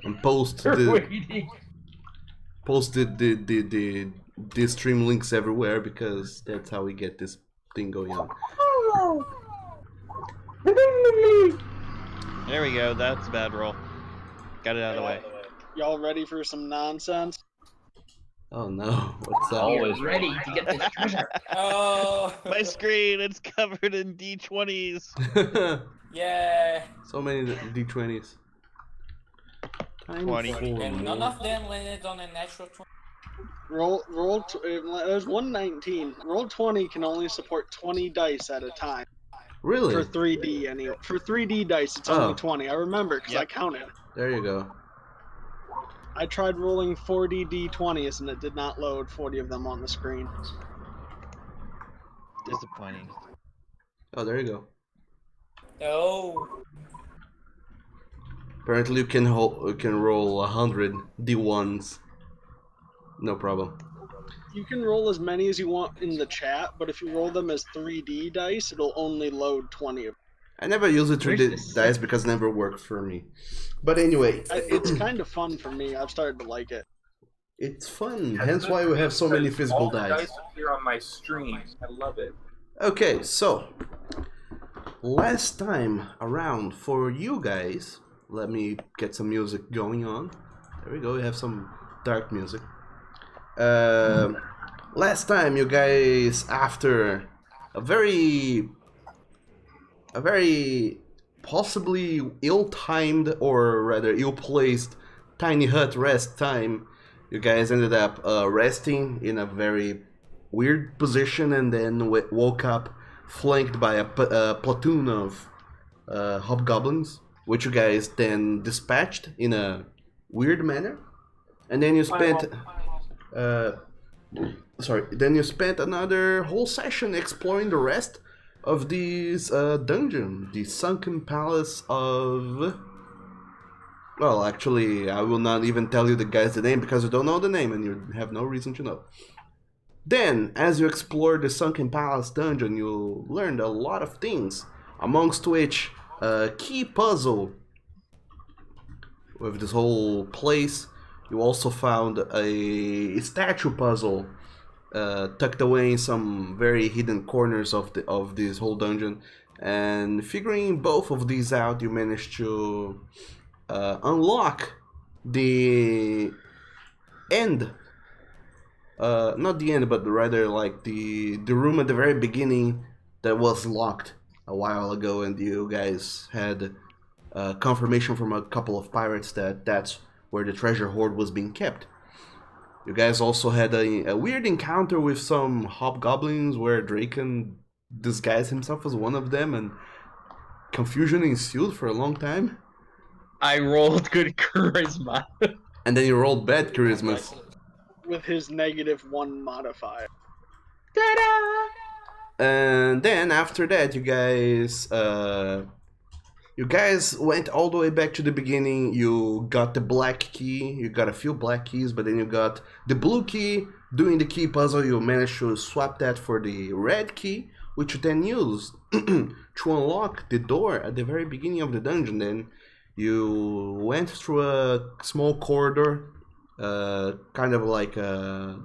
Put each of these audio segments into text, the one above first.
and post the stream links everywhere, because that's how we get this thing going on. There we go. That's a bad roll. Got it out of the way. Y'all ready for some nonsense? Oh no, what's up? Always ready to get this treasure. Oh, My screen, it's covered in D20s. yeah. So many D20s. 20. And none of them landed on a natural 20. There's 119. Roll 20 can only support 20 dice at a time. Really? For 3D anyway. For 3D dice, it's only 20. I remember because I counted. There you go. I tried rolling 40 D20s and it did not load 40 of them on the screen. Disappointing. Oh, there you go. Oh. Apparently, you can roll 100 D1s. No problem. You can roll as many as you want in the chat, but if you roll them as 3D dice, it'll only load 20 of them. I never use the 3D dice because it never worked for me. But anyway, it's kind of fun for me. I've started to like it. It's fun. Hence why we have so many physical dice. All the dice appear on my stream. I love it. Okay, so last time around for you guys, let me get some music going on. There we go. We have some dark music. Last time, you guys, after a very possibly ill-timed, or rather ill-placed tiny hut rest time, you guys ended up resting in a very weird position, and then woke up flanked by a platoon of hobgoblins, which you guys then dispatched in a weird manner, and then you spent then you spent another whole session exploring the rest of this dungeon, the sunken palace of... Well, actually, I will not even tell you the guy's name because you don't know the name and you have no reason to know. Then, as you explored the sunken palace dungeon, you learned a lot of things, amongst which a key puzzle with this whole place. You also found a statue puzzle tucked away in some very hidden corners of this whole dungeon, and figuring both of these out, you managed to unlock the end. Not the end, but rather like the room at the very beginning that was locked a while ago, and you guys had confirmation from a couple of pirates that that's where the treasure hoard was being kept. You guys also had a weird encounter with some hobgoblins where Draken disguised himself as one of them, and confusion ensued for a long time. I rolled good charisma. And then you rolled bad charisma. With his -1 modifier. Ta-da! And then after that, you guys went all the way back to the beginning. You got the black key. You got a few black keys, but then you got the blue key. Doing the key puzzle, you managed to swap that for the red key, which you then used to unlock the door at the very beginning of the dungeon. Then you went through a small corridor, kind of like a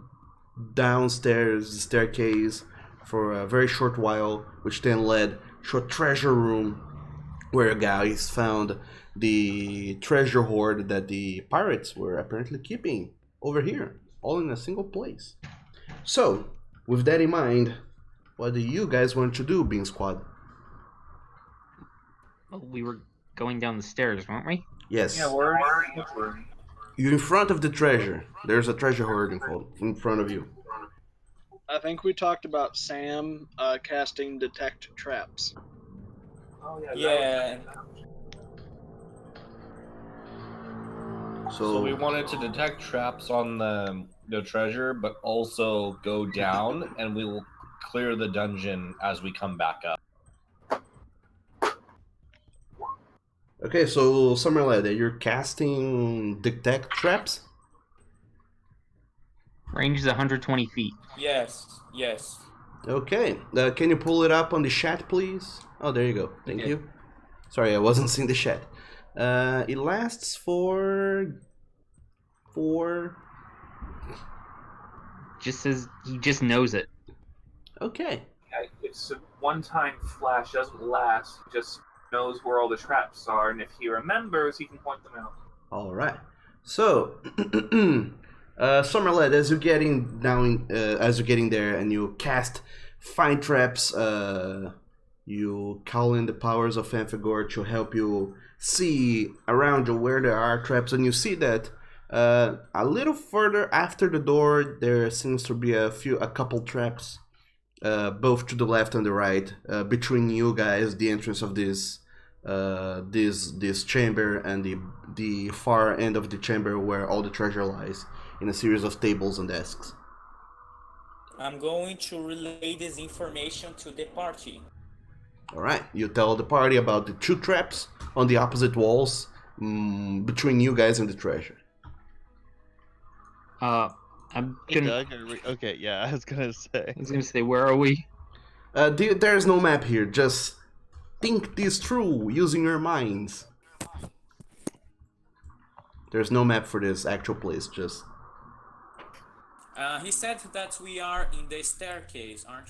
downstairs staircase for a very short while, which then led to a treasure room, where guys found the treasure hoard that the pirates were apparently keeping over here, all in a single place. So, with that in mind, what do you guys want to do, Bean Squad? Well, we were going down the stairs, weren't we? Yes. Yeah, we're You're in front of the treasure. There's a treasure hoard in front of you. I think we talked about Sam casting detect traps. Oh, Yeah. So we wanted to detect traps on the treasure, but also go down, and we will clear the dungeon as we come back up. Okay, so somewhere like that, you're casting detect traps? Range is 120 feet. Yes. Yes. Okay, can you pull it up on the chat, please? Oh, there you go. Thank you. Sorry, I wasn't seeing the chat. It lasts for Just says he just knows it. okay. Yeah, it's a one-time flash, doesn't last. He just knows where all the traps are, and if he remembers, he can point them out. All right. So, Summerlet, as you're getting down, as you're getting there, and you cast find traps, you call in the powers of Amphigor to help you see around you where there are traps, and you see that a little further after the door there seems to be a couple traps, both to the left and the right, between you guys, the entrance of this chamber and the far end of the chamber where all the treasure lies, in a series of tables and desks. I'm going to relay this information to the party. All right, you tell the party about the 2 traps on the opposite walls, between you guys and the treasure. I'm Hey, gonna. Doug, okay, yeah, I was gonna say. I was gonna say, where are we? There's no map here. Just think this through using your minds. There's no map for this actual place. Just He said that we are in the staircase, aren't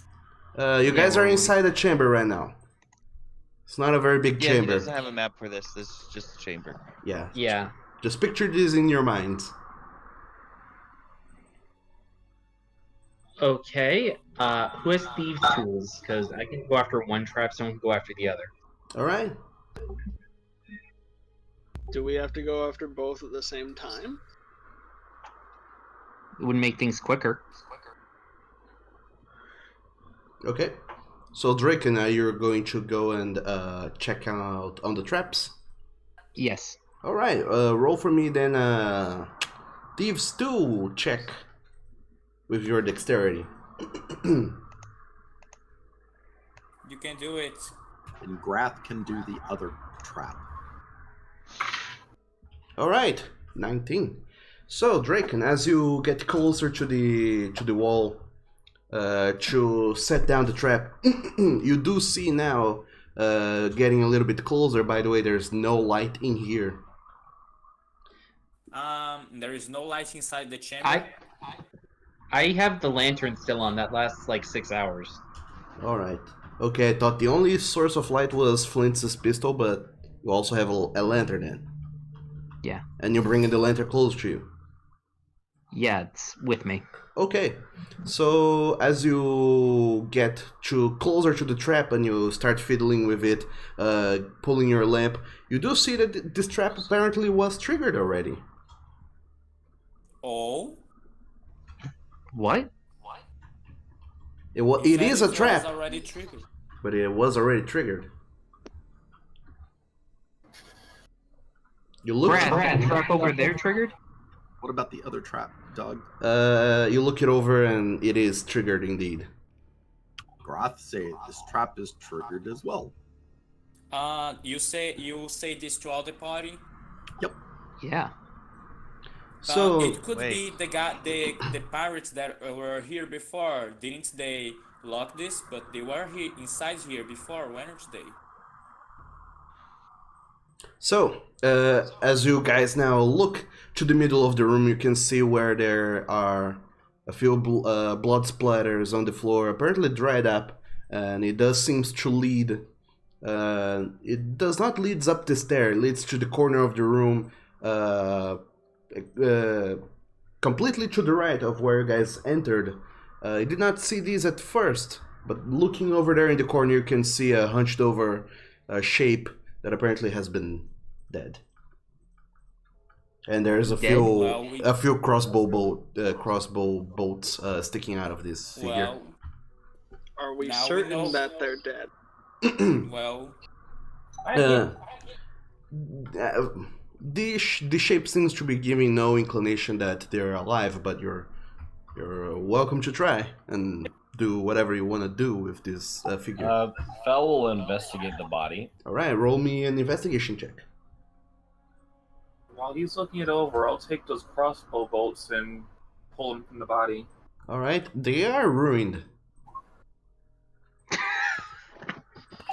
we? you guys where are are we? inside the chamber right now. It's not a very big Yeah, he chamber. doesn't have a map for this. This is just a chamber. Yeah. Yeah. Just picture this in your minds. Okay. Who has thieves' tools? Because I can go after one trap, someone can go after the other. All right. Do we have to go after both at the same time? It would make things quicker. Okay. So Drake and I, you're going to go and check out on the traps. Yes. All right. Roll for me then. Thieves 2 check with your dexterity. You can do it. And Grath can do the other trap. All right, 19. So Draken, as you get closer to the wall, to set down the trap, you do see now, getting a little bit closer. By the way, there's no light in here. There is no light inside the chamber. I have the lantern still on. That lasts like 6 hours. All right. Okay, I thought the only source of light was Flint's pistol, but you also have a lantern then. Yeah. And you're bringing the lantern close to you. Yeah, it's with me. Okay, so as you get closer to the trap and you start fiddling with it, pulling your lamp, you do see that this trap apparently was triggered already. Oh, What? It is a was trap, already triggered. but it was already triggered. You look. Brad, trap over there triggered? What about the other trap, Doug? You look it over and it is triggered indeed. Grath say this trap is triggered as well. You say this to all the party. Yeah. So it could Wait. be the pirates that were here before. Didn't they lock this? But they were here inside here before, weren't they? So, as you guys now look to the middle of the room, you can see where there are a few blood splatters on the floor, apparently dried up, and it does seems to lead. It does not leads up the stair; it leads to the corner of the room, completely to the right of where you guys entered. You did not see these at first, but looking over there in the corner, you can see a hunched over shape that apparently has been dead. And there's a few crossbow bolts sticking out of this figure. Well, Are we Now we certain know. that they're dead? well, The shape seems to be giving no inclination that they're alive, but you're welcome to try and do whatever you want to do with this figure. Fel will investigate the body. All right, roll me an investigation check. While he's looking it over, I'll take those crossbow bolts and pull them from the body. All right, they are ruined.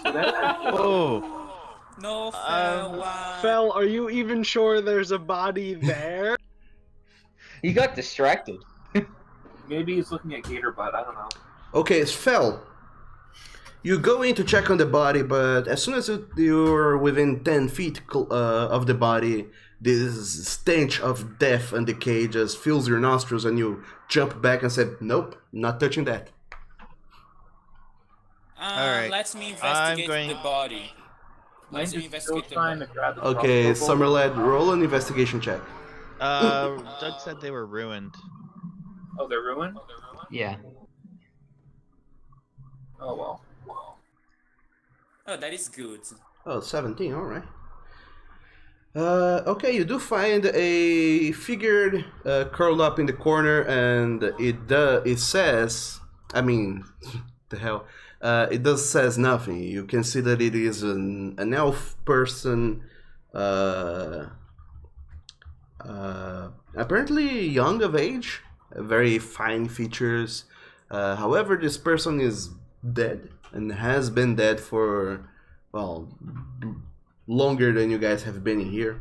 Oh, No, Fel, why? Fel, are you even sure there's a body there? He got distracted. Maybe he's looking at Gator Butt. I don't know. Okay, it's Fel. You go in to check on the body, but as soon as you're within 10 feet of the body, this stench of death and decay just fills your nostrils, and you jump back and say, "Nope, not touching that." Alright, Let me I'm investigate going- the body. Let me Mine's just still investigate the trying to body. grab the Okay, crossbow bolt. Summerlad, roll an investigation check. Doug said they were ruined. Oh, they're ruined? Yeah. Oh, well. Oh, that is good. Oh, 17, alright. Okay, you do find a figure curled up in the corner, and it says, I mean, the hell, it does says nothing. You can see that it is an elf person, apparently young of age, very fine features. However, this person is dead and has been dead for, well, longer than you guys have been here.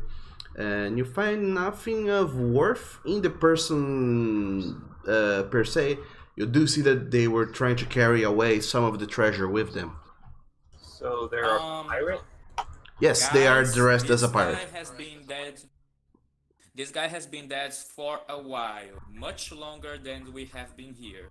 And you find nothing of worth in the person per se. You do see that they were trying to carry away some of the treasure with them. So they're a pirate? Yes, they are Guys, dressed as a this pirate. guy has been dead. This guy has been dead for a while, much longer than we have been here.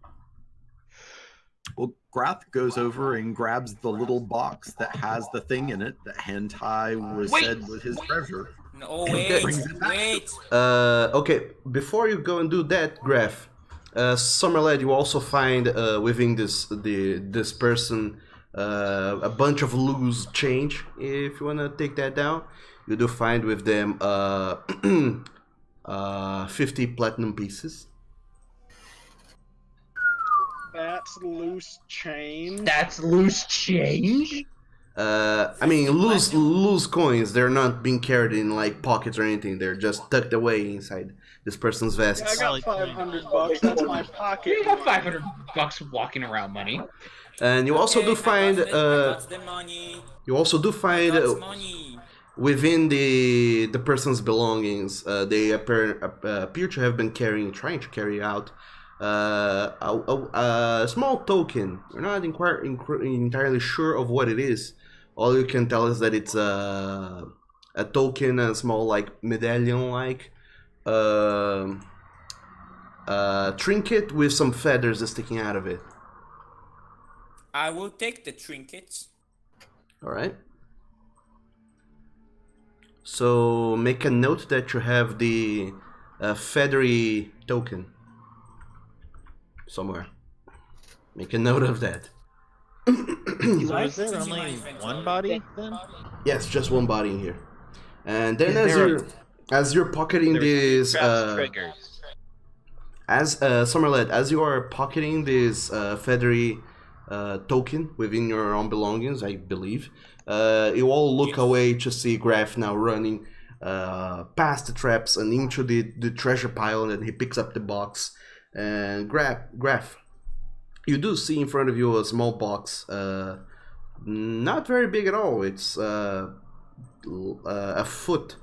Well, Grath goes over and grabs the little box that has the thing in it that Hentai was said was his treasure. No, and wait, brings it back. wait. Okay, before you go and do that, Graf, Summerlad, you also find within this person a bunch of loose change. If you wanna take that down, you do find with them 50 platinum pieces. That's loose change. That's loose change? I mean, loose coins. They're not being carried in like pockets or anything. They're just tucked away inside this person's vest. Yeah, I got 500 bucks. That's my pocket. You got 500 bucks walking around money. And you also do find I got the money. you also do find Money. within the person's belongings, they appear to have been trying to carry out a small token. We're not entirely sure of what it is. All you can tell is that it's a token, a small like medallion-like trinket with some feathers sticking out of it. I will take the trinkets. All right. So make a note that you have the feathery token somewhere. Make a note of that. So is there only one body then? Yes, just one body in here. And then as you're pocketing this triggers. as Summerlad, as you are pocketing this feathery token within your own belongings, I believe, you all look away to see Graf now running past the traps and into the treasure pile, and he picks up the box. And Graf, you do see in front of you a small box, not very big at all. It's a foot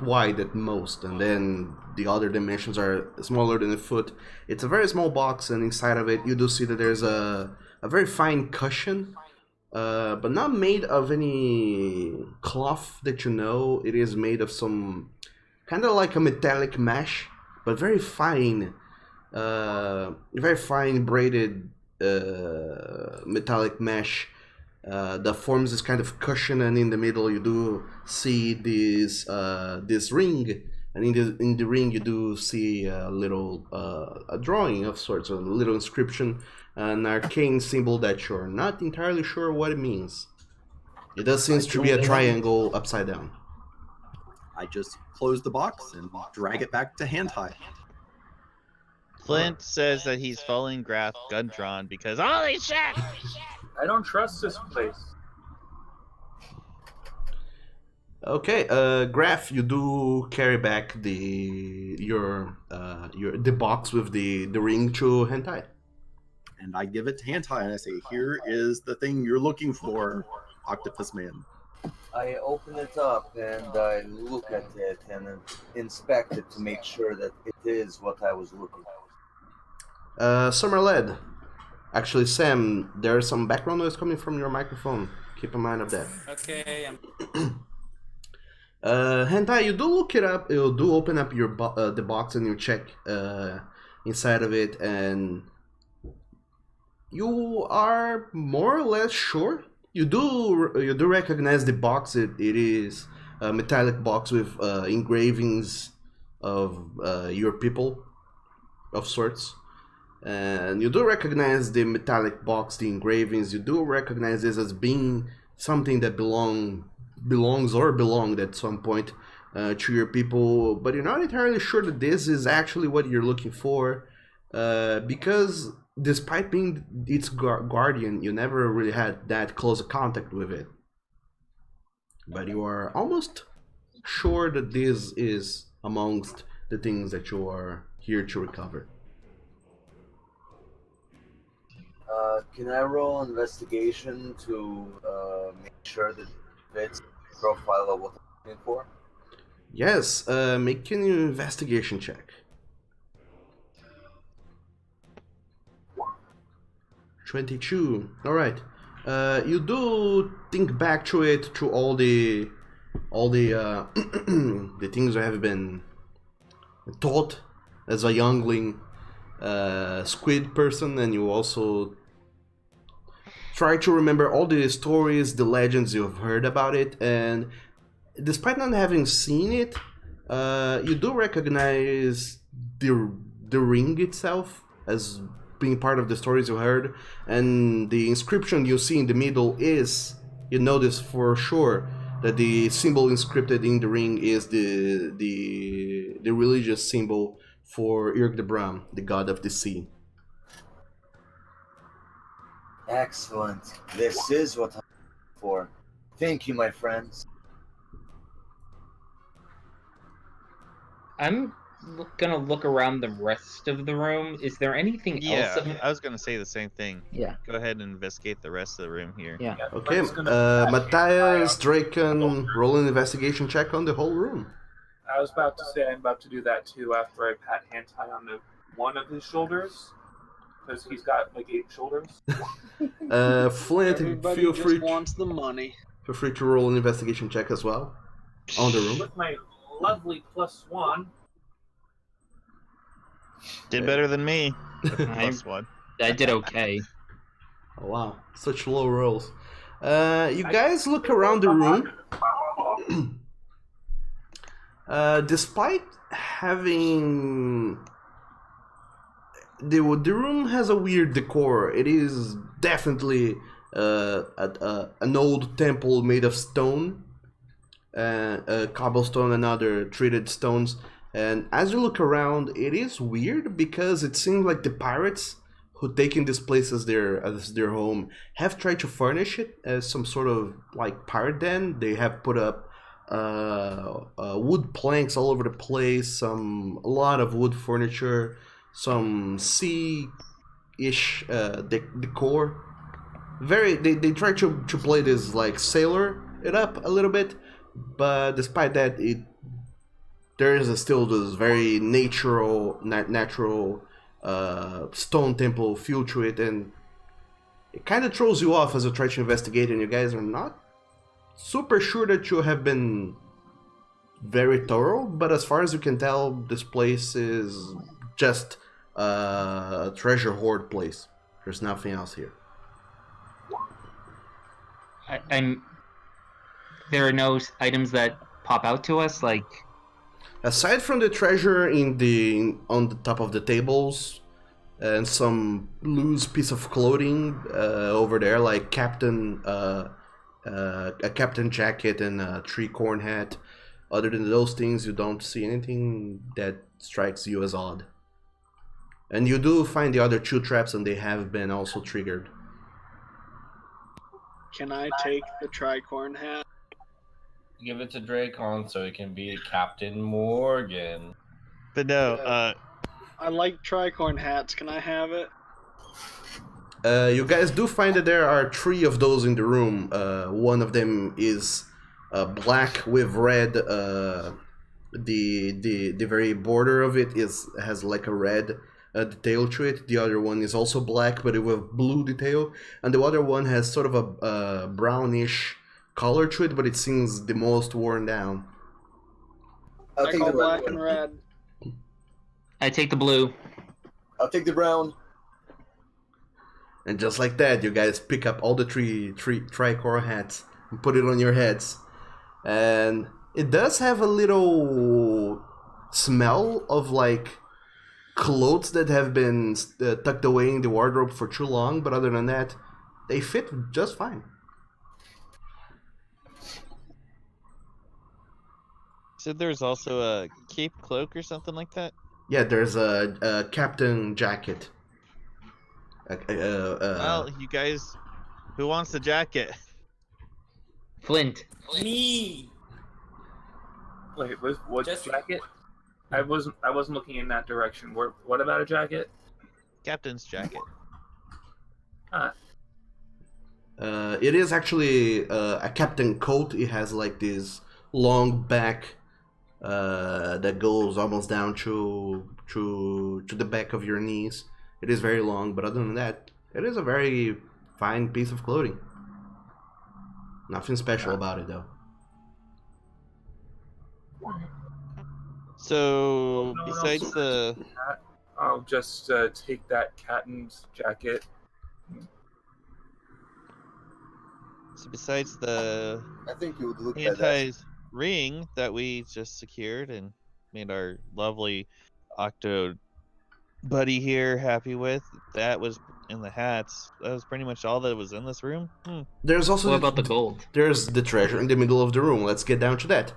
wide at most, and then the other dimensions are smaller than a foot. It's a very small box, and inside of it you do see that there's a very fine cushion, but not made of any cloth that you know. It is made of some kind of like a metallic mesh, but very fine braided metallic mesh that forms this kind of cushion, and in the middle you do see this ring, and in the ring you do see a little a drawing of sorts, a little inscription, an arcane symbol that you're not entirely sure what it means. It does seem to be a triangle upside down. I just close the box and drag it back to Hentai. Flint says that he's following Grath gun drawn because holy shit! I don't trust this place. Okay, Graf, you do carry back the box with the ring to Hentai. And I give it to Hentai and I say, here is the thing you're looking for. octopus man. I open it up and I look at it and inspect it to make sure that it is what I was looking for. Summerled. Actually, Sam, there's some background noise coming from your microphone. Keep in mind of that. Okay, Hentai, you do look it up. You do open up your the box and you check inside of it, and you are more or less sure. You do recognize the box. It is a metallic box with engravings of your people of sorts. And you do recognize the metallic box, the engravings. You do recognize this as being something that belongs or belonged at some point to your people, but you're not entirely sure that this is actually what you're looking for, because despite being its guardian, you never really had that close a contact with it. But you are almost sure that this is amongst the things that you are here to recover. Can I roll investigation to make sure that it fits the profile of what I'm looking for? Yes, make an investigation check. 22. All right. You do think back to it, to all the the things you have been taught as a youngling squid person, and you also try to remember all the stories, the legends you've heard about it, and despite not having seen it, you do recognize the ring itself as being part of the stories you heard, and the inscription you see in the middle is, you notice for sure that the symbol inscripted in the ring is the religious symbol for Irk the Bram, the god of the sea. Excellent. This is what I'm looking for. Thank you, my friends. I'm gonna look around the rest of the room. Is there anything else? Yeah, I was gonna say the same thing. Yeah. Go ahead and investigate the rest of the room here. Yeah. Okay, Matthias, Draken, roll an investigation check on the whole room. I was about to say I'm about to do that too after I pat Hentai on one of his shoulders, because he's got like 8 shoulders. Flint, Everybody feel just free. wants the money. Feel free to roll an investigation check as well on the room. With my lovely +1. Did better than me. Plus one. I did okay. Oh wow, such low rolls. You guys look around the room. Despite having the room has a weird decor. It is definitely an old temple made of stone, cobblestone and other treated stones. And as you look around, it is weird because it seems like the pirates who taken this place as their home have tried to furnish it as some sort of like pirate den. They have put up wood planks all over the place, a lot of wood furniture, some sea-ish decor. They try to play this like sailor it up a little bit, but despite that, there is still this very natural stone temple feel to it, and it kind of throws you off as you try to investigate, and you guys are not super sure that you have been very thorough, but as far as you can tell, this place is just a treasure hoard place. There's nothing else here. There are no items that pop out to us, like aside from the treasure on the top of the tables and some loose piece of clothing over there, like a captain jacket and a tree-corn hat. Other than those things, you don't see anything that strikes you as odd. And you do find the other 2 traps, and they have been also triggered. Can I take the tricorn hat? Give it to Dracon so he can be Captain Morgan. But no, I like tricorn hats. Can I have it? You guys do find that there are 3 of those in the room. One of them is black with red. The very border of it has like a red detail to it. The other one is also black, but with blue detail, and the other one has sort of a brownish color to it, but it seems the most worn down. I'll I take call the red black one. and red. I take the blue. I'll take the brown. And just like that, you guys pick up all the three tricolor hats and put it on your heads. And it does have a little smell of like clothes that have been tucked away in the wardrobe for too long, but other than that, they fit just fine. So there's also a cape cloak or something like that? Yeah, there's a captain jacket. Well, you guys, who wants the jacket? Flint. Me. Wait, what Just- jacket? I wasn't looking in that direction. What about a jacket? Captain's jacket. It is actually a captain coat. It has like this long back that goes almost down to the back of your knees. It is very long, but other than that, it is a very fine piece of clothing. Nothing special about it, though. So, No one besides else the... I'll just take that captain's jacket. So besides the I think you would look at that. anti's ring that we just secured and made our lovely Octo buddy here happy with, that was in the hats. That was pretty much all that was in this room. There's also What about the gold? There's the treasure in the middle of the room. Let's get down to that.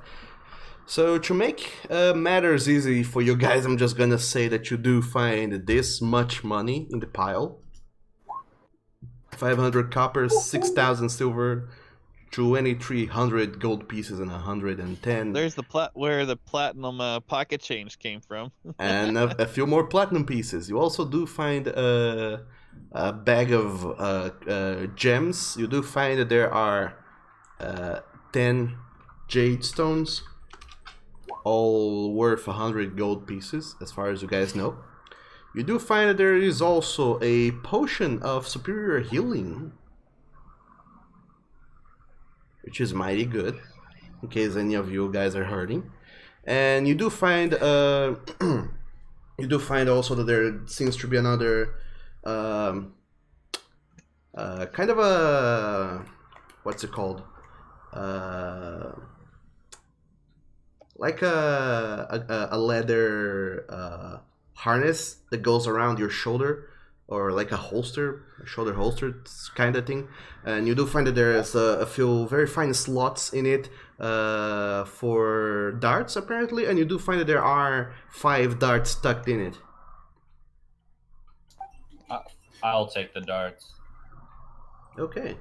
So to make matters easy for you guys, I'm just gonna say that you do find this much money in the pile. 500 copper, 6,000 silver, 2,300 gold pieces, and 110. There's the where the platinum pocket change came from. And a few more platinum pieces. You also do find a bag of gems. You do find that there are 10 jade stones, all worth 100 gold pieces, as far as you guys know. You do find that there is also a potion of superior healing, which is mighty good, in case any of you guys are hurting. And you do find also that there seems to be another kind of a, what's it called, like a leather harness that goes around your shoulder, or like a holster, a shoulder holster kind of thing. And you do find that there's a few very fine slots in it for darts, apparently. And you do find that there are 5 darts tucked in it. I'll take the darts. Okay.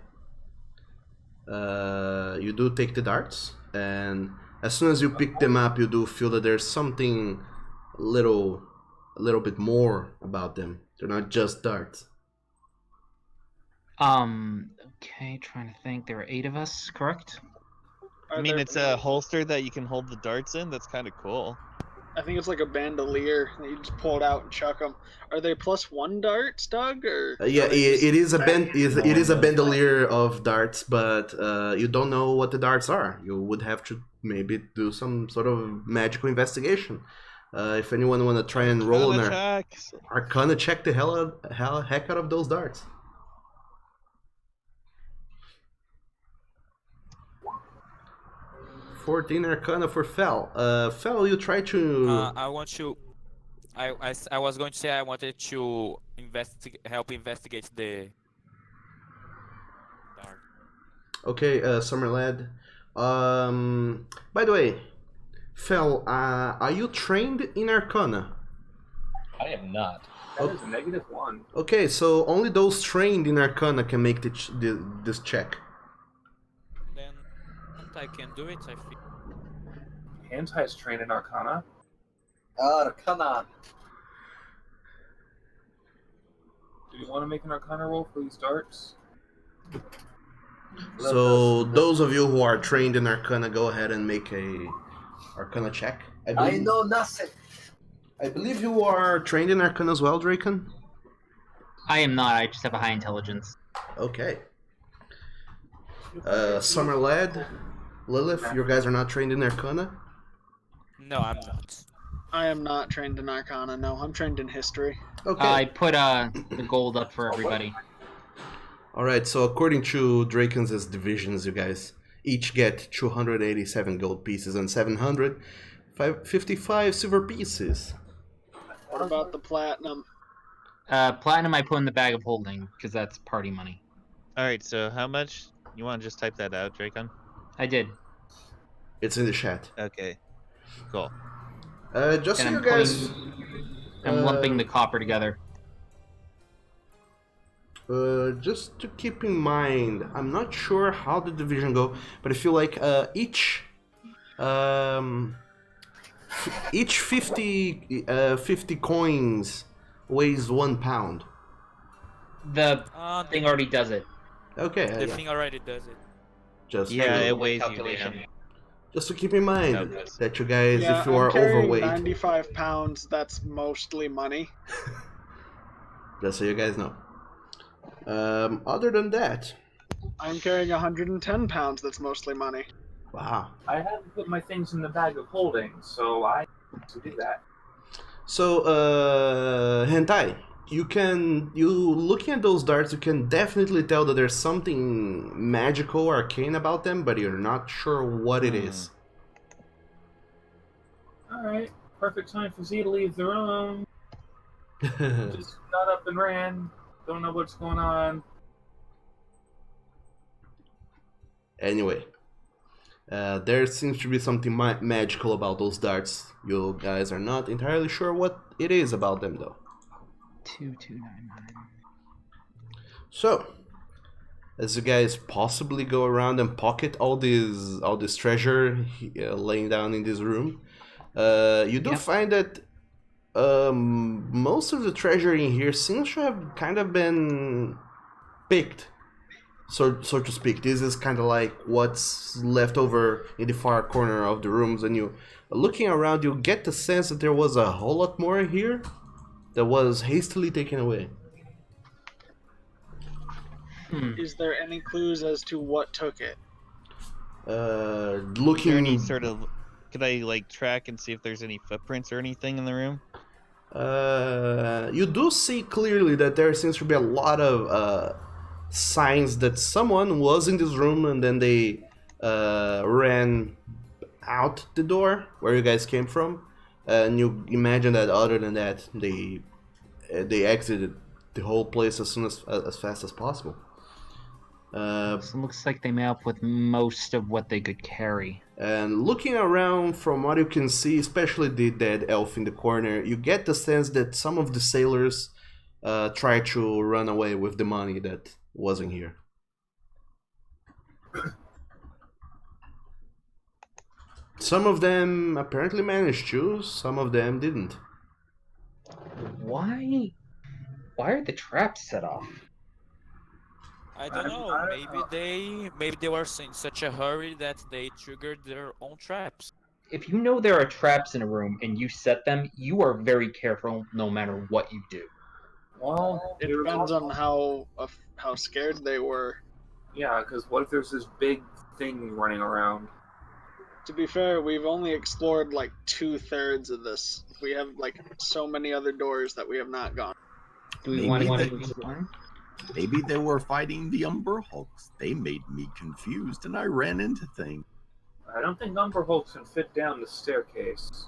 You do take the darts, and as soon as you pick them up, you do feel that there's something a little bit more about them. They're not just darts. Okay, trying to think. There were 8 of us, correct? I mean, it's a holster that you can hold the darts in. That's kind of cool. I think it's like a bandolier that you just pull it out and chuck them. Are they +1 darts, Doug? Or Yeah, are they it is a just- it is a bandolier of darts, but you don't know what the darts are. You would have to maybe do some sort of magical investigation. If anyone want to try and roll an Arcana check the heck out of those darts. $14 Arcana for Fel. Fel, you try to. I want to. I was going to say I wanted to help investigate the. Dark. Okay, Summer Lad. By the way, Fel, are you trained in Arcana? I am not. That is a -1. Okay, so only those trained in Arcana can make this check. Then I can do it. I think. Anti is trained in Arcana. Arcana. Do you want to make an Arcana roll for these darts? So those of you who are trained in Arcana, go ahead and make a Arcana check. I know nothing. I believe you are trained in Arcana as well, Draken? I am not. I just have a high intelligence. Okay. Summer Lad, Lilith, you guys are not trained in Arcana? No, I'm not. I am not trained in Arcana. No, I'm trained in history. Okay. I put the gold up for everybody. Alright, so according to Draken's divisions, you guys each get 287 gold pieces and 755 silver pieces. What about the platinum? Platinum I put in the bag of holding, because that's party money. Alright, so how much? You want to just type that out, Dracon? I did. It's in the chat. Okay. Cool. Just so And you guys... I'm lumping the copper together. Just to keep in mind, I'm not sure how the division go, but I feel like each 50 coins weighs 1 pound. The thing already does it. Okay. The thing already does it. Just it weighs you calculation. down. Just to keep in mind that you guys, Yeah, if you I'm are carrying overweight, 95 pounds. That's mostly money. just so you guys know. Other than that, I'm carrying 110 pounds. That's mostly money. wow. I haven't put my things in the bag of holding, so I need to do that. So, Hentai, you looking at those darts, you can definitely tell that there's something magical, arcane about them, but you're not sure what it is. Alright, perfect time for Z to leave the room. Just got up and ran. Don't know what's going on. Anyway, there seems to be something magical about those darts. You guys are not entirely sure what it is about them, though. 2299. So, as you guys possibly go around and pocket all this treasure laying down in this room, you do find that most of the treasure in here seems to have kind of been picked, so to speak. This is kind of like what's left over in the far corner of the rooms, and you looking around, you get the sense that there was a whole lot more here that was hastily taken away. Is there any clues as to what took it? Looking. Any sort of, could I like track and see if there's any footprints or anything in the room? You do see clearly that there seems to be a lot of signs that someone was in this room and then they ran out the door where you guys came from, and you imagine that other than that they exited the whole place as fast as possible. So it looks like they made up with most of what they could carry. And looking around, from what you can see, especially the dead elf in the corner, you get the sense that some of the sailors tried to run away with the money that wasn't here. Some of them apparently managed to, some of them didn't. Why are the traps set off? I don't know. Maybe they were in such a hurry that they triggered their own traps. If you know there are traps in a room and you set them, you are very careful no matter what you do. Well, It depends on how scared they were. Yeah, because what if there's this big thing running around? To be fair, we've only explored like 2/3 of this. We have like so many other doors that we have not gone. Do we want to explore? Maybe they were fighting the Umber Hulks. They made me confused and I ran into things. I don't think Umber Hulks can fit down the staircase.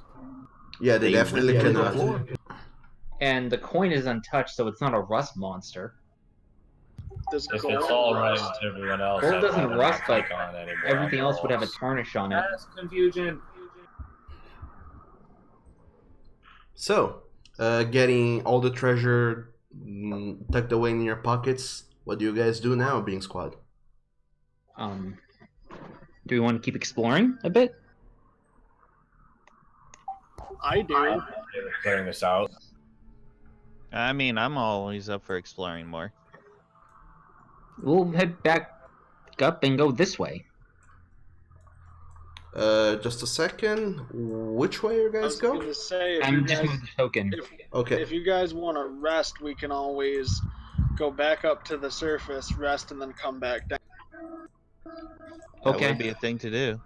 Yeah, they definitely went to the cannot. floor. And the coin is untouched, so it's not a rust monster. Does If gold it's all rust? right to everyone else, Gold I doesn't don't rust, but click on anymore everything else would have a after tarnish on it. That's confusion. So, getting all the treasure tucked away in your pockets, what do you guys do now, being squad? Do we want to keep exploring a bit? I do. clearing this out. I mean, I'm always up for exploring more. We'll head back up and go this way. Just a second. Which way you I guys was go? gonna say if I'm you just guys moving the token. Okay. if you guys want to rest, we can always go back up to the surface, rest, and then come back down. That Okay. would be a thing to do.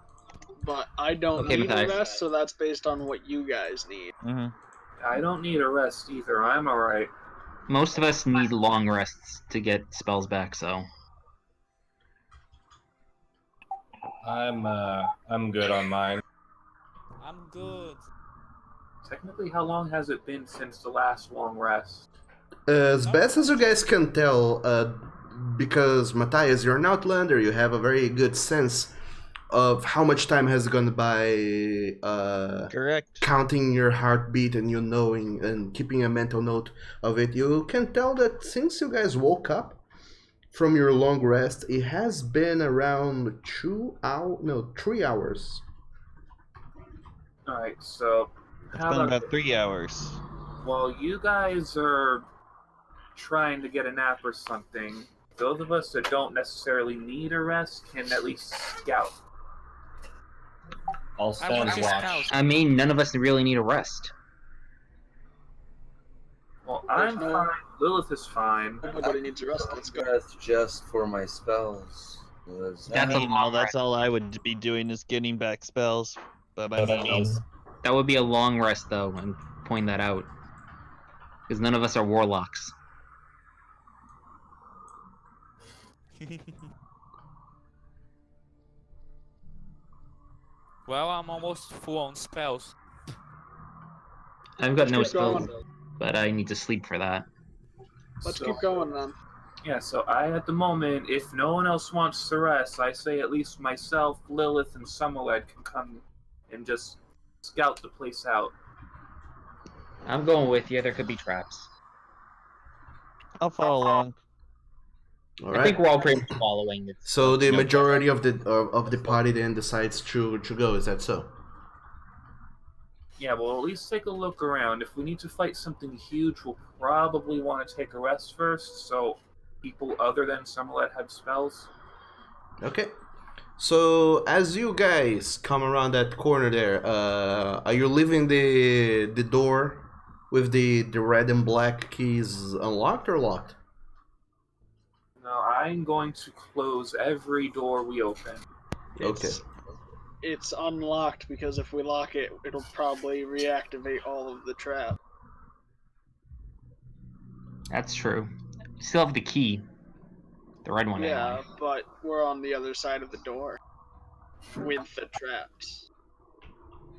But I don't Okay, need a Matthias. rest, so that's based on what you guys need. Mm-hmm. I don't need a rest either. I'm alright. Most of us need long rests to get spells back, so. I'm good on mine. I'm good. Technically, how long has it been since the last long rest? As best as you guys can tell, because Matthias, you're an outlander, you have a very good sense of how much time has gone by. Correct. Counting your heartbeat and you knowing and keeping a mental note of it, you can tell that since you guys woke up from your long rest, it has been around 3 hours. Alright, so It's how been about about 3 hours. while you guys are trying to get a nap or something, those of us that don't necessarily need a rest can at least scout. I'll I stand want to watch. scout. I mean, none of us really need a rest. Well, I'm no- fine. Lilith is fine. Nobody needs a rest. Let's go. Rest just for my spells. Was I That's a mean, long that's all I would be doing is getting back spells. But I mean, That would be a long rest, though, and point that out. Because none of us are warlocks. Well, I'm almost full on spells. I've got no Let's keep spells, going. but I need to sleep for that. Let's So- keep going then. Yeah, so at the moment, if no one else wants to rest, I say at least myself, Lilith, and Summerled can come and just scout the place out. I'm going with you. There could be traps. I'll follow along. All I think right. we're all pretty much following it. So the No majority of the party then decides to go. Is that so? Yeah, we'll at least take a look around. If we need to fight something huge, we'll probably want to take a rest first, so people other than Summerled have spells. Okay. So as you guys come around that corner there, are you leaving the door with the red and black keys unlocked or locked? No, I'm going to close every door we open. Okay. It's unlocked because if we lock it, it'll probably reactivate all of the traps. That's true. You still have the key. The red one, Yeah, anyway. but we're on the other side of the door with the traps.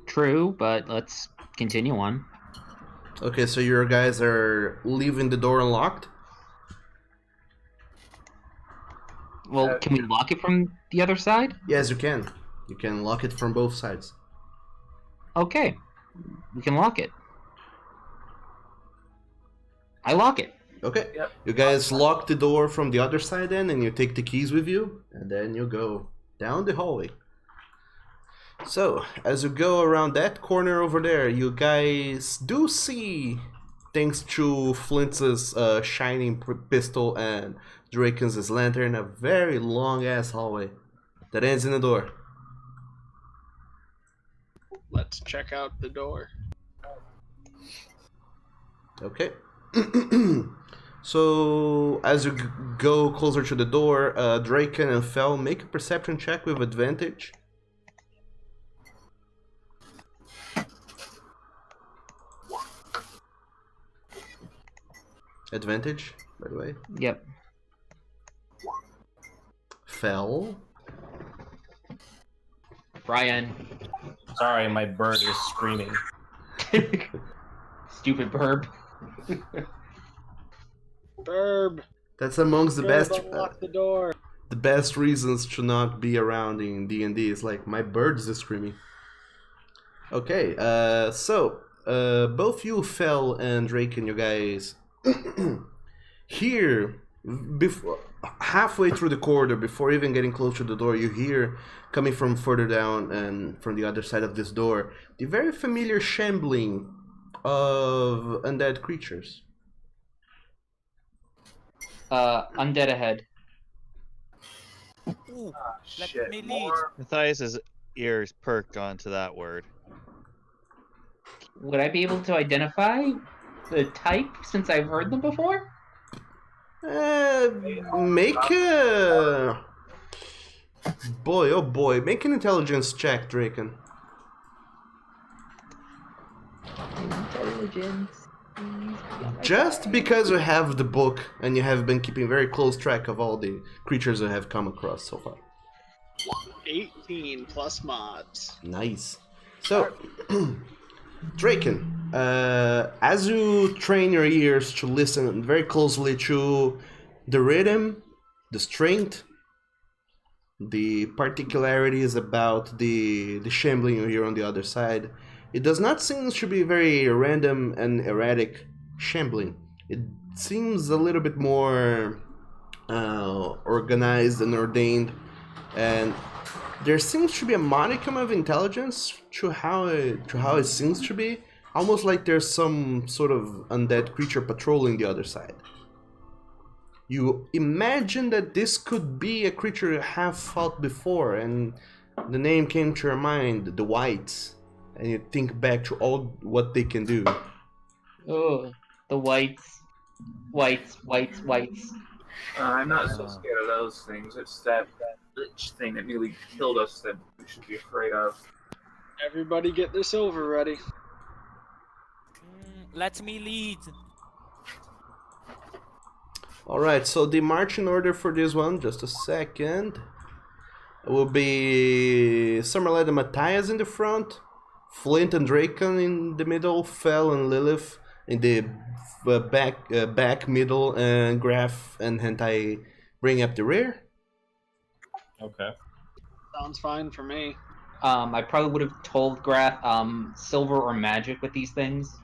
True, but let's continue on. Okay, so your guys are leaving the door unlocked? Well, can we lock it from the other side? Yes, you can. You can lock it from both sides. Okay. We can lock it. I lock it. Okay. Yep. You guys lock the door from the other side then, and you take the keys with you, and then you go down the hallway. So, as you go around that corner over there, you guys do see, thanks to Flint's shining pistol and Draken's lantern, a very long-ass hallway that ends in a door. Let's check out the door. Okay. So, as you go closer to the door, Draken and Fel, make a perception check with advantage. Advantage, by the way. Yep. Fel. Brian. Sorry, my bird is screaming. Stupid burb. Burb. That's amongst the Burb, best. unlock the door. The best reasons to not be around in D&D is like my birds is screaming. Okay, so both you, Fel and Drake, and you guys here before halfway through the corridor, before even getting close to the door, you hear coming from further down and from the other side of this door the very familiar shambling of undead creatures. Undead ahead. Ooh, let Shit, me lead. more. Matthias's ears perked onto that word. Would I be able to identify the type since I've heard them before? Make a... Boy, oh boy, make an intelligence check, Draken. Intelligence. Just because you have the book and you have been keeping very close track of all the creatures you have come across so far. 18 plus mods. Nice. So, Draken, as you train your ears to listen very closely to the rhythm, the strength, the particularities about the shambling you hear on the other side, it does not seem to be very random and erratic shambling. It seems a little bit more organized and ordained, and there seems to be a modicum of intelligence to how it seems to be, almost like there's some sort of undead creature patrolling the other side. You imagine that this could be a creature you have fought before, and the name came to your mind, the Whites, and you think back to all what they can do. Oh, the whites. Whites. I'm not so scared of those things. It's that lich thing that nearly killed us that we should be afraid of. Everybody get their silver ready. Let me lead. Alright, so the marching order for this one, just a second. It will be Summerlad and Matthias in the front, Flint and Draken in the middle, Fel and Lilith in the back middle, and Graf and Hentai bring up the rear. Okay. Sounds fine for me. I probably would have told Grath silver or magic with these things.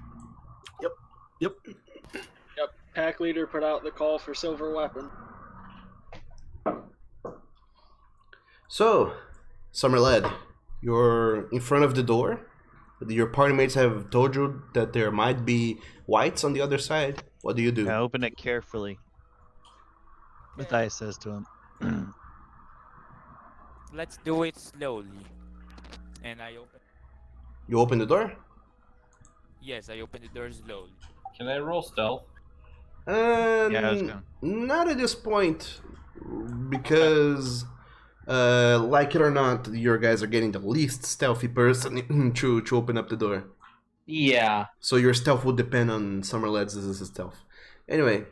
Yep. Pack leader put out the call for silver weapon. So, Summerlad, you're in front of the door. Your party mates have told you that there might be Whites on the other side. What do you do? I open it carefully. Matthias says to him. Let's do it slowly. And I open. You open the door? Yes, I open the door slowly. Can I roll stealth? Yeah, I was gonna. Not at this point, because, like it or not, your guys are getting the least stealthy person to open up the door. Yeah. So your stealth will depend on Summerlad's stealth. Anyway,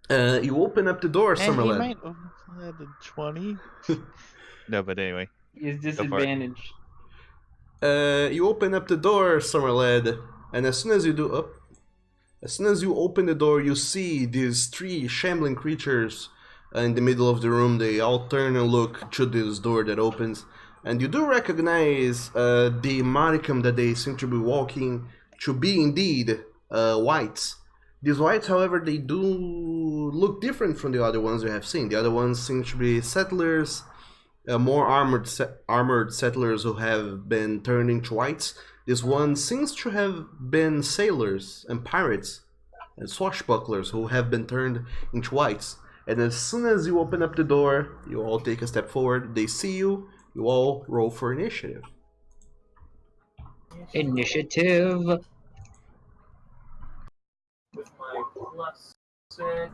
you open up the door, And he Summerlad. might add a 20. No, but anyway. He's Go for it. disadvantaged. You open up the door, Summerlad, and as soon as you do, as soon as you open the door, you see these three shambling creatures in the middle of the room. They all turn and look to this door that opens, and you do recognize the modicum that they seem to be walking to be indeed Whites. These Whites, however, they do look different from the other ones you have seen. The other ones seem to be settlers, more armored settlers who have been turned into Whites. This one seems to have been sailors and pirates and swashbucklers who have been turned into Whites. And as soon as you open up the door, you all take a step forward. They see you. You all roll for initiative. Initiative. With my +6.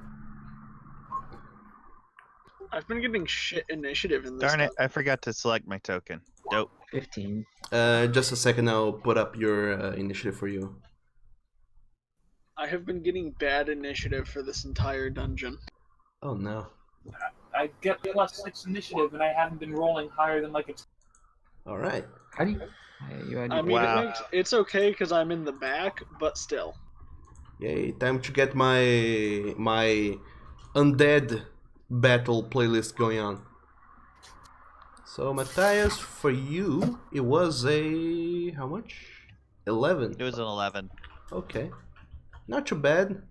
I've been getting shit initiative in this. Darn it, I forgot to select my token. Dope. 15. Just a second, I'll put up your initiative for you. I have been getting bad initiative for this entire dungeon. Oh no. I get +6 initiative, and I haven't been rolling higher than like a. Alright. How do you? I mean, Wow. it's okay because I'm in the back, but still. Yay, time to get my undead battle playlist going on. So Matthias, for you, it was a how much? 11. It was an 11. Okay, not too bad.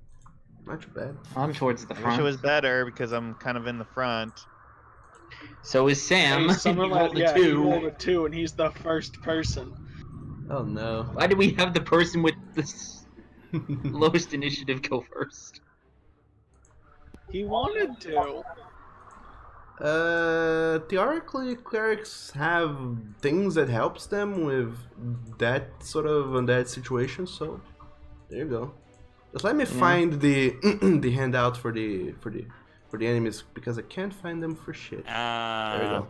Not too bad. I'm towards the I wish front. it was better because I'm kind of in the front. So is Sam. Hey, He Summerlad, rolled a yeah, he 2. rolled a 2, and he's the first person. Oh no. Why do we have the person with the lowest initiative go first? He wanted to. Theoretically, clerics have things that helps them with that sort of on that situation. So there you go. Just let me find the the handout for the enemies because I can't find them for shit. There you go.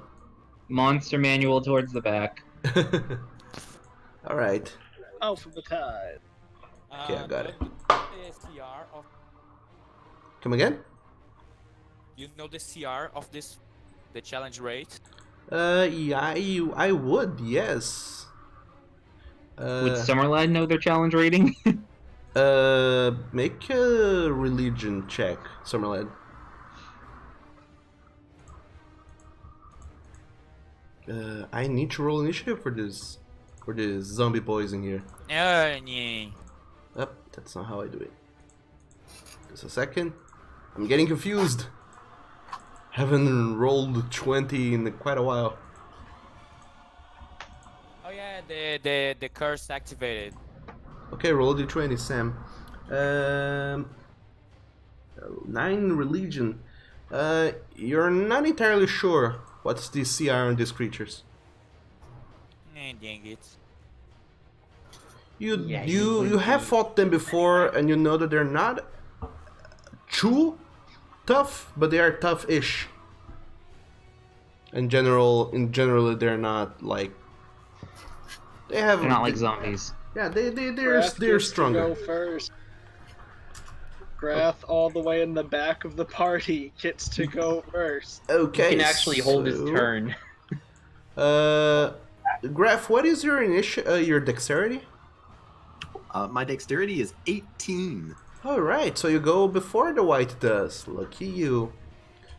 Monster manual towards the back. All right. Alphabetized. Okay, I got it. The CR of Come again? you know the CR of the challenge rate? Yeah, I would, yes. Would Summerlad know their challenge rating? Make a religion check, Summerlad. I need to roll initiative for this zombie boys in here. Yeah. Up, that's not how I do it. Just a second. I'm getting confused. Haven't rolled 20 in quite a while. Oh yeah, the curse activated. Okay, roll the 20, Sam. 9 religion. You're not entirely sure what's the CR on these creatures. Dang it. You have fought them before, and you know that they're not too tough, but they are tough-ish. In general, they're not like they're not like zombies. Yeah, they're Grath gets stronger. to go first. Grath, all the way in the back of the party, gets to go first. Okay, He can actually hold his so- turn. Graf, what is your dexterity? My dexterity is 18. All right, so you go before the white does. Lucky you.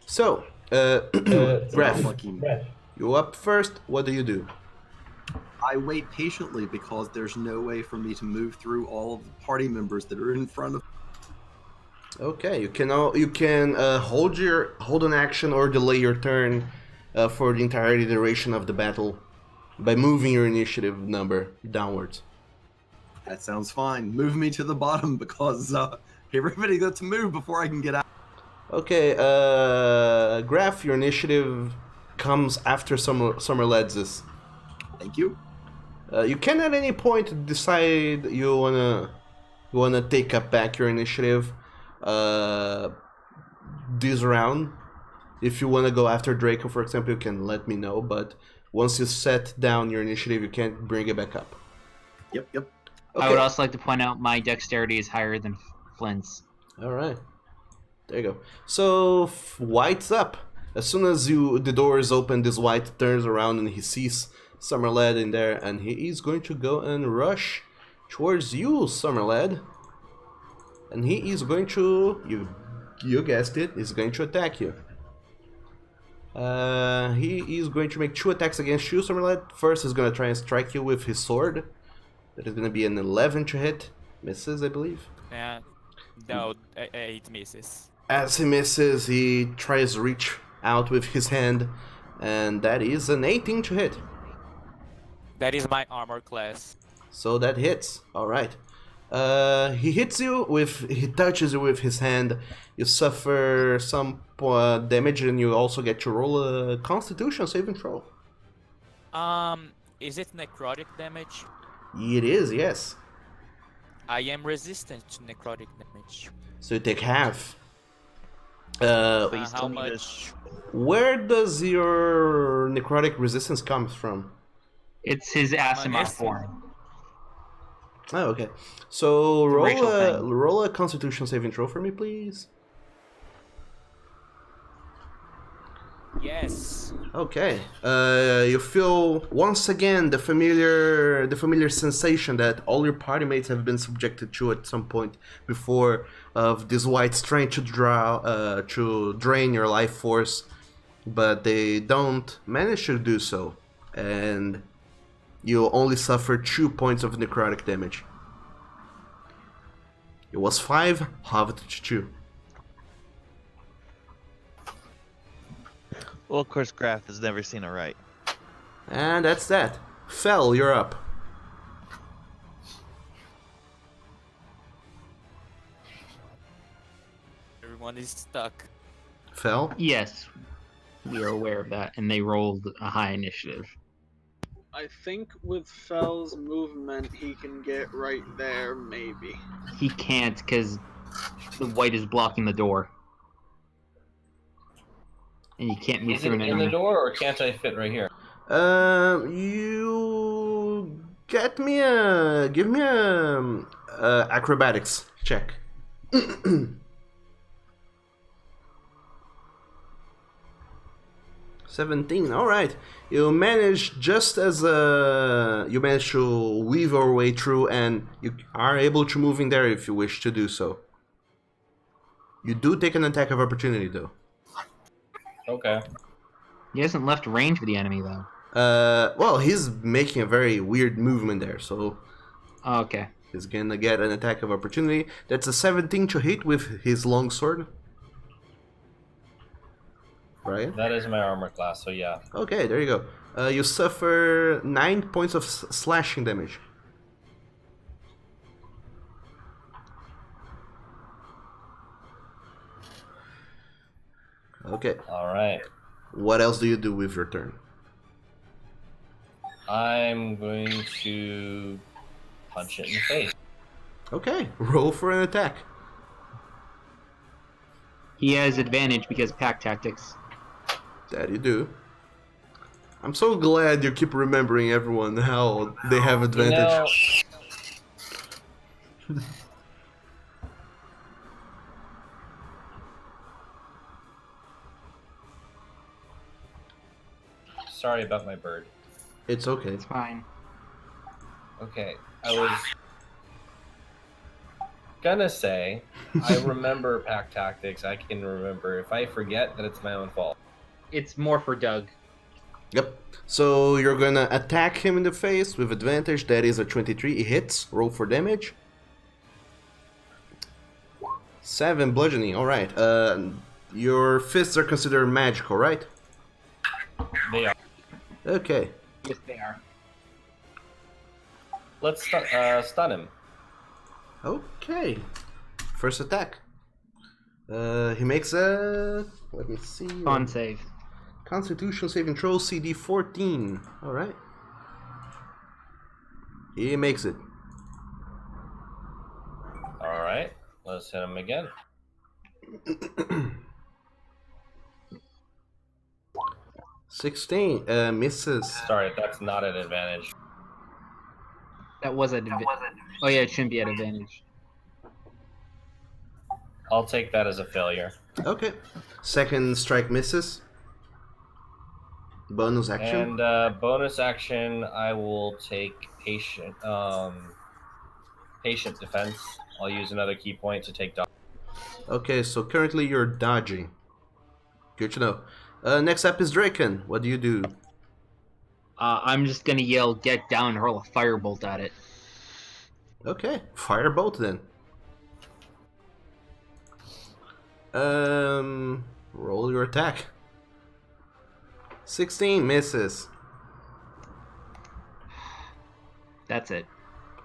So, Graf, Lucky me. you up first. What do you do? I wait patiently because there's no way for me to move through all of the party members that are in front of. Okay, you can hold an action or delay your turn for the entire duration of the battle by moving your initiative number downwards. That sounds fine. Move me to the bottom because everybody got to move before I can get out. Okay, Graf, your initiative comes after Summerled's. Thank you. You can at any point decide you wanna take up back your initiative this round. If you wanna go after Draco, for example, you can let me know. But once you set down your initiative, you can't bring it back up. Yep. Okay. I would also like to point out my dexterity is higher than Flint's. All right. There you go. So White's up. As soon as the door is open, this White turns around and he sees Summerlad in there, and he is going to go and rush towards you, Summerlad. And he is going to, you guessed it, is going to attack you. He is going to make 2 attacks against you, Summerlad. First, he's going to try and strike you with his sword. That is going to be an 11 to hit. Misses, I believe. Yeah. No, it misses. As he misses, he tries to reach out with his hand, and that is an 18 to hit. That is my armor class. So that hits. All right. He hits you he touches you with his hand. You suffer some damage, and you also get to roll a Constitution saving throw. Is it necrotic damage? It is, yes. I am resistant to necrotic damage. So you take half. Please How tell me much? this. Where does your necrotic resistance come from? It's his Asimov Asimov. form. Oh, okay. So racial thing. roll a Constitution saving throw for me, please. Yes. Okay. You feel once again the familiar sensation that all your party mates have been subjected to at some point before, of this white trying to drain your life force, but they don't manage to do so, and you only suffer 2 points of necrotic damage. It was 5, halved to 2. Well, of course, Graf has never seen it right. And that's that. Fel, you're up. Someone is stuck. Fell? Yes, we are aware of that, and they rolled a high initiative. I think with Fell's movement, he can get right there, maybe. He can't because the white is blocking the door. And you can't move Is through it an in enemy. the door, or can't I fit right here? You give me a acrobatics check. 17. All right. You manage you manage to weave your way through, and you are able to move in there if you wish to do so. You do take an attack of opportunity, though. Okay. He hasn't left range for the enemy, though. Well, he's making a very weird movement there, so Oh, okay. he's gonna get an attack of opportunity. That's a 17 to hit with his long sword. Right? That is my armor class, so yeah. Okay, there you go. You suffer 9 points of slashing damage. Okay. Alright. What else do you do with your turn? I'm going to punch it in the face. Okay, roll for an attack. He has advantage because pack tactics. That you do. I'm so glad you keep remembering everyone how they have advantage. You know, sorry about my bird. It's okay. It's fine. Okay, I was gonna say, I remember pack tactics. I can remember. If I forget, then it's my own fault. It's more for Doug. Yep. So you're gonna attack him in the face with advantage. That is a 23. It hits. Roll for damage. 7 bludgeoning. All right. Your fists are considered magical, right? They are. Okay. Yes, they are. Let's stun him. Okay. First attack. He makes a. Let me see. Con save. Constitution saving throw CD 14. All right. He makes it. All right, let's hit him again. 16 misses. Sorry, that's not an advantage. That was at Oh yeah, it shouldn't be at advantage. I'll take that as a failure. Okay. Second strike misses. Bonus action. And bonus action, I will take patient defense. I'll use another key point to take dodge. Okay, so currently you're dodging. Good to know. Next up is Draken. What do you do? I'm just gonna yell, "Get down!" and hurl a firebolt at it. Okay, firebolt then. Roll your attack. 16 misses. That's it.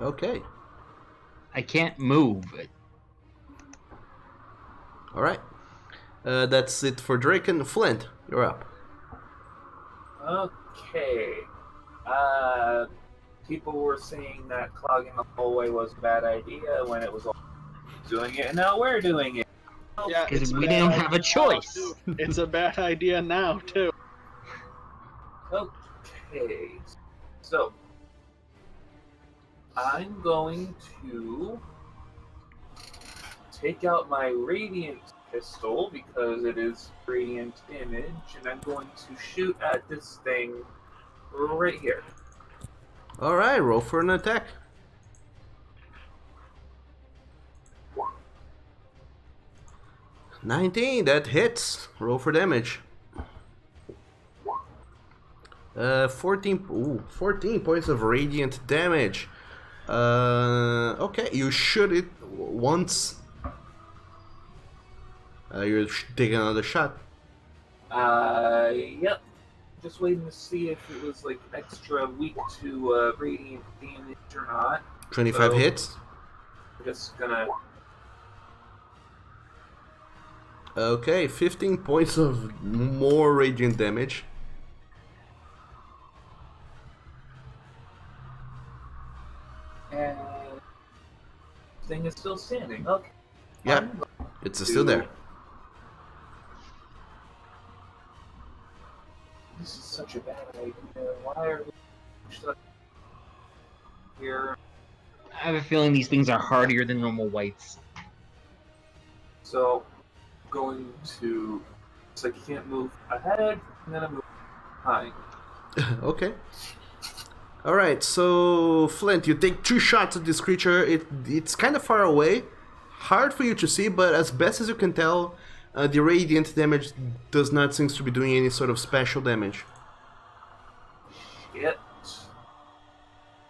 Okay. I can't move. All right. That's it for Draken. Flint, you're up. Okay. People were saying that clogging the hallway was a bad idea when it was all doing it, and now we're doing it. Yeah, Because it's a we bad don't idea have a now, choice. too. It's a bad idea now, too. Okay. So, I'm going to take out my radiant pistol because it is radiant image, and I'm going to shoot at this thing right here. All right, roll for an attack. $19, that hits. Roll for damage. 14 points of radiant damage. Okay, you shoot it once. You're taking another shot. Yep. Just waiting to see if it was like extra weak to radiant damage or not. 25 hits. I'm just gonna Okay, 15 points of more radiant damage. And thing is still standing. Okay. Yeah, it's still there. This is such a bad idea. Why are we stuck here? I have a feeling these things are hardier than normal whites. So, going to. It's like you can't move ahead, and then I move behind. Okay. Alright, so Flint, you take 2 shots at this creature. It's kind of far away. Hard for you to see, but as best as you can tell, the radiant damage does not seem to be doing any sort of special damage. Shit.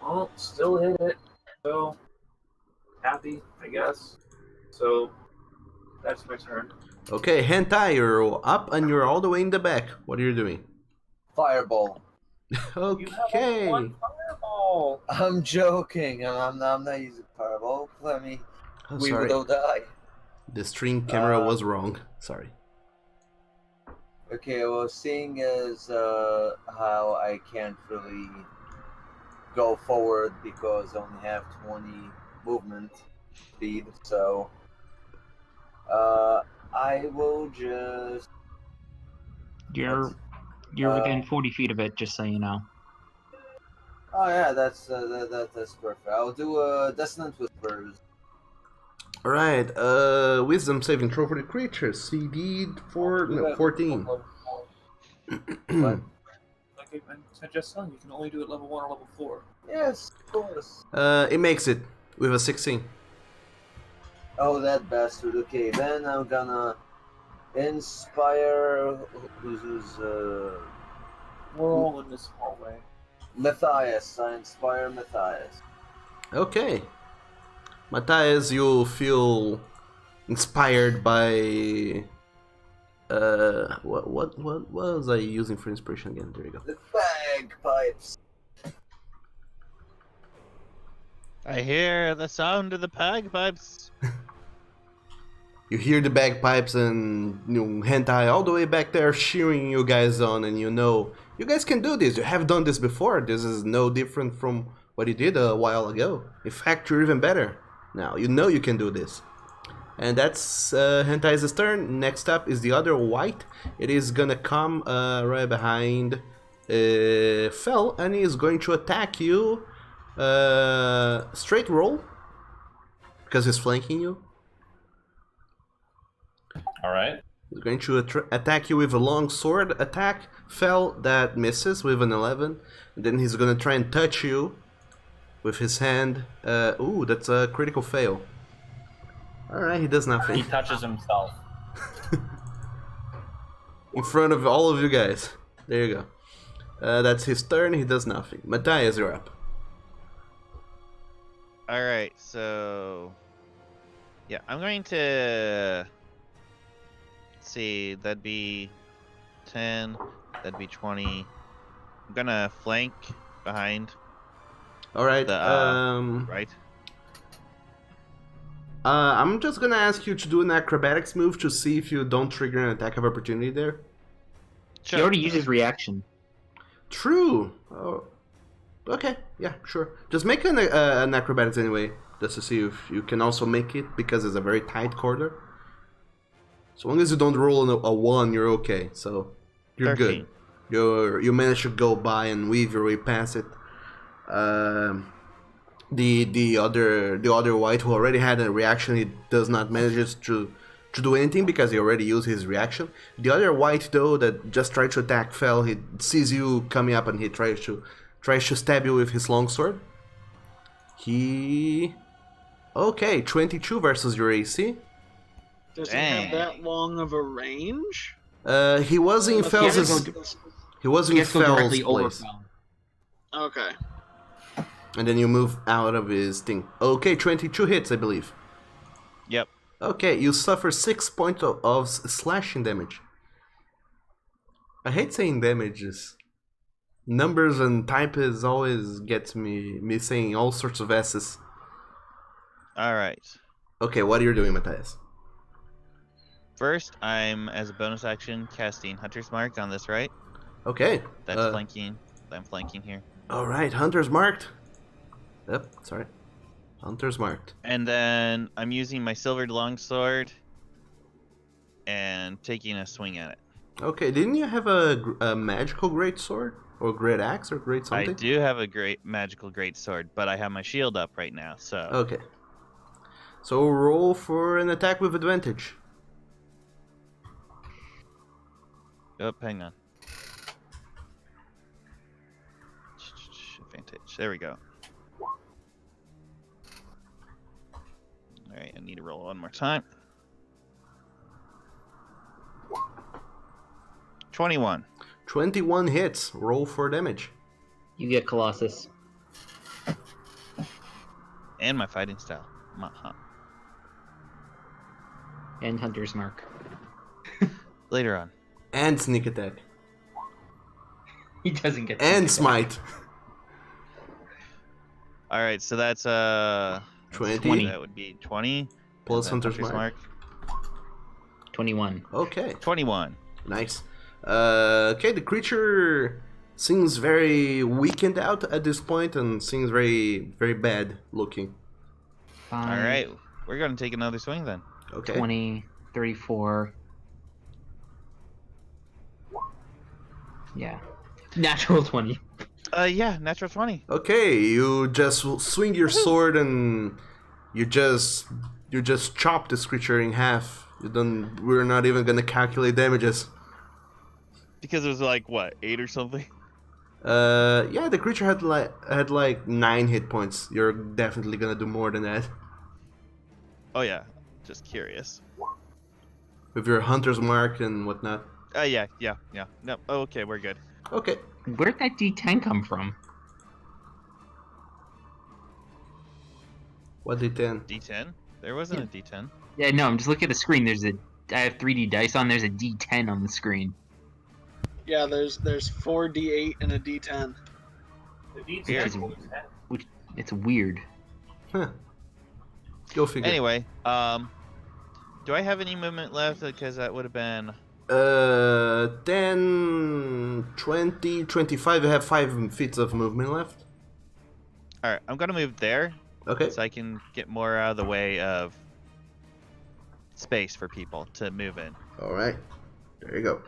Well, still hit it. So, happy, I guess. So, that's my turn. Okay, Hentai, you're up and you're all the way in the back. What are you doing? Fireball. Okay. You have one fireball. I'm joking. I'm not using fireball. Let me. Oh, we sorry. will die. The stream camera was wrong. Sorry. Okay, well, seeing as how I can't really go forward because I only have 20 movement speed, so I will just. You're within 40 feet of it, just so you know. Oh yeah, that's perfect. I'll do Dissonant Whispers. Alright, wisdom saving throw for the creature. CD 14. What? Like I just said, you can only do it level 1 or level 4. Yes, of course. It makes it with a 16. Oh, that bastard. Okay, then I'm gonna inspire. Who's We're all in this hallway. Matthias. I inspire Matthias. Okay. Matthias, you feel inspired by what was I using for inspiration again? There you go. The bagpipes. I hear the sound of the bagpipes. You hear the bagpipes and Hentai all the way back there cheering you guys on, and you know you guys can do this. You have done this before. This is no different from what you did a while ago. In fact, you're even better. Now, you know you can do this. And that's Hentai's turn. Next up is the other white. It is gonna come right behind Fel, and he is going to attack you. Straight roll, because he's flanking you. Alright. He's going to attack you with a long sword attack. Fel, that misses with an 11. And then he's gonna try and touch you with his hand. Ooh, that's a critical fail. Alright, he does nothing. He touches himself. In front of all of you guys. There you go. That's his turn, he does nothing. Matthias, you're up. Alright, so... Yeah, I'm going to... Let's see, that'd be 10, that'd be 20. I'm gonna flank behind. Alright, right? I'm just gonna ask you to do an acrobatics move to see if you don't trigger an attack of opportunity there. He already uses reaction. True. Oh. Okay, yeah, sure. Just make an acrobatics anyway, just to see if you can also make it, because it's a very tight corridor. So long as you don't roll a 1, you're okay. So you're 13. good. You manage to go by and weave your way past it. The other white who already had a reaction, he does not manage to do anything because he already used his reaction. The other white though that just tried to attack Fel, he sees you coming up and he tries to stab you with his longsword. Okay, 22 versus your AC. Does he have that long of a range? He was in Fel's. He was in Fel's place. Okay. And then you move out of his thing. Okay, 22 hits, I believe. Yep. Okay, you suffer 6 points of slashing damage. I hate saying damages. Numbers and type is always gets me saying all sorts of S's. Alright. Okay, what are you doing, Matthias? First, I'm as a bonus action casting Hunter's Mark on this right. Okay. That's flanking. I'm flanking here. All right, Hunter's marked. Yep, sorry. Hunter's marked. And then I'm using my silvered longsword and taking a swing at it. Okay, didn't you have a magical great sword or great axe or great something? I do have a great magical great sword, but I have my shield up right now, so. Okay. So roll for an attack with advantage. Oh, hang on. Advantage. There we go. Alright, I need to roll one more time. 21. 21 hits. Roll for damage. You get Colossus. And my fighting style. And Hunter's Mark. Later on. And sneak attack. He doesn't get And smite. Alright, so that's 20. That would be 20. Plus Hunter's Mark. 21. Okay. 21. Nice. Okay, the creature seems very weakened out at this point and seems very, very bad looking. Alright, we're going to take another swing then. Okay. 20, 34. Yeah. Natural 20. Yeah, natural 20. Okay, you just swing your sword and you just chop this creature in half. We're not even gonna calculate damages. Because it was like what, 8 or something? Yeah, the creature had like 9 hit points. You're definitely gonna do more than that. Oh yeah, just curious. With your hunter's mark and whatnot. Yeah. No, oh, okay, we're good. Okay. Where'd that D10 come from? What D10? D10? There wasn't a D10. Yeah, no, I'm just looking at the screen. I have 3D dice on. There's a D10 on the screen. Yeah, there's 4 D8 and a D10. It's weird. Huh. Go figure. Anyway, do I have any movement left? Because that would have been 10, 20, 25. I have 5 feet of movement left. Alright, I'm gonna move there. Okay. So I can get more out of the way of space for people to move in. Alright. There you go.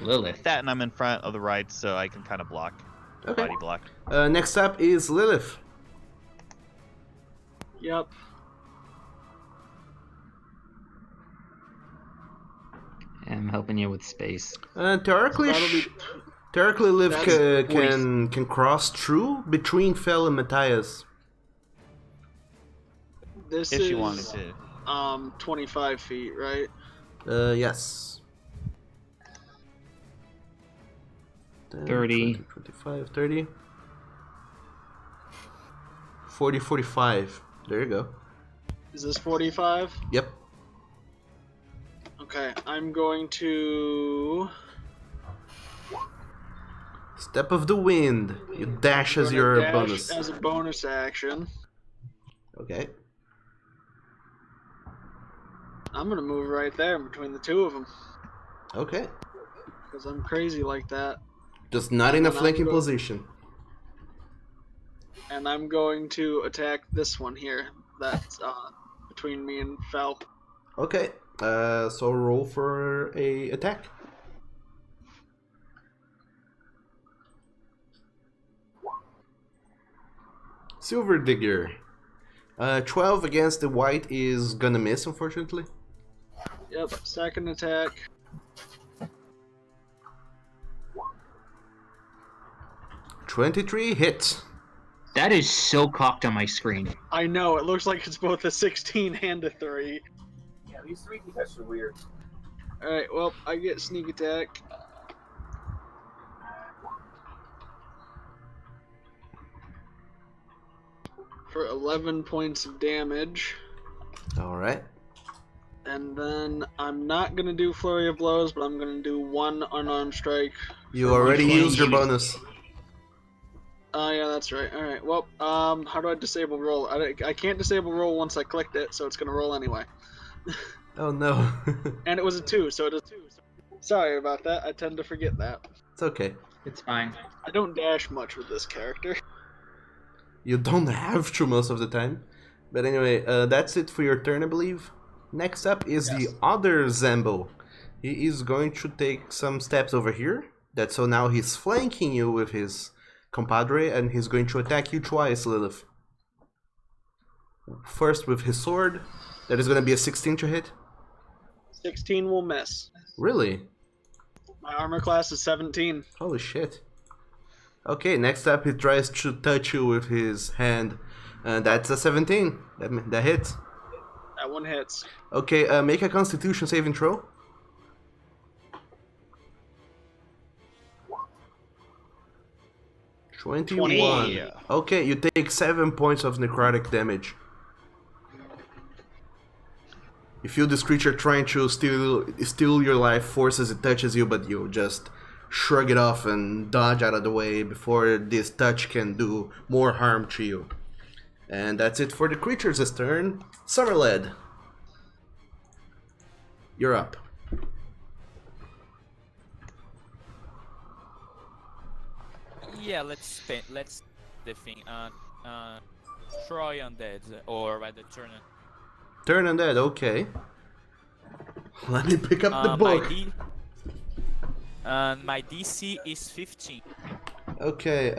Lilith. That, and I'm in front of the ride, so I can kind of block. Okay. Body block. Next up is Lilith. Yep. I'm helping you with space. Theoretically, Liv can cross through between Fel and Matthias. This If is she wanted to. 25 feet, right? Yes. 10, 30. 20, 25, 30. 40, 45. There you go. Is this 45? Yep. Okay, I'm going to... Step of the wind. You dash as your dash bonus. as a bonus action. Okay. I'm gonna move right there between the two of them. Okay. Because I'm crazy like that. Just not in a flanking position. And I'm going to attack this one here. That's between me and Fel. Okay. So roll for a attack. Silver Digger. 12 against the white is gonna miss, unfortunately. Yep, second attack. $23 hits. That is so cocked on my screen. I know, it looks like it's both a 16 and a 3. Yeah, these 3 tests are weird. Alright, well, I get sneak attack. For 11 points of damage. Alright. And then I'm not going to do Flurry of Blows, but I'm going to do 1 unarmed strike. You already used your bonus. Oh, yeah, that's right. Alright, well, how do I disable roll? I can't disable roll once I clicked it, so it's going to roll anyway. Oh no. And it was a 2, so it is 2. Sorry about that. I tend to forget that. It's okay. It's fine. I don't dash much with this character. You don't have to most of the time. But anyway, that's it for your turn, I believe. Next up is the other Zambo. He is going to take some steps over here. So now he's flanking you with his compadre, and he's going to attack you twice, Lilith. First with his sword. That is going to be a 16 to hit. 16 will miss. Really? My armor class is 17. Holy shit. Okay, next up he tries to touch you with his hand. That's a 17. That hits. That one hits. Okay, make a Constitution saving throw. $21. Okay, you take 7 points of necrotic damage. You feel this creature trying to steal your life force as it touches you, but you just shrug it off and dodge out of the way before this touch can do more harm to you. And that's it for the creature's turn. Summerled, you're up. Yeah, let's the thing. Troy undead, or rather Turn undead, okay. Let me pick up the book. My DC is 15. Okay,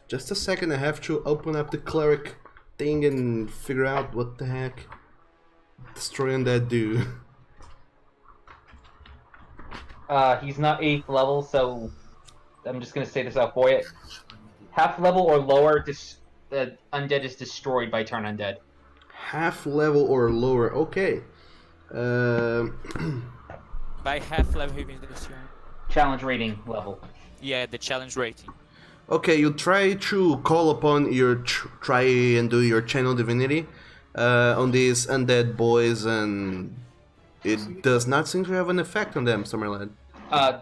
just a second, I have to open up the cleric thing and figure out what the heck Destroy Undead do. He's not 8th level, so I'm just gonna say this out for you. Half level or lower, the undead is destroyed by turn undead. Half level or lower, okay. By half level, he means this. Challenge rating level. Yeah, the challenge rating. Okay, you try to call upon your try and do your channel divinity on these undead boys, and it does not seem to have an effect on them, Summerlad.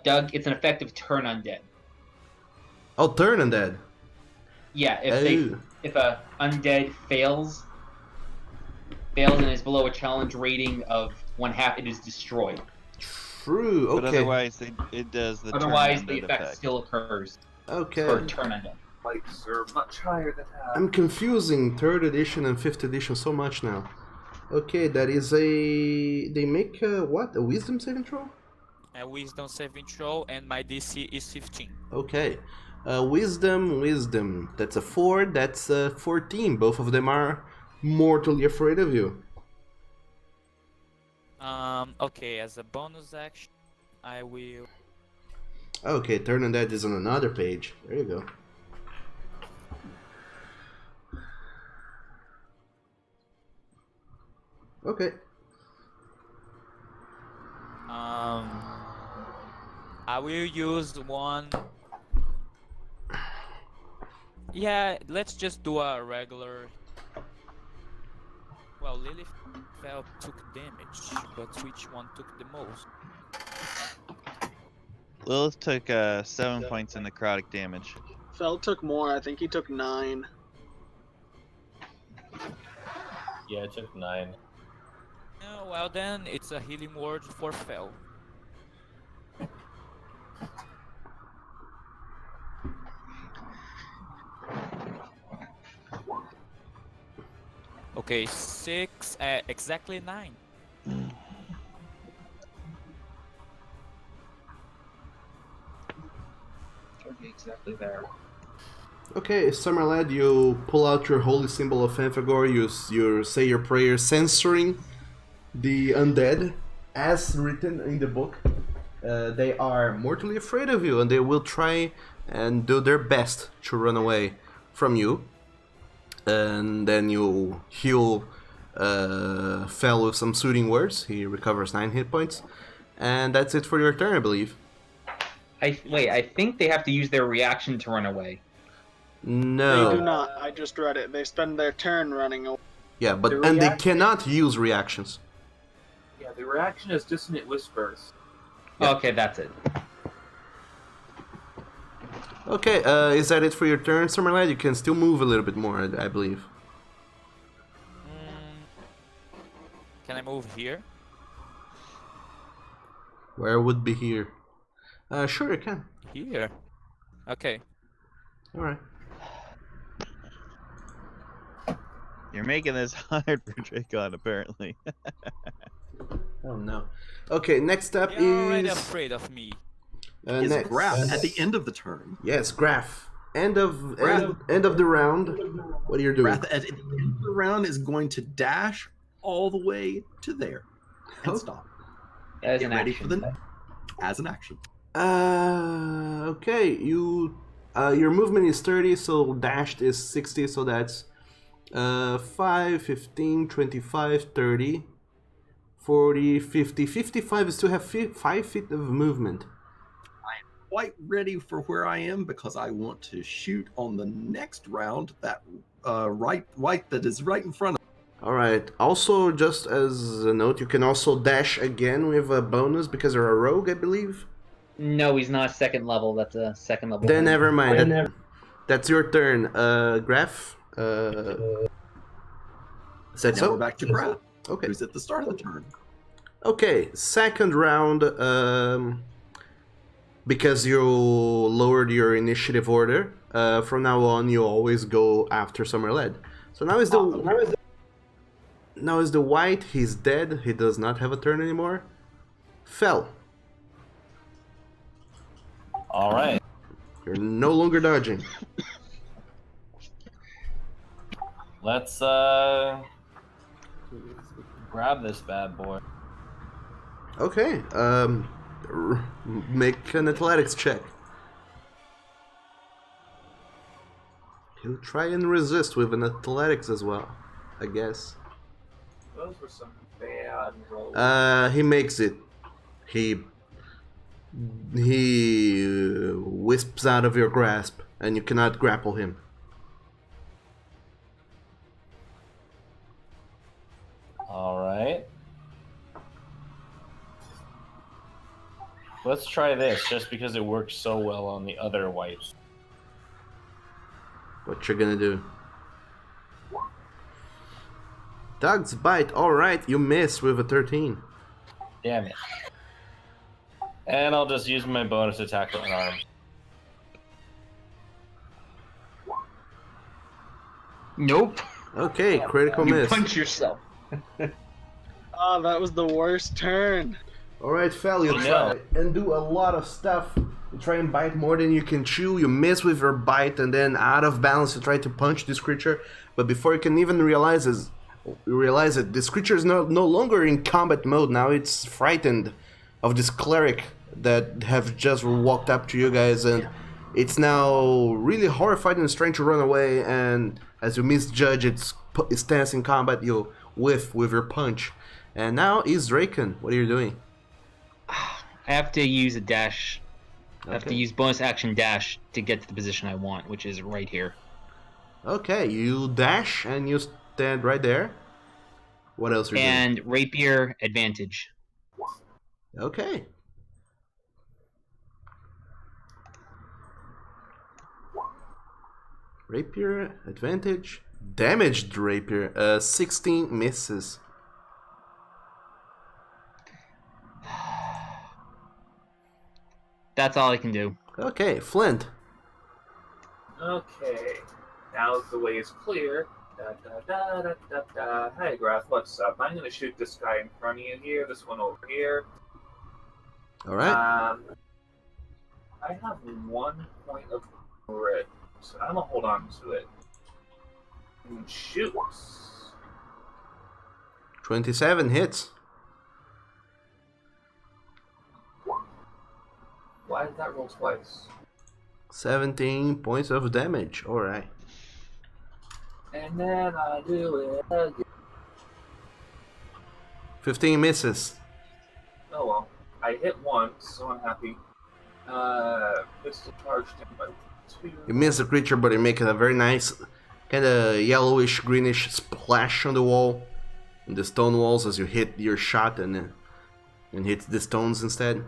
Doug, it's an effective turn undead. Oh, turn undead. Yeah, if a undead fails and is below a challenge rating of 1/2, it is destroyed. True. Okay. But otherwise, it does the. Otherwise, turn the effect still occurs. Okay. For turn undead. Lights are much higher than half. I'm confusing 3rd edition and 5th edition so much now. Okay, that is a... They make what? A wisdom saving throw? A wisdom saving throw, and my DC is 15. Okay. Wisdom. That's a 4, that's a 14. Both of them are mortally afraid of you. Okay, as a bonus action, I will... Okay, turn on that is on another page. There you go. Okay. I will use one... Yeah, let's just do a regular... Well, Lilith took damage, but which one took the most? Lilith took 7 points of necrotic damage. Fel took more. I think he took 9. Yeah, it took 9. No, well then, it's a healing word for Fel. Okay, 6, exactly 9. Okay, exactly there. Okay, Summerlad, you pull out your holy symbol of Phanfagor, you say your prayer censoring the undead as written in the book. They are mortally afraid of you, and they will try and do their best to run away from you. And then you heal Fel with some soothing words. He recovers 9 hit points. And that's it for your turn, I believe. I think they have to use their reaction to run away. No. They do not. I just read it. They spend their turn running away. Yeah, but and they cannot use reactions. Yeah, the reaction is dissonant whispers. Yeah. Okay, that's it. Okay, is that it for your turn, Summerlad? You can still move a little bit more, I believe. Can I move here? Where would be here? Sure you can. Here. Okay. All right. You're making this hard for Dracon, apparently. Oh no. Okay, next up You're already is afraid of me. Is next. Graph at the end of the turn. Yes, Graph. End of the round. What are you doing? Graph at the end of the round is going to dash all the way to there and stop. As Get an ready action. for the as an action. Okay, your movement is 30, so dashed is 60, so that's 5, 15, 25, 30, 40, 50. 55 is to have 5 feet of movement. I'm quite ready for where I am because I want to shoot on the next round that white that is right in front of me. Alright, also just as a note, you can also dash again with a bonus because you're a rogue, I believe. No, he's not second level. That's a second level. Then thing. never mind. That's your turn. Graph. Is that Now so? we're back to Graph. Okay. Who's at the start of the turn? Okay, second round. Because you lowered your initiative order, from now on you always go after Summerled. So now is the white. He's dead. He does not have a turn anymore. Fell. All right. You're no longer dodging. Let's grab this bad boy. Okay. Make an athletics check. He'll try and resist with an athletics as well, I guess. Those were some bad rolls. He makes it. He wisps out of your grasp, and you cannot grapple him. All right. Let's try this, just because it worked so well on the other whites. What you're gonna do? Dog's bite. All right, you miss with a 13. Damn it. And I'll just use my bonus attack with arms. Nope. Okay, critical You miss. punch yourself. Oh, that was the worst turn. Alright, Fel, you try and do a lot of stuff. You try and bite more than you can chew. You miss with your bite, and then out of balance, you try to punch this creature. But before you can even realize it, this creature is no longer in combat mode. Now it's frightened of this cleric that have just walked up to you guys, and it's now really horrified and is trying to run away. And as you misjudge its stance in combat, you whiff with your punch. And now is Draken. What are you doing? I have to use a dash. I have to use bonus action dash to get to the position I want, which is right here. Okay, you dash and you stand right there. What else are you And rapier advantage. doing? Okay. Rapier advantage. Damaged rapier. 16 misses. That's all I can do. Okay, Flint. Okay, now the way is clear. Hey, Graph, what's up? I'm gonna shoot this guy in front of you here, this one over here. Alright. I have 1 point of grit, so I'm gonna hold on to it. And shoot. 27 hits. Why did that roll twice? 17 points of damage. Alright. And then I do it again. 15 misses. Oh well. I hit once, so I'm happy. Pistol charged him by 2. You miss the creature, but you make a very nice, kind of yellowish, greenish splash on the wall, on the stone walls as you hit your shot and hit the stones instead.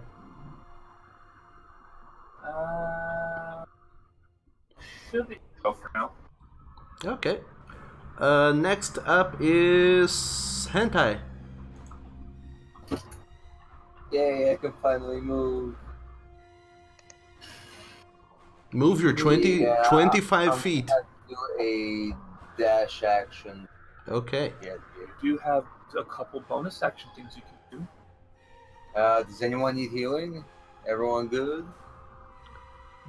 Should be go for now. Okay. Next up is Hentai. Yay, I can finally move. Move your 25 25 I'm feet. gonna do a dash action. Okay. Get here. You have a couple bonus action things you can do. Does anyone need healing? Everyone good?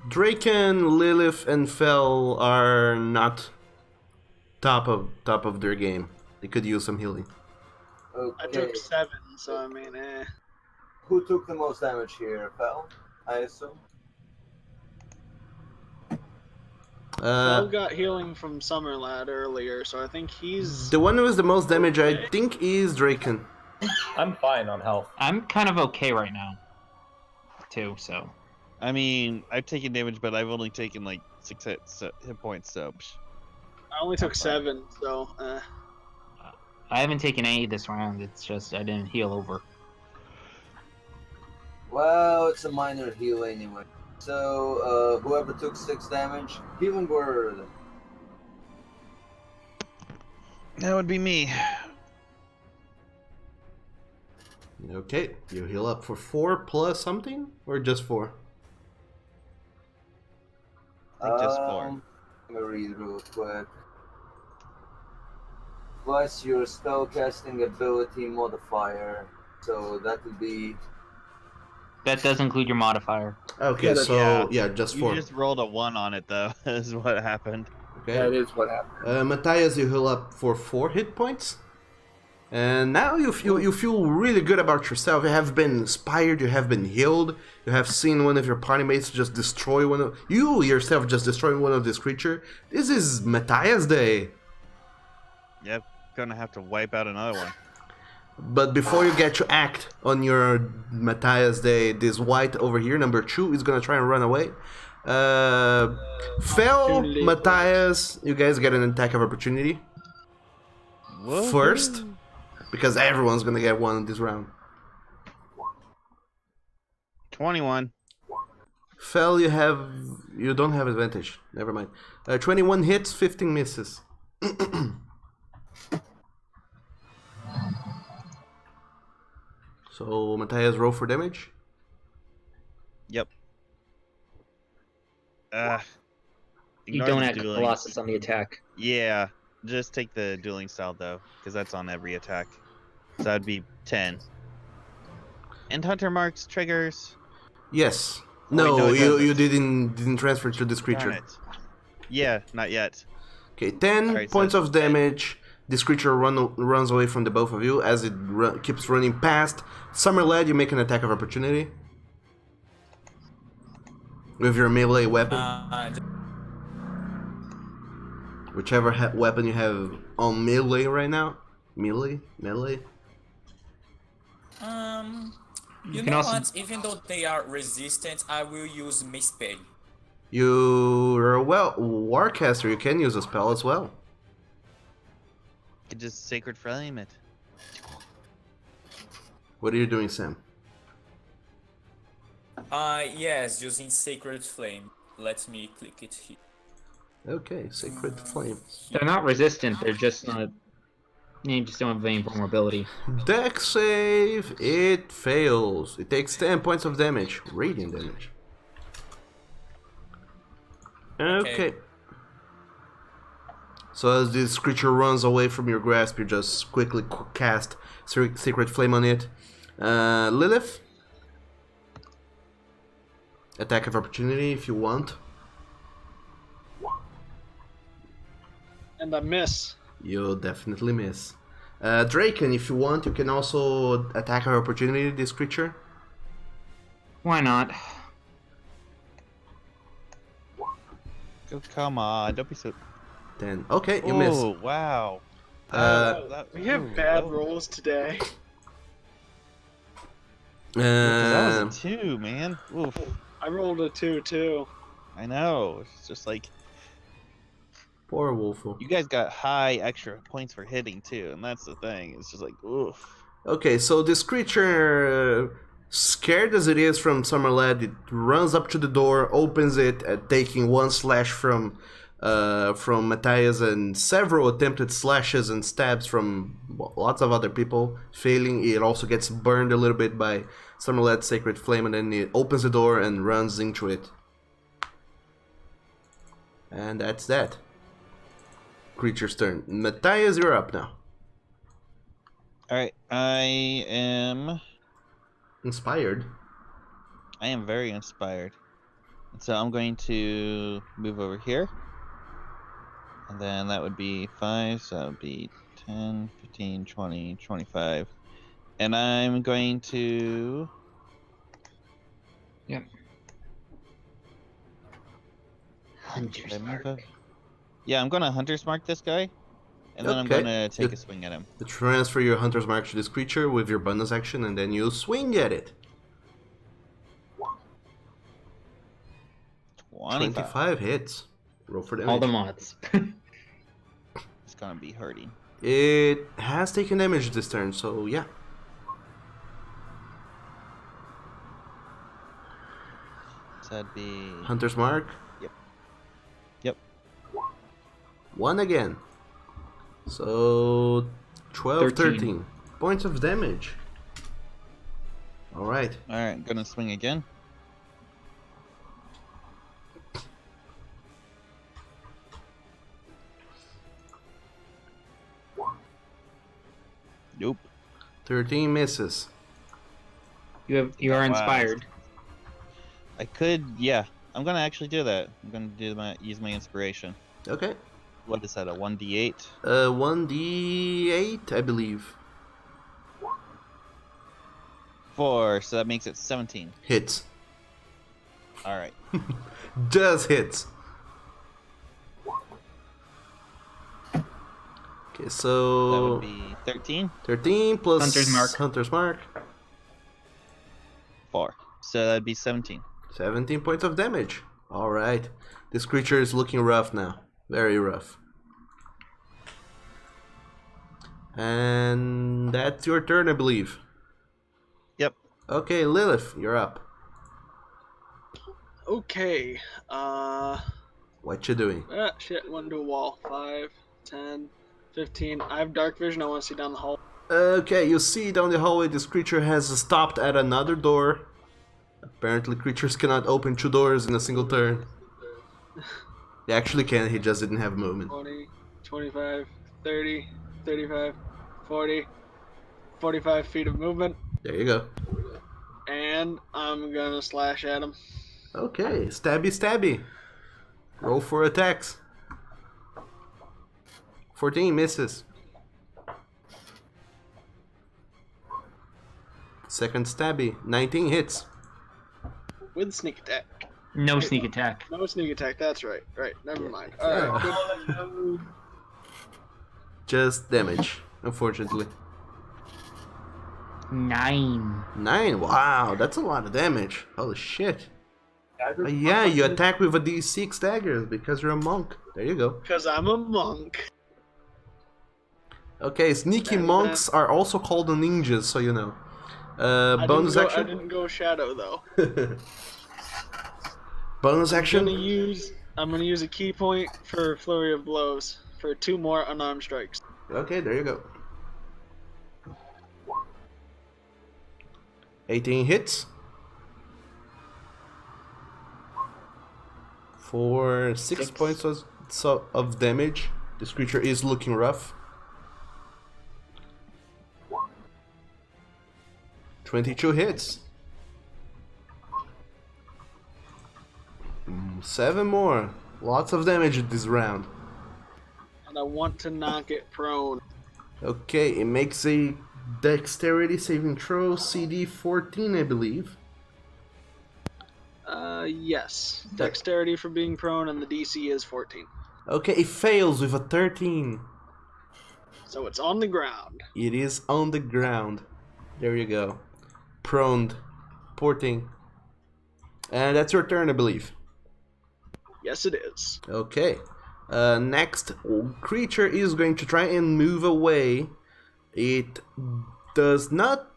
Draken, Lilith, and Fel are not top of their game. They could use some healing. Okay. I took 7, so I mean, Who took the most damage here? Fel, I assume. Phil got healing from Summerlad earlier, so I think he's... The one with the most damage, I think, is Draken. I'm fine on health. I'm kind of okay right now, too. So I mean, I've taken damage, but I've only taken like 6 hit points, so. I only took 7, so... I haven't taken any this round. It's just I didn't heal over. Well, it's a minor heal anyway. So, whoever took 6 damage, healing word. That would be me. Okay, you heal up for 4 plus something? Or just 4? I think just 4. Let me read real quick. Plus your spellcasting ability modifier. So that would be... That does include your modifier. Okay, so yeah, just 4. You just rolled a 1 on it, though. Is what happened. Okay. That is what happened. Matthias, you heal up for 4 hit points. And now you feel really good about yourself. You have been inspired, you have been healed, you have seen one of your party mates just destroy one of... You yourself just destroyed one of this creature. This is Matthias Day. Yep, gonna have to wipe out another one. But before you get to act on your Matthias Day, this white over here, number 2, is gonna try and run away. Fel, Matthias, you guys get an attack of opportunity. Whoa. First, because everyone's gonna get one this round. 21. Fel, you don't have advantage. Never mind. 21 hits, 15 misses. So Matthias, roll for damage. Yep. You ignore don't the add dueling. Colossus on the attack. Yeah, just take the dueling style though, because that's on every attack. So that'd be 10. And Hunter marks triggers. Yes. Oh, No, wait, no, it you doesn't. didn't transfer to this Darn creature. it. Yeah, not yet. Okay, 10 Alright, so points it's of damage. This creature runs away from the both of you as it keeps running past. Summerlad, you make an attack of opportunity with your melee weapon. Whichever weapon you have on melee right now. Melee? You know what? Even though they are resistant, I will use Misspell. You're a warcaster. You can use a spell as well. You could just Sacred Flame it. What are you doing, Sam? Yes, using Sacred Flame. Let me click it here. Okay, Sacred Flame. They're not resistant. They're just not. You just don't have any vulnerability. Dex save. It fails. It takes 10 points of damage. Radiant damage. Okay. So as this creature runs away from your grasp, you just quickly cast Sacred Flame on it. Lilith? Attack of opportunity if you want. And I miss. You'll definitely miss. Draken, if you want, you can also attack of opportunity this creature. Why not? Oh, come on, don't be so... 10. Okay, you miss. Oh, wow. We have bad rolls today. That was a 2, man. Oof. I rolled a 2 too. I know. It's just like... Poor Wolfo. You guys got high extra points for hitting, too, and that's the thing. It's just like, oof. Okay, so this creature, scared as it is from Summerlad, it runs up to the door, opens it, taking 1 slash from from Matthias and several attempted slashes and stabs from lots of other people, failing. It also gets burned a little bit by Summerlet's Sacred Flame, and then it opens the door and runs into it. And that's that. Creature's turn. Matthias, you're up now. Alright, I am Inspired. I am very inspired. So I'm going to move over here. And then that would be 5, so that would be 10, 15, 20, 25. And I'm going to... Yep. Hunter's Mark. Yeah, I'm going to Hunter's Mark this guy. And then I'm Okay. going to take a swing at him. You transfer your Hunter's Mark to this creature with your bonus action, and then you swing at it. 25 hits. Roll for damage. All the mods. It's going to be hurting. It has taken damage this turn, so yeah. So that'd be... Hunter's Mark. Yep. Yep. 1 again. So 12, 13 points of damage. Alright. Alright, gonna swing again. Nope. 13 misses. You are inspired. I could, yeah. I'm gonna actually do that. I'm gonna use my inspiration. Okay. What is that? A 1d8? 1d8, I believe. 4, so that makes it 17. Hits. All right. Just hits. Okay, so that would be 13. 13 plus Hunter's Mark. Hunter's Mark. 4. So that'd be 17. 17 points of damage. All right. This creature is looking rough now. Very rough. And that's your turn, I believe. Yep. Okay, Lilith, you're up. Okay. What you doing? Shit, went into a wall. 5, 10, 15. I have dark vision. I want to see down the hall. Okay, you see down the hallway this creature has stopped at another door. Apparently creatures cannot open 2 doors in a single turn. They actually can, he just didn't have movement. 20, 25, 30, 35, 40, 45 feet of movement. There you go. And I'm gonna slash at him. Okay, stabby stabby. Roll for attacks. 14 misses. Second stabby, 19 hits. With sneak attack. No sneak attack. No sneak attack, that's right. Right, never mind. Alright, good. Just damage, unfortunately. 9. 9? Wow, that's a lot of damage. Holy shit. Yeah, you attack with a D6 dagger because you're a monk. There you go. Because I'm a monk. Okay, sneaky monks are also called ninjas, so you know. Bonus I action? didn't go shadow though. Bonus action? I'm gonna use a key point for flurry of blows for 2 more unarmed strikes. Okay, there you go. 18 hits. For 6 points of damage. This creature is looking rough. 22 hits. 7 more. Lots of damage this round. And I want to knock it prone. Okay, it makes a dexterity saving throw, CD 14, I believe. Yes. Dexterity for being prone, and the DC is 14. Okay, it fails with a 13. So it's on the ground. It is on the ground. There you go. Proned. Porting. And that's your turn, I believe. Yes, it is. Okay. Next creature is going to try and move away. It does not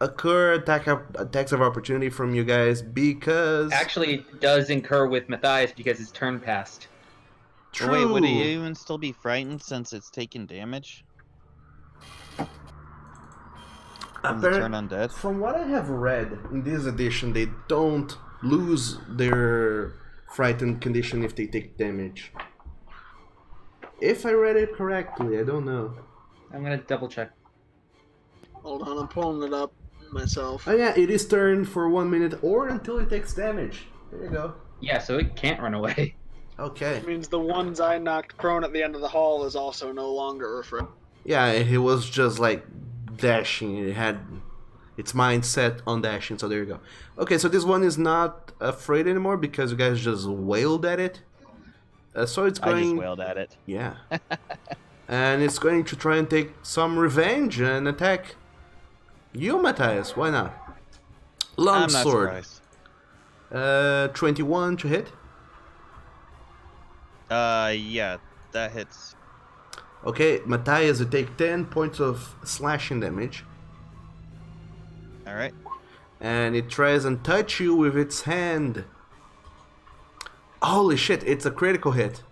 occur attacks of opportunity from you guys because... Actually, it does incur with Matthias because his turn passed. But wait, would he even still be frightened since it's taking damage? From the turn undead? From what I have read in this edition, they don't lose their frightened condition if they take damage. If I read it correctly, I don't know. I'm gonna double check. Hold on, I'm pulling it up myself. Oh yeah, it is turned for 1 minute or until it takes damage. There you go. Yeah, so it can't run away. Okay. Which means the ones I knocked prone at the end of the hall is also no longer afraid. Yeah, it was just like dashing. It had its mind set on dashing, so there you go. Okay, so this one is not afraid anymore because you guys just wailed at it. So it's going... I just wailed at it. Yeah. And it's going to try and take some revenge and attack you, Matthias. Why not? Longsword. 21 to hit. Yeah, that hits. Okay, Matthias, you take 10 points of slashing damage. Alright. And it tries and touch you with its hand. Holy shit, it's a critical hit.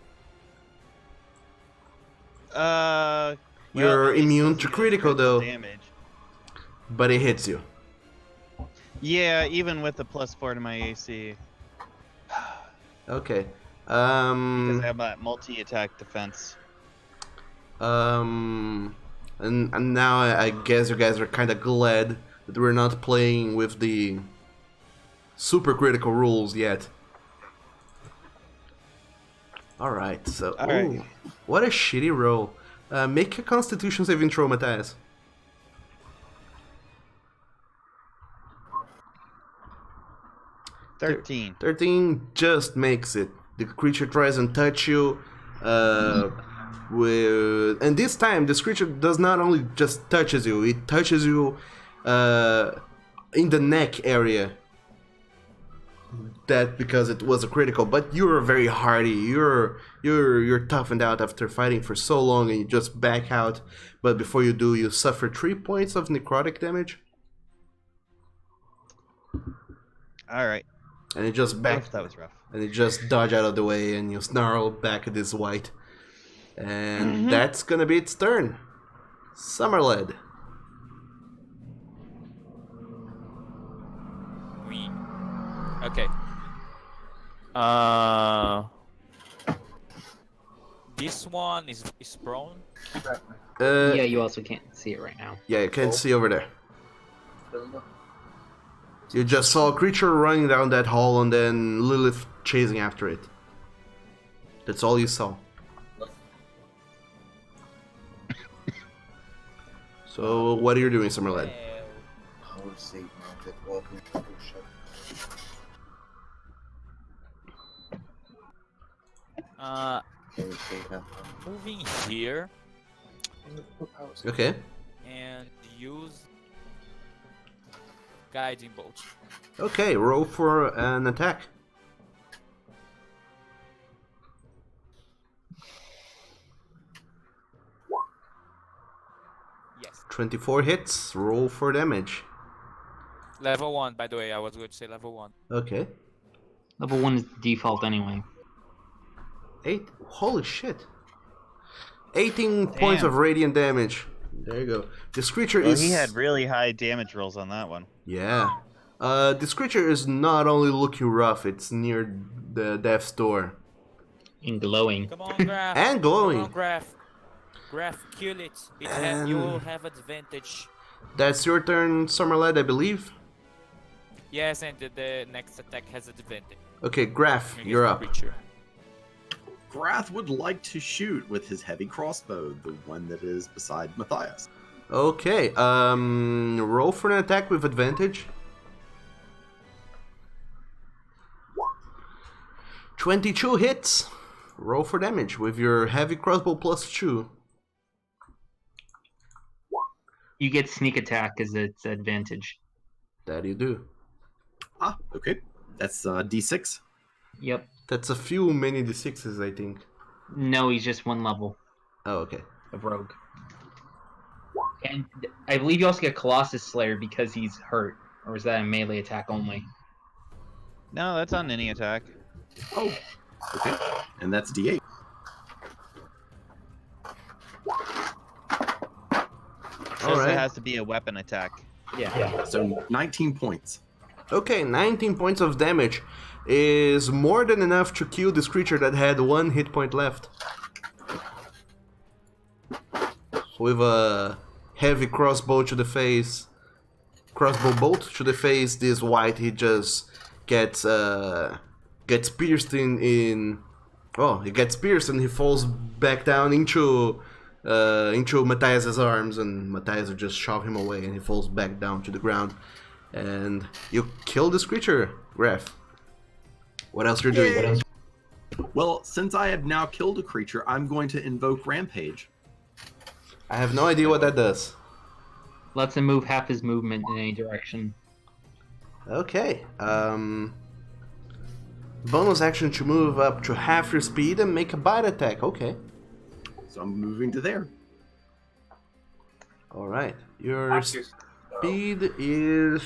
You're immune to critical though. Damage. But it hits you. Yeah, even with the +4 to my AC. Okay. Because I have that multi-attack defense. And now I guess you guys are kind of glad that we're not playing with the super critical rules yet. Alright, so... Ooh, what a shitty roll. Make a Constitution saving throw, Matthias. 13. 13 just makes it. The creature tries and touch you. And this time, this creature does not only just touches you, it touches you in the neck area. That because it was a critical, but you're very hardy. You're toughened out after fighting for so long, and you just back out. But before you do, you suffer 3 points of necrotic damage. All right. And it just back. That was rough. And it just dodge out of the way, and you snarl back at this white. And that's gonna be its turn. Summerled. Okay. This one is prone. Yeah, you also can't see it right now. Yeah, you can't see over there. You just saw a creature running down that hall and then Lilith chasing after it. That's all you saw. So, what are you doing, Summerled? Power save mounted walking shot. Moving here. Okay. And use guiding bolt. Okay, roll for an attack. Yes. 24 hits, roll for damage. Level 1, by the way, I was going to say level 1. Okay. Level 1 is default anyway. 8, holy shit. 18 points of radiant damage. There you go. This creature is... He had really high damage rolls on that one. Yeah. This creature is not only looking rough, it's near the death's door. And glowing. Come on, Graf. And glowing. Come on, Graf. Graf, kill it. You will have advantage. That's your turn, Summerled, I believe. Yes, and the next attack has advantage. Okay, Graf, you're up. Grath would like to shoot with his heavy crossbow, the one that is beside Matthias. Okay, roll for an attack with advantage. 22 hits. Roll for damage with your heavy crossbow +2. You get sneak attack as its advantage. That you do. Ah, okay. That's D6. Yep. That's a few many D6s, I think. No, he's just one level. Oh, okay. Of rogue. And I believe you also get Colossus Slayer because he's hurt. Or is that a melee attack only? No, that's on any attack. Oh, okay. And that's D8. Just Alright. it has to be a weapon attack. Yeah. So 19 points. Okay, 19 points of damage is more than enough to kill this creature that had 1 hit point left. With a heavy crossbow to the face, crossbow bolt to the face, this white he just gets pierced in. Oh, he gets pierced and he falls back down into Matthias's arms, and Matthias just shove him away and he falls back down to the ground. And you kill this creature, Graf. What else you're doing? Well, since I have now killed a creature, I'm going to invoke Rampage. I have no idea what that does. Lets him move half his movement in any direction. Okay. Bonus action to move up to half your speed and make a bite attack. Okay. So I'm moving to there. Alright. Your speed is...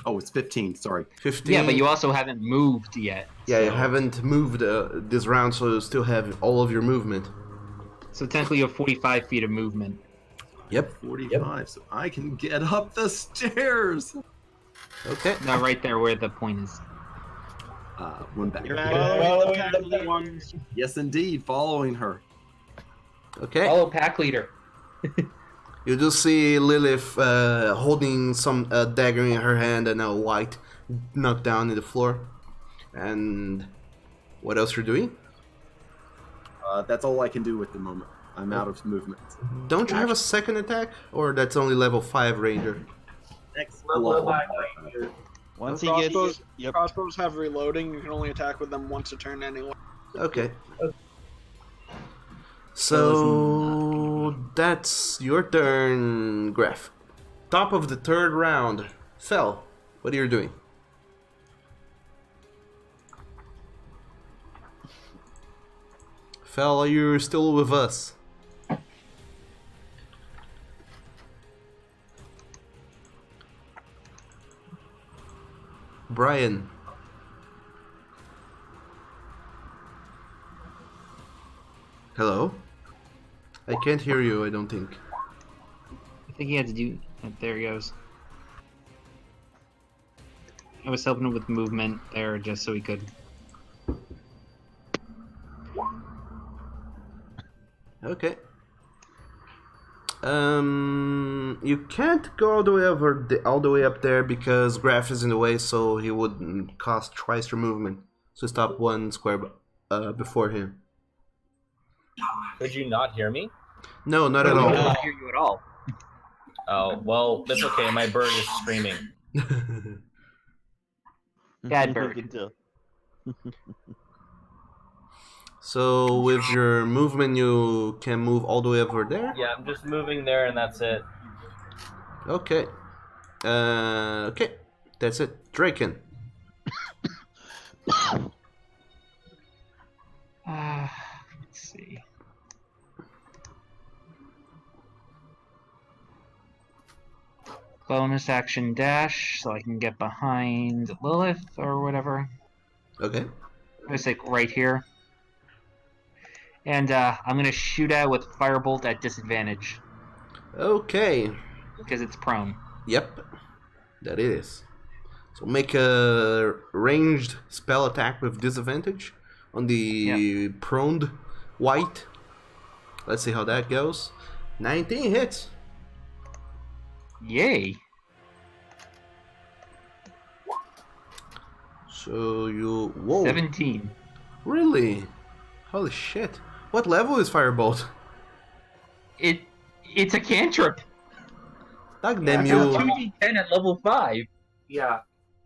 Oh, it's 15, sorry. 15. Yeah, but you also haven't moved yet. Yeah, so... you haven't moved this round, so you still have all of your movement. So technically you have 45 feet of movement. Yep. 45, so I can get up the stairs. Okay. No, right there where the point is. One back. Yes, indeed, following her. Okay. Follow pack leader. You just see Lilith holding some dagger in her hand and a white knocked down in the floor. And what else you're doing? That's all I can do at the moment. I'm out of movement. Don't you have a second attack? Or that's only level 5 ranger? Next level 5 ranger. Once he Crossbows, gets... Yep. crossbows have reloading. You can only attack with them once a turn anyway. Okay. So that's your turn, Graf. Top of the third round. Fel, what are you doing? Fel, are you still with us? Brian. Hello? I can't hear you, I don't think. I think he had to do... There he goes. I was helping him with movement there just so he could... Okay. You can't go all the way up there because Graf is in the way, so he would cost twice your movement. So stop 1 square before him. Could you not hear me? No, not at I all. cannot hear you at all. Oh, well, that's okay. My bird is screaming. Bad bird. So with your movement, you can move all the way over there? Yeah, I'm just moving there and that's it. Okay. Okay. That's it. Draken. Let's see. Bonus action dash, so I can get behind Lilith or whatever. Okay. I'm gonna say right here. And I'm gonna shoot at it with Firebolt at disadvantage. Okay. Because it's prone. Yep. That is. So make a ranged spell attack with disadvantage on the proned white. Let's see how that goes. 19 hits. Yay! So you... Whoa. 17. Really? Holy shit. What level is Firebolt? It's a cantrip. Dag damn It's you. 2d10 at level 5. Yeah.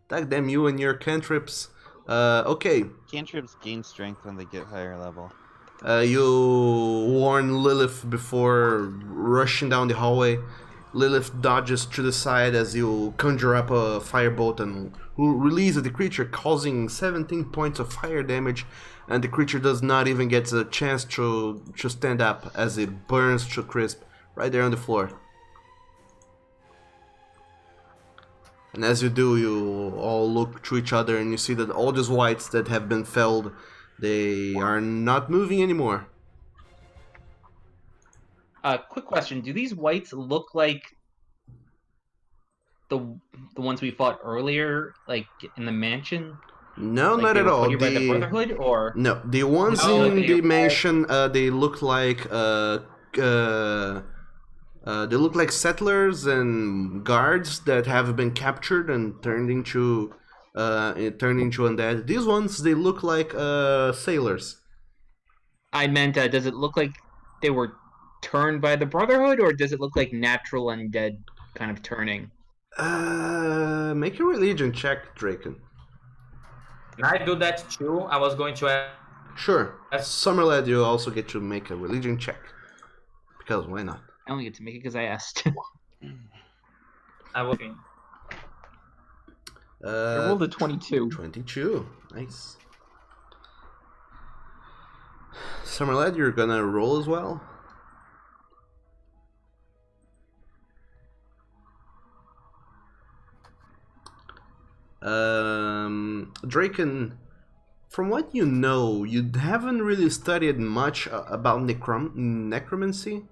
Dag damn you and your cantrips. Okay. Cantrips gain strength when they get higher level. You warn Lilith before rushing down the hallway. Lilith dodges to the side as you conjure up a firebolt and release the creature, causing 17 points of fire damage, and the creature does not even get a chance to stand up as it burns to crisp right there on the floor. And as you do, you all look to each other and you see that all these whites that have been felled, they are not moving anymore. Quick question: do these whites look like the ones we fought earlier, like in the mansion? No, Like not they at were all. put here by the Brotherhood, or No, the ones No, in they the are- mansion, they look like settlers and guards that have been captured and turned into undead. These ones, they look like sailors. I meant, does it look like they were turned by the Brotherhood, or does it look like natural undead kind of turning? Make a religion check, Draken. Can I do that too? I was going to ask. Sure. Summerlad, you also get to make a religion check. Because why not? I only get to make it because I asked. I was. I rolled a 22. 22. Nice. Summerlad, you're gonna roll as well? Draken, from what you know, you haven't really studied much about necromancy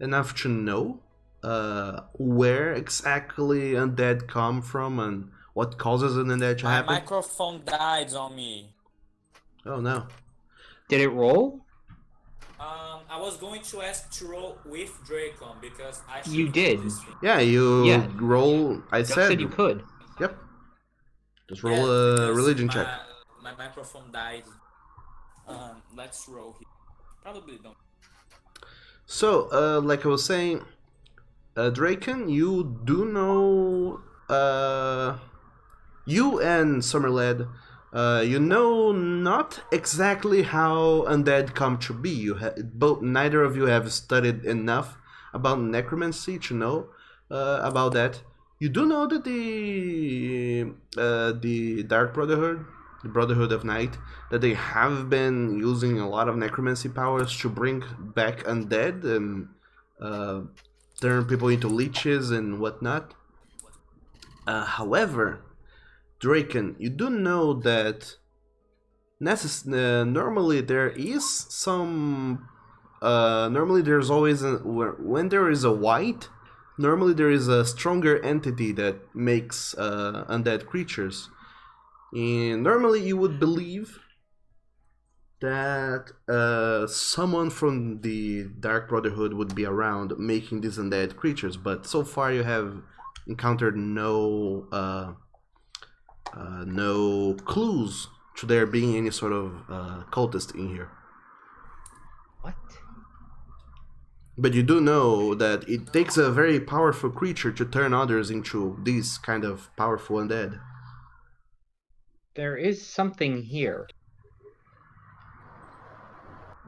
enough to know where exactly undead come from and what causes an undead to My happen. microphone died on me. Oh no. Did it roll? I was going to ask to roll with Dracon because I should You know did. this thing. Yeah, you Yeah. roll. I Just said you could. Yep. Just roll Yeah, a because religion check. My microphone died. Let's roll here. Probably don't. So, like I was saying, Draken, you do know, you and Summerlad, you know not exactly how undead come to be. Neither of you have studied enough about necromancy to know about that. You do know that the Dark Brotherhood, the Brotherhood of Night, that they have been using a lot of necromancy powers to bring back undead and turn people into leeches and whatnot. However, Draken, you do know that normally there is some. Normally there's always when there is a white. Normally there is a stronger entity that makes undead creatures. And normally you would believe that someone from the Dark Brotherhood would be around making these undead creatures, but so far you have encountered no clues to there being any sort of cultist in here. What? But you do know that it takes a very powerful creature to turn others into these kind of powerful undead. There is something here.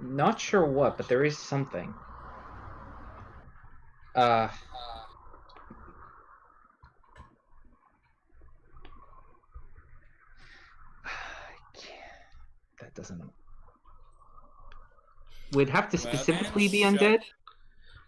Not sure what, but there is something. That doesn't. Would have to Well, specifically be then, undead?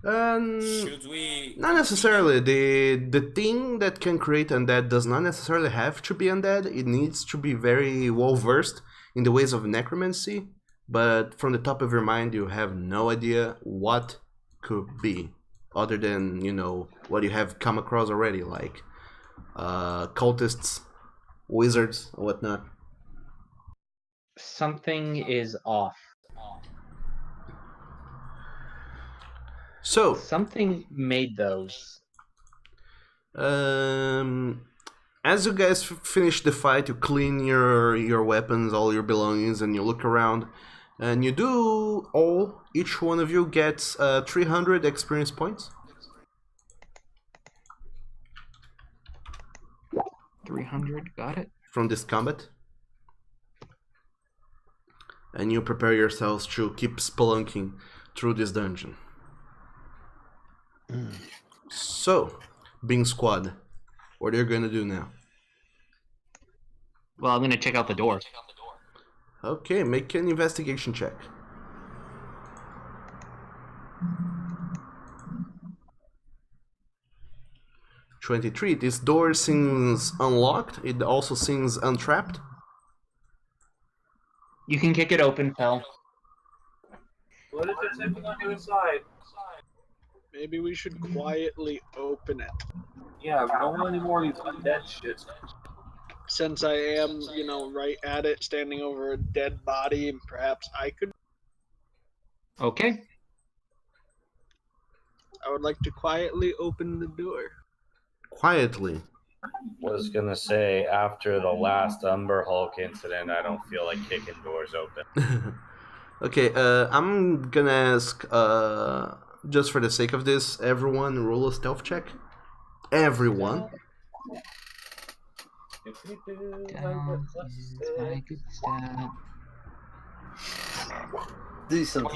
Should we? Not necessarily. The thing that can create undead does not necessarily have to be undead. It needs to be very well versed in the ways of necromancy. But from the top of your mind, you have no idea what could be, other than what you have come across already, like cultists, wizards, and whatnot. Something is off. So something made those. As you guys finish the fight, you clean your weapons, all your belongings, and you look around, and you do all. Each one of you gets 300 experience points. 300, got it. From this combat. And you prepare yourselves to keep spelunking through this dungeon. So, Bing Squad, what are you gonna do now? Well, I'm gonna check out the door. Okay, make an investigation check. 23. This door seems unlocked. It also seems untrapped. You can kick it open, Fel. What is there something on the other side? Maybe we should quietly open it. Yeah, don't want any more of these undead shits. Since I am, right at it, standing over a dead body, and perhaps I could. Okay. I would like to quietly open the door. Quietly. Was gonna say after the last Umber Hulk incident, I don't feel like kicking doors open. Okay, I'm gonna ask, just for the sake of this, everyone roll a stealth check. Everyone. Decent.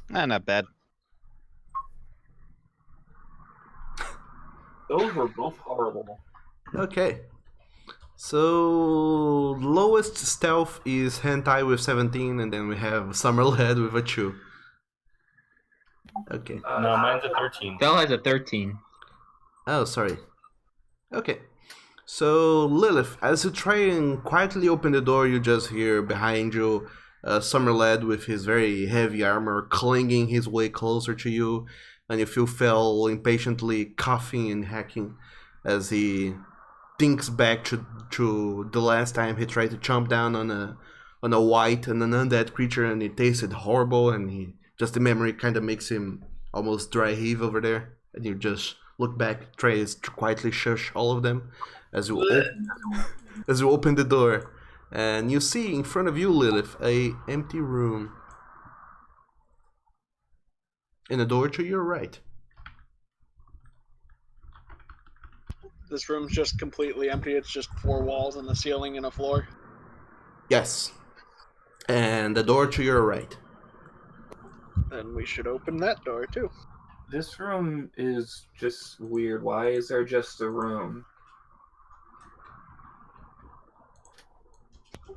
Not bad. Those were both horrible. Okay. So, lowest stealth is Hentai with 17, and then we have Summerled with a 2. Okay. No, mine's a 13. Bell has a 13. Oh, sorry. Okay. So, Lilith, as you try and quietly open the door, you just hear behind you Summerled with his very heavy armor clanging his way closer to you, and you feel Fel impatiently coughing and hacking as he thinks back to the last time he tried to chomp down on a white and an undead creature, and it tasted horrible, and the memory kind of makes him almost dry heave over there, and you just look back, try to quietly shush all of them as you open the door, and you see in front of you, Lilith, a empty room, and a door to your right. This room's just completely empty. It's just 4 walls and the ceiling and a floor. Yes, and the door to your right. Then we should open that door too. This room is just weird. Why is there just a room?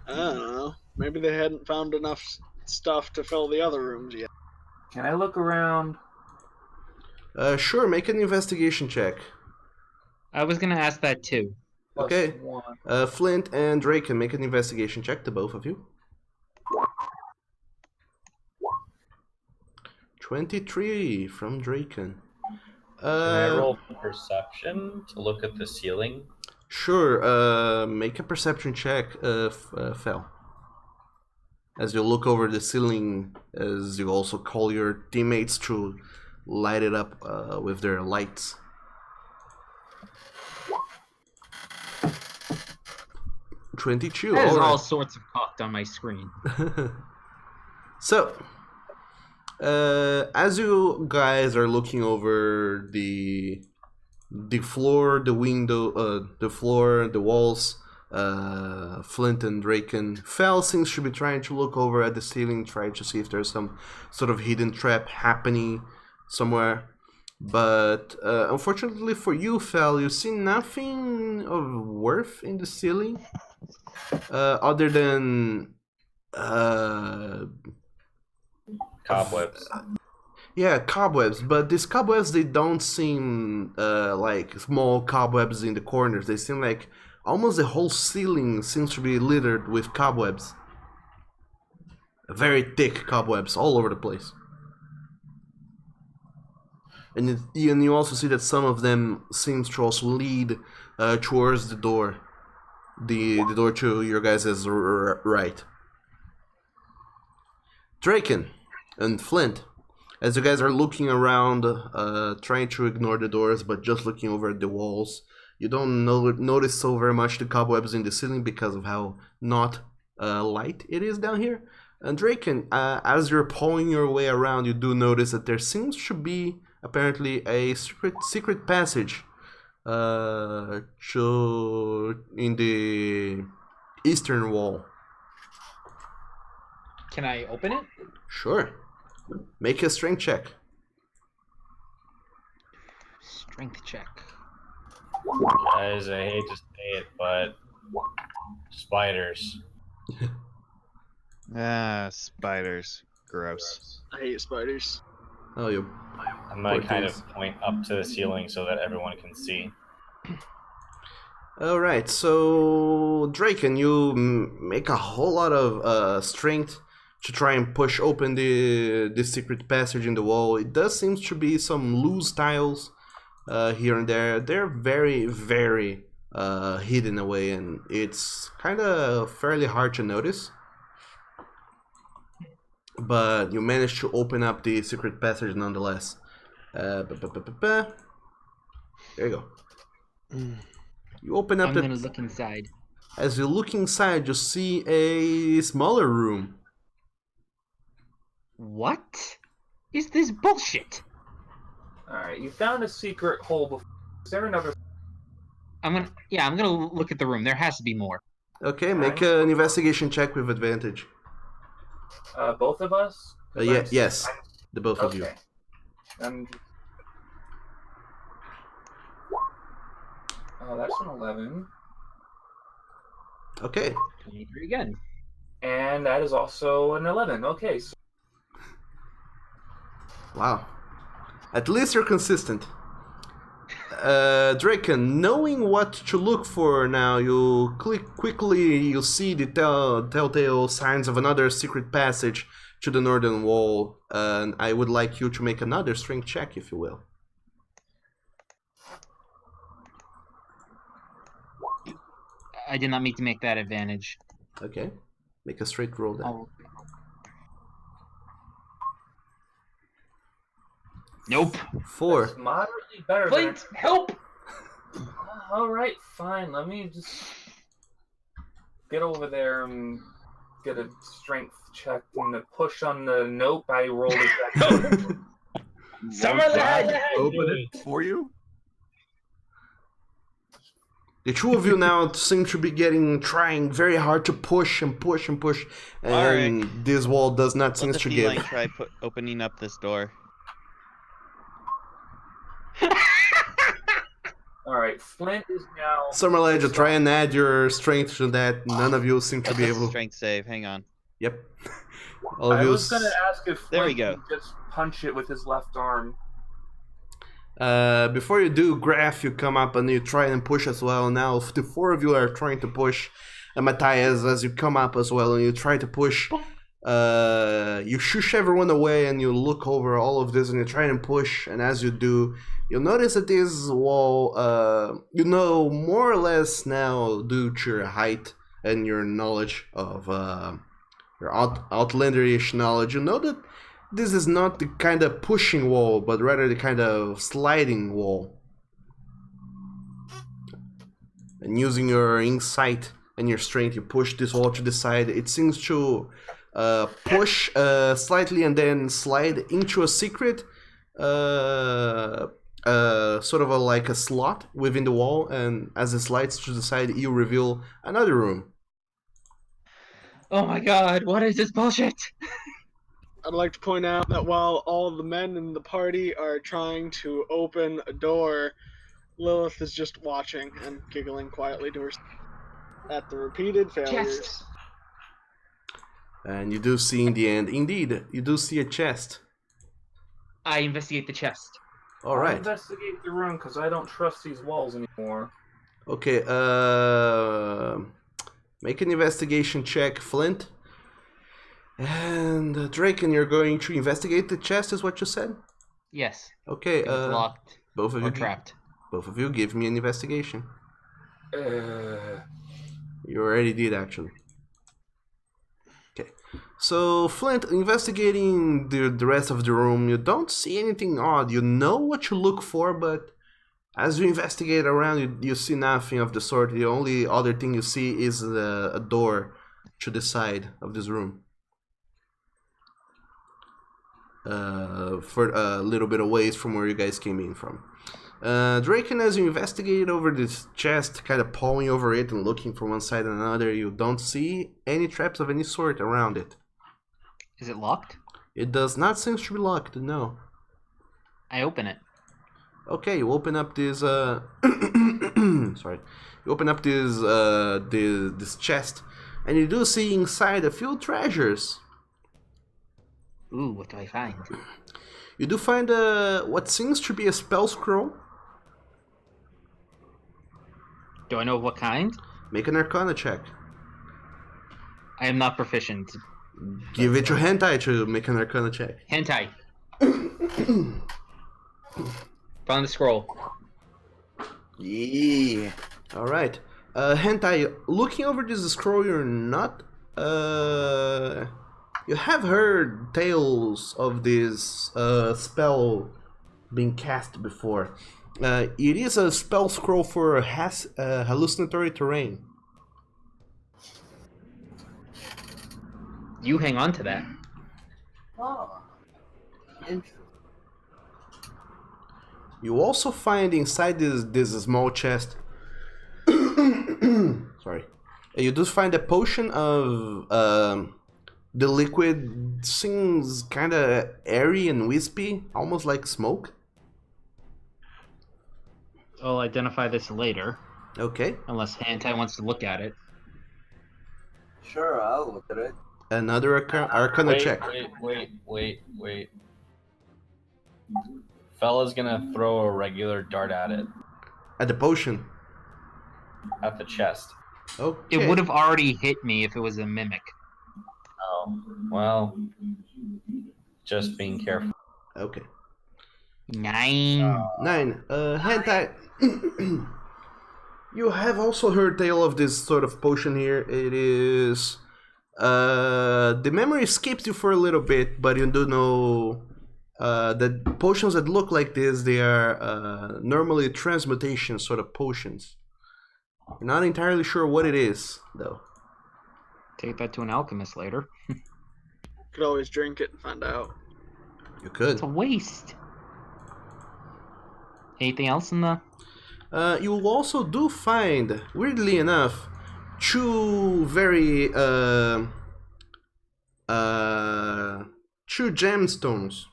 I don't know. Maybe they hadn't found enough stuff to fill the other rooms yet. Can I look around? Sure, make an investigation check. I was gonna ask that too. Okay. Flint and Drake can make an investigation check, the both of you. 23 from Draken. Can I roll perception to look at the ceiling? Sure, make a perception check, Fel. As you look over the ceiling, as you also call your teammates to light it up with their lights. $22. There's all sorts of cocked on my screen. So, as you guys are looking over the floor, the window, the floor, the walls, Flint and Draken, Fel seems to be trying to look over at the ceiling, trying to see if there's some sort of hidden trap happening somewhere. But unfortunately for you, Fel, you see nothing of worth in the ceiling, other than cobwebs. Yeah, cobwebs, but these cobwebs, they don't seem like small cobwebs in the corners. They seem like almost the whole ceiling seems to be littered with cobwebs. Very thick cobwebs all over the place. And you also see that some of them seems to also lead towards the door. The door to your guys' right. Draken and Flint, as you guys are looking around, trying to ignore the doors, but just looking over at the walls, you don't notice so very much the cobwebs in the ceiling because of how not light it is down here. And Draken, as you're pulling your way around, you do notice that there seems to be apparently a secret passage in the eastern wall. Can I open it? Sure. Make a strength check. Strength check. Guys, I hate to say it, but spiders. Spiders. Gross. I hate spiders. Oh, you. I might kind of point up to the ceiling so that everyone can see. Alright, so Draken, you make a whole lot of strength to try and push open the secret passage in the wall. It does seem to be some loose tiles here and there. They're very, very hidden away, and it's kind of fairly hard to notice. But you managed to open up the secret passage nonetheless. There you go. You open up I'm gonna look inside. As you look inside, you see a smaller room. What is this bullshit? Alright, you found a secret hole before. Is there another? I'm gonna look at the room. There has to be more. Okay, make an investigation check with advantage. Both of us? Yes, the both of you. Oh, that's an 11. Okay. 23 again. And that is also an 11. Okay. So... Wow. At least you're consistent. Draken, knowing what to look for now, you quickly see the telltale signs of another secret passage to the northern wall, and I would like you to make another strength check, if you will. I did not mean to make that advantage. Okay, make a straight roll then. Oh. Nope. 4. That's moderately better. Flint, help! All right, fine. Let me just get over there and get a strength check and a push on the nope. I rolled it back. Summerland! Open it for you. The two of you now seem to be trying very hard to push and push and push, and this wall does not seem to give. Try opening up this door. Alright, Flint is now... Summerland, you try and add your strength to that. None of you seem to be able... Strength save, hang on. Yep. All of I you... was going to ask if Flint there we go. could just punch it with his left arm. Before you do, Graph, you come up and you try and push as well. Now, the four of you are trying to push. And Matthias, as you come up as well and you try to push, you shush everyone away and you look over all of this and you try and push. And as you do, you'll notice that this wall, you know more or less now due to your height and your knowledge of your outlanderish knowledge, you know that this is not the kind of pushing wall, but rather the kind of sliding wall. And using your insight and your strength, you push this wall to the side. It seems to push slightly and then slide into a secret, sort of like a slot within the wall. And as it slides to the side, you reveal another room. Oh my god, what is this bullshit? I'd like to point out that while all the men in the party are trying to open a door, Lilith is just watching and giggling quietly to herself at the repeated failures. Chest. And you do see in the end, indeed, you do see a chest. I investigate the chest. All right. I'll investigate the room because I don't trust these walls anymore. Okay, make an investigation check, Flint. And Draken, you're going to investigate the chest, is what you said? Yes. Okay, It's locked. both of you trapped. Both of you give me an investigation. You already did, actually. Okay. So, Flint, investigating the rest of the room, you don't see anything odd. You know what you look for, but as you investigate around, you see nothing of the sort. The only other thing you see is a door to the side of this room. For a little bit of ways from where you guys came in from. Draken, as you investigate over this chest, kind of pawing over it and looking from one side and another, you don't see any traps of any sort around it. Is it locked? It does not seem to be locked, no. I open it. Okay, you open up this sorry. You open up this chest, and you do see inside a few treasures. Ooh, what do I find? You do find what seems to be a spell scroll. Do I know what kind? Make an Arcana check. I am not proficient. Give it to Hentai to make an Arcana check. Hentai. Found the scroll. Yeah. All right. Hentai, looking over this scroll, you're not. You have heard tales of this spell being cast before. It is a spell scroll for hallucinatory terrain. You hang on to that. Oh. Interesting. You also find inside this small chest. Sorry. You do find a potion of the liquid seems kind of airy and wispy, almost like smoke. I'll identify this later. Okay. Unless Hentai wants to look at it. Sure, I'll look at it. Another Arcana check. Wait. Fella's gonna throw a regular dart at it. At the potion? At the chest. Okay. It would have already hit me if it was a mimic. Oh, well. Just being careful. Okay. 9. 9. Hentai. You have also heard tale of this sort of potion here. It is... the memory escapes you for a little bit, but you do know that potions that look like this, they are normally transmutation sort of potions. You're not entirely sure what it is, though. Take that to an alchemist later. Could always drink it and find out. You could. It's a waste. Anything else in the... You also do find, weirdly enough, two very two gemstones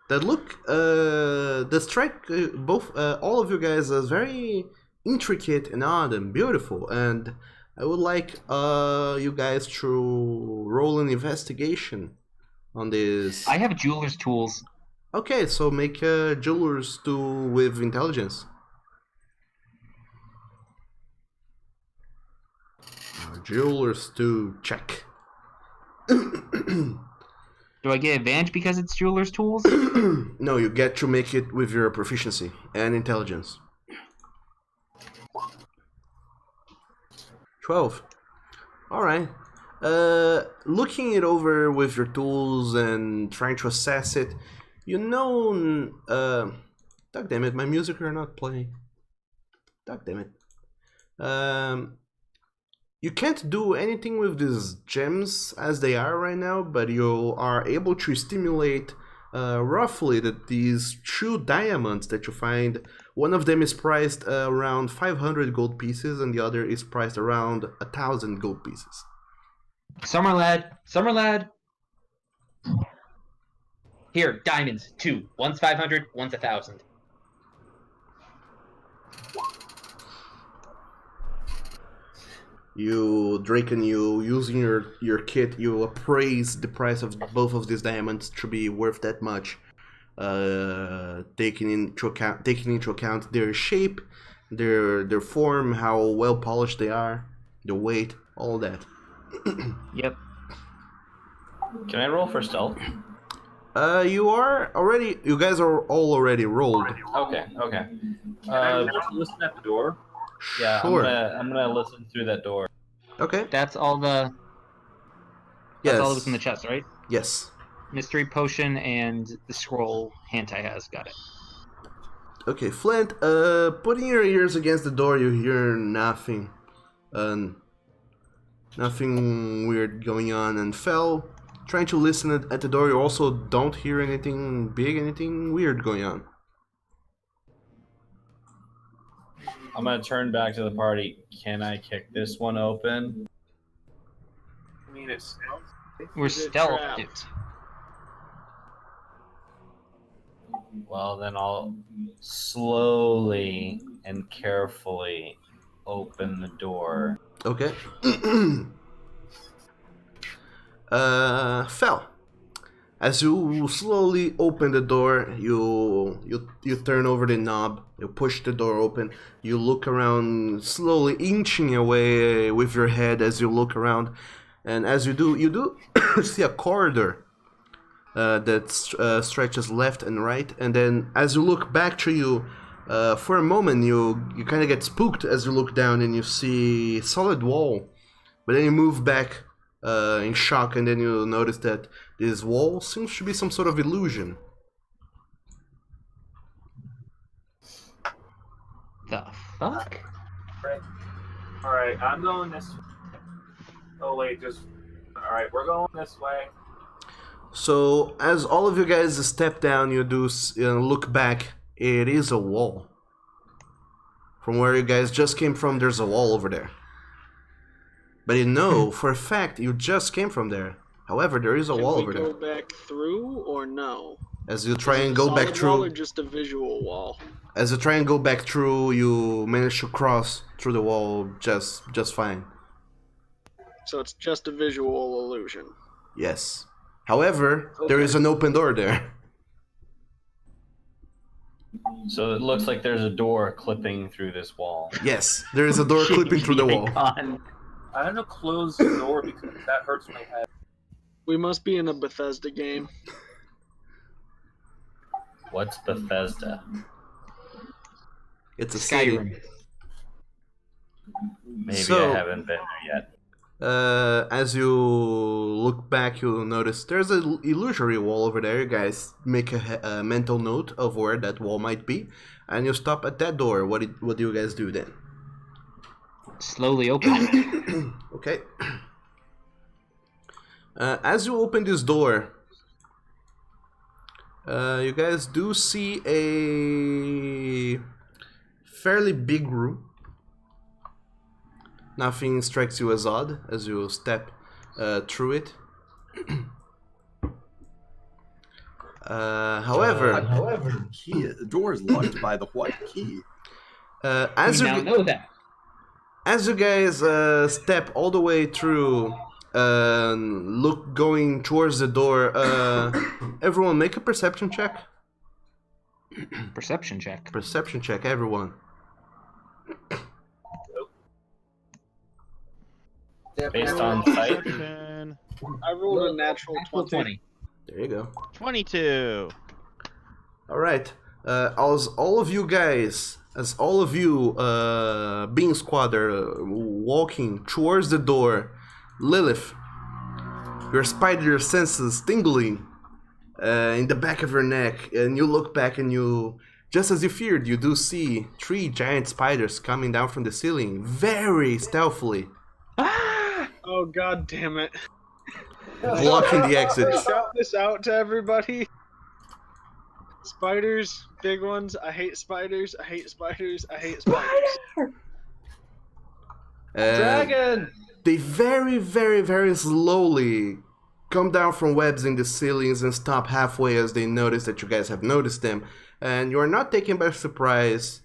that look that strike both all of you guys as very intricate and odd and beautiful, and I would like you guys to roll an investigation on this. I have jeweler's tools. Okay, so make a jeweler's tool with intelligence. Jeweler's tool check. Do I get advantage because it's jeweler's tools? No, you get to make it with your proficiency and intelligence. 12. Alright. Looking it over with your tools and trying to assess it, you know... God damn it, my music are not playing. God damn it. You can't do anything with these gems as they are right now, but you are able to stimulate roughly that these two diamonds that you find, one of them is priced around 500 gold pieces and the other is priced around 1,000 gold pieces. Summer lad. Here, diamonds, 2. One's 500, one's 1,000. You, Drake, and you, using your kit, you appraise the price of both of these diamonds to be worth that much. Taking into account their shape, their form, how well polished they are, the weight, all that. Yep. Can I roll for stealth? You guys are all already rolled. Okay. Can I just listen at the door? Yeah, Sure. I'm gonna listen through that door. Okay. That's all the... Yes. That's all that was in the chest, right? Yes. Mystery potion and the scroll Hentai has. Got it. Okay, Flint, putting your ears against the door, you hear nothing. Nothing weird going on. And Fel, trying to listen at the door, you also don't hear anything big, anything weird going on. I'm gonna turn back to the party. Can I kick this one open? I mean, it's We're stealthed. Well, then I'll slowly and carefully open the door. Okay. Fel, as you slowly open the door, you turn over the knob, you push the door open, you look around, slowly inching away with your head as you look around, And as you do see a corridor that stretches left and right. And then as you look back to you, for a moment you kind of get spooked as you look down and you see solid wall. But then you move back in shock, and then you notice that this wall seems to be some sort of illusion. The fuck? Alright, I'm going this way. Oh wait, alright, we're going this way. So as all of you guys step down, you do look back. It is a wall. From where you guys just came from, there's a wall over there. But you know for a fact you just came from there. However, there is a wall over Can we there. go back through or no? As you try Is it and a go solid back wall or through, just a visual wall? as you try and go back through, you manage to cross through the wall just fine. So it's just a visual illusion. Yes. However, there is an open door there. So it looks like there's a door clipping through this wall. Yes, there is a door clipping through the wall. I'm gonna close the door because that hurts my head. We must be in a Bethesda game. What's Bethesda? It's a Skyrim. city. Maybe So- I haven't been there yet. As you look back, you'll notice there's an illusory wall over there. You guys make a mental note of where that wall might be, and you stop at that door. What do you guys do then? Slowly open it. Okay. As you open this door, you guys do see a fairly big room. Nothing strikes you as odd as you step through it. However, The door is locked by the white key. as We you now know that. as you guys step all the way through, going towards the door, everyone make a perception check. Perception check. Perception check, everyone. Based on sight. Perception. I rolled a natural 20. There you go. 22. All right. As all of you being squad are walking towards the door, Lilith, your spider senses tingling in the back of your neck, and you look back and you, just as you feared, you do see 3 giant spiders coming down from the ceiling, very stealthily, Oh god damn it. blocking the exits. Shout this out to everybody. Spiders, big ones. I hate spiders. I hate spiders. I hate spiders. Dragon! They very, very, very slowly come down from webs in the ceilings and stop halfway as they notice that you guys have noticed them. And you are not taken by surprise.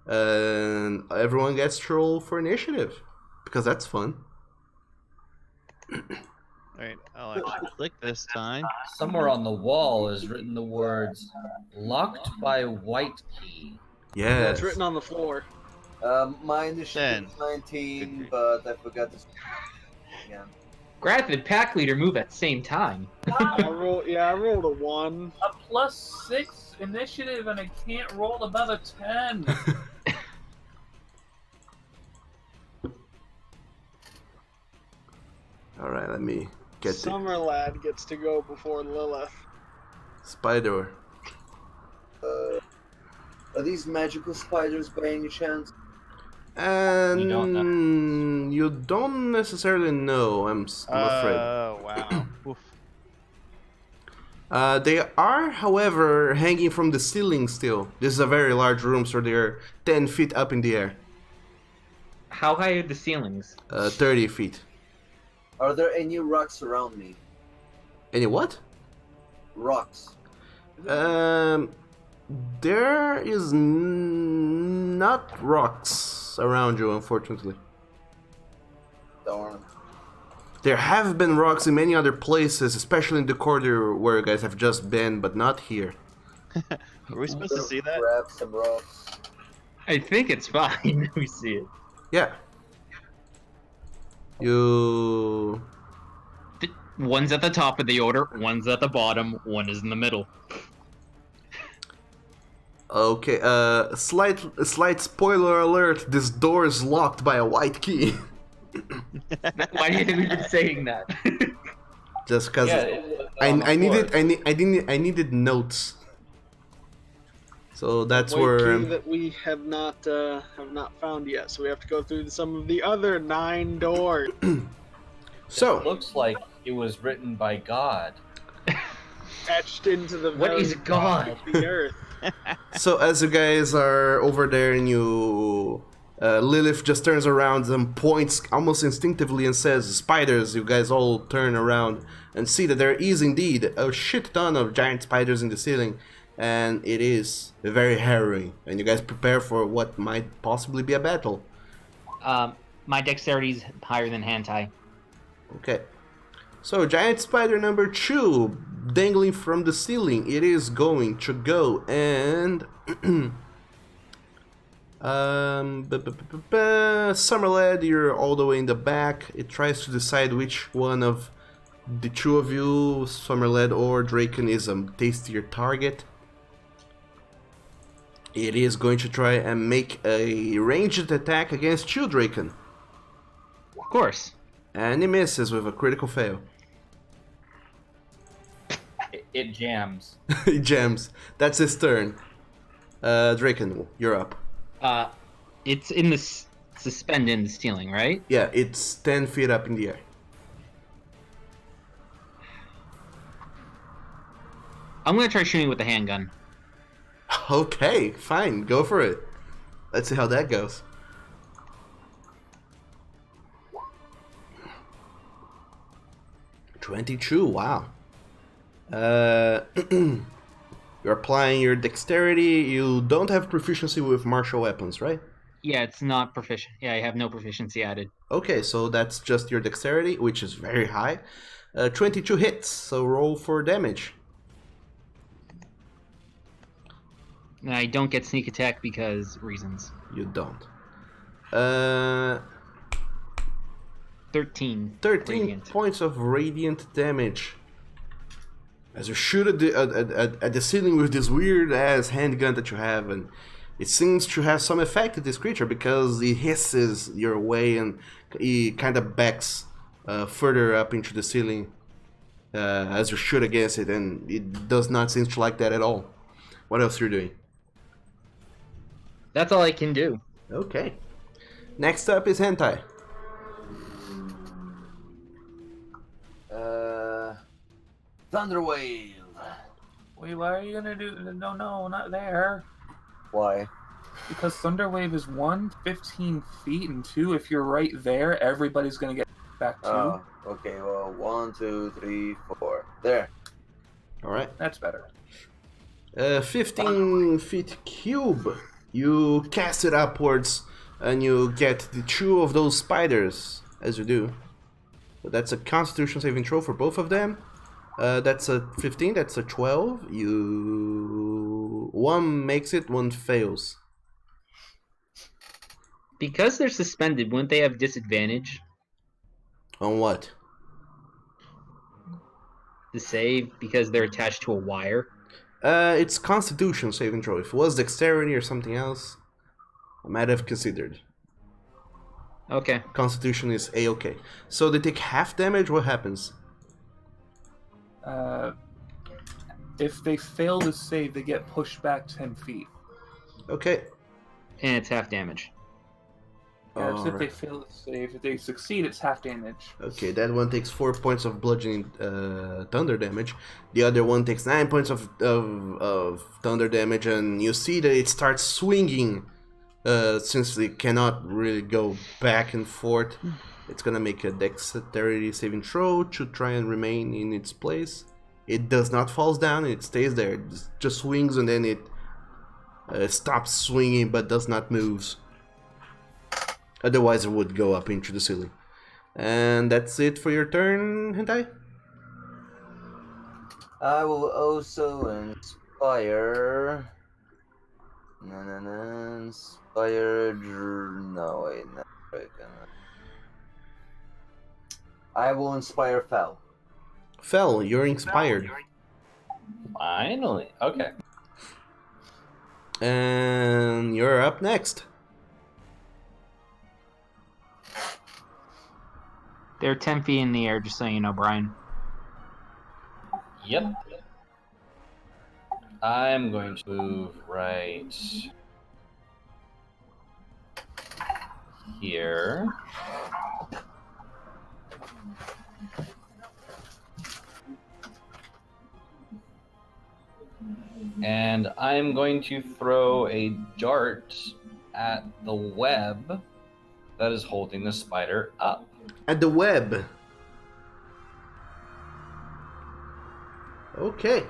And everyone gets to roll for initiative. Because that's fun. Alright, I'll actually click this time. Somewhere on the wall is written the words "locked by white key." Yeah. Yeah, it's written on the floor. My initiative is 19, but I forgot to. Yeah. Grath and Pack Leader move at the same time. I rolled a 1. A +6 initiative and I can't roll above a 10. Alright, let me get the Summer Lad gets to go before Lilith. spider. Are these magical spiders by any chance? And You don't know. you don't necessarily know, I'm afraid. Oh, wow. Oof. They are, however, hanging from the ceiling still. This is a very large room, so they're 10 feet up in the air. How high are the ceilings? 30 feet. Are there any rocks around me? Any what? Rocks. There is not rocks around you, unfortunately. Darn. There have been rocks in many other places, especially in the corridor where you guys have just been, but not here. Are we supposed to see that? Grab some rocks. I think it's fine. We see it. Yeah. You One's at the top of the order, one's at the bottom, one is in the middle. Okay, slight spoiler alert, this door is locked by a white key. Why do you think we've been saying that? Just because I needed notes. So that's White where key that we have not found yet. So we have to go through some of the other 9 doors. So it looks like it was written by God. Etched into the What very is rock God? of the earth. So as you guys are over there and you... Lilith just turns around and points almost instinctively and says, "Spiders." You guys all turn around and see that there is indeed a shit ton of giant spiders in the ceiling. And it is very harrowing. And you guys prepare for what might possibly be a battle. My dexterity's higher than hand tie. Okay. So, giant spider number 2, dangling from the ceiling. It is going to go and... Summerlad, you're all the way in the back. It tries to decide which one of the two of you, Summerlad or Draken, is a tastier target. It is going to try and make a ranged attack against you, Draken. Of course. And he misses with a critical fail. It jams. He jams. That's his turn. Draken, you're up. It's in the suspended in the ceiling, right? Yeah, it's 10 feet up in the air. I'm gonna try shooting with the handgun. Okay, fine, go for it. Let's see how that goes. $22, wow. You're applying your dexterity. You don't have proficiency with martial weapons, right? Yeah, it's not proficient. Yeah, I have no proficiency added. Okay, so that's just your dexterity, which is very high. 22 hits, so roll for damage. And I don't get sneak attack because reasons. You don't. 13. 13 radiant. points of radiant damage. As you shoot at the ceiling with this weird ass handgun that you have, and it seems to have some effect at this creature because it hisses your way and he kind of backs further up into the ceiling as you shoot against it, and it does not seem to like that at all. What else are you doing? That's all I can do. Okay. Next up is Hentai. Thunderwave. Wait, why are you gonna do? No, not there. Why? Because Thunderwave is 1, 15 feet, and 2, if you're right there, everybody's gonna get back too. Oh, okay. Well, 1, 2, 3, 4. There. All right. That's better. 15 feet cube. You cast it upwards, and you get the 2 of those spiders, as you do. So that's a Constitution saving throw for both of them. That's a 15, that's a 12. One makes it, one fails. Because they're suspended, wouldn't they have disadvantage On what? to save because they're attached to a wire? It's Constitution saving throw. If it was Dexterity or something else, I might have considered. Okay. Constitution is A-okay. So they take half damage, what happens? If they fail to save, they get pushed back 10 feet. Okay. And it's half damage. Yeah, if Alright. they fail to save, if they succeed, it's half damage. Okay, that one takes 4 points of bludgeoning thunder damage. The other one takes 9 points of thunder damage, and you see that it starts swinging. Since it cannot really go back and forth, it's gonna make a dexterity saving throw to try and remain in its place. It does not fall down, it stays there. It just swings and then it stops swinging but does not move. Otherwise it would go up into the ceiling. And that's it for your turn, Hentai? I will also inspire. Inspire. No, wait, not Draken. I will inspire Fel. Fel, you're inspired. Finally. Okay. And you're up next. They're 10 feet in the air, just so you know, Brian. Yep. I'm going to move right here. And I'm going to throw a dart at the web that is holding the spider up. At the web. Okay.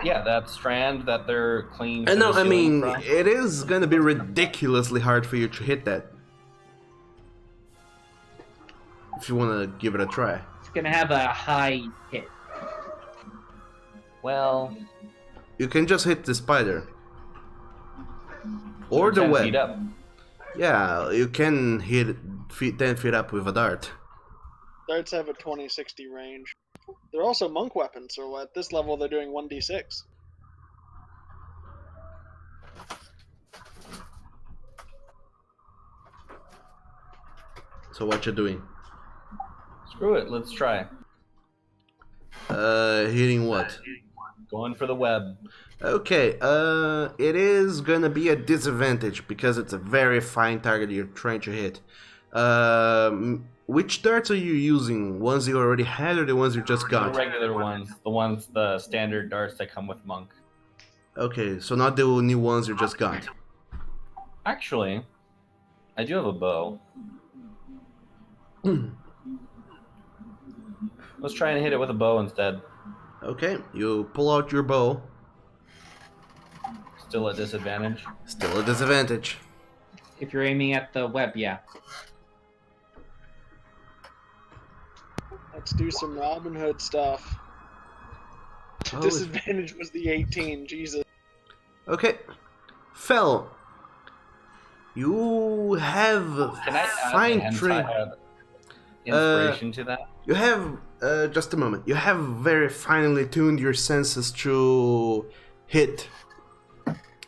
Yeah, that strand that they're clinging to And no, the I ceiling mean, from. it is gonna be ridiculously hard for you to hit that. If you wanna give it a try. It's gonna have a high hit. Well, you can just hit the spider. Or the 10 web. feet up. Yeah, you can hit 10 feet up with a dart. Darts have a 20-60 range. They're also monk weapons, so at this level they're doing 1d6. So what you doing? Screw it, let's try. Hitting what? Going for the web. Okay, it is gonna be a disadvantage because it's a very fine target you're trying to hit. Which darts are you using? Ones you already had or the ones you just got? The regular ones. The standard darts that come with monk. Okay, so not the new ones you just got. Actually, I do have a bow. Let's try and hit it with a bow instead. Okay, you pull out your bow. Still at disadvantage? Still a disadvantage. If you're aiming at the web, yeah. Let's do some Robin Hood stuff. Disadvantage was the 18, Jesus. Okay. Fel, you have Can I fine add train. inspiration to that? You have just a moment. You have very finely tuned your senses to hit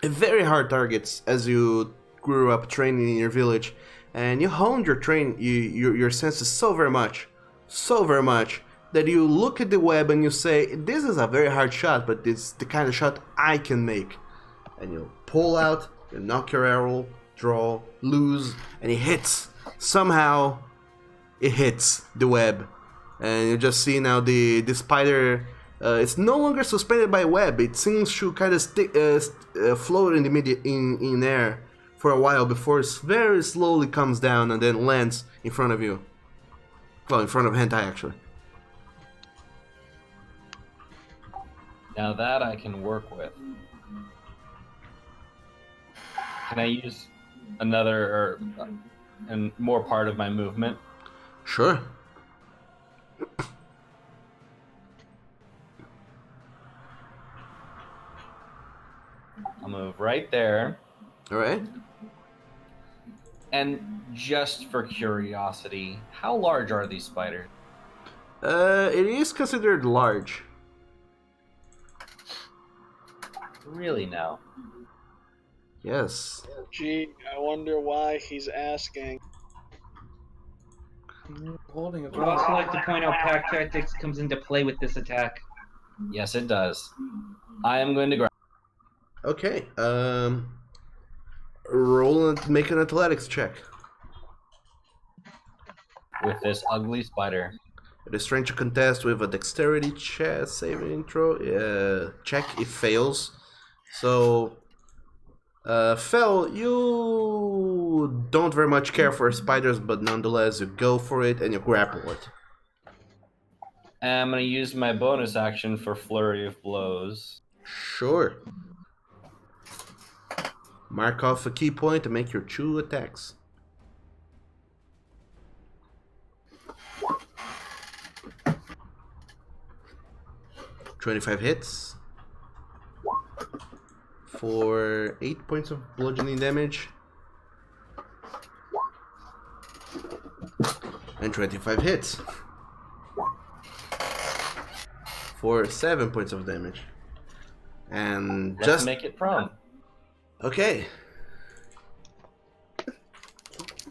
very hard targets as you grew up training in your village, and you honed your senses so very much that you look at the web and you say, "This is a very hard shot, but it's the kind of shot I can make." And you pull out, you knock your arrow, draw, lose, and it hits. Somehow, it hits the web. And you just see now the spider, it's no longer suspended by a web. It seems to kind of float in the in air for a while before it very slowly comes down and then lands in front of you. Well, in front of Hentai, actually. Now that I can work with. Can I use another and more part of my movement? Sure. I'll move right there. All right. And just for curiosity, how large are these spiders? It is considered large. Really now? Yes. Gee, I wonder why he's asking. Holding it. I'd also like to point out pack tactics comes into play with this attack. Yes, it does. I am going to grab. Okay. Roll and make an athletics check. With this ugly spider. It is trying to contest with a dexterity check, saving intro. Check if fails. So, Fel, you don't very much care for spiders, but nonetheless, you go for it and you grapple it. And I'm going to use my bonus action for Flurry of Blows. Sure. Mark off a key point to make your 2 attacks. "25 hits for 8 points of bludgeoning damage, and 25 hits for 7 points of damage. And Let's just make it prone. okay.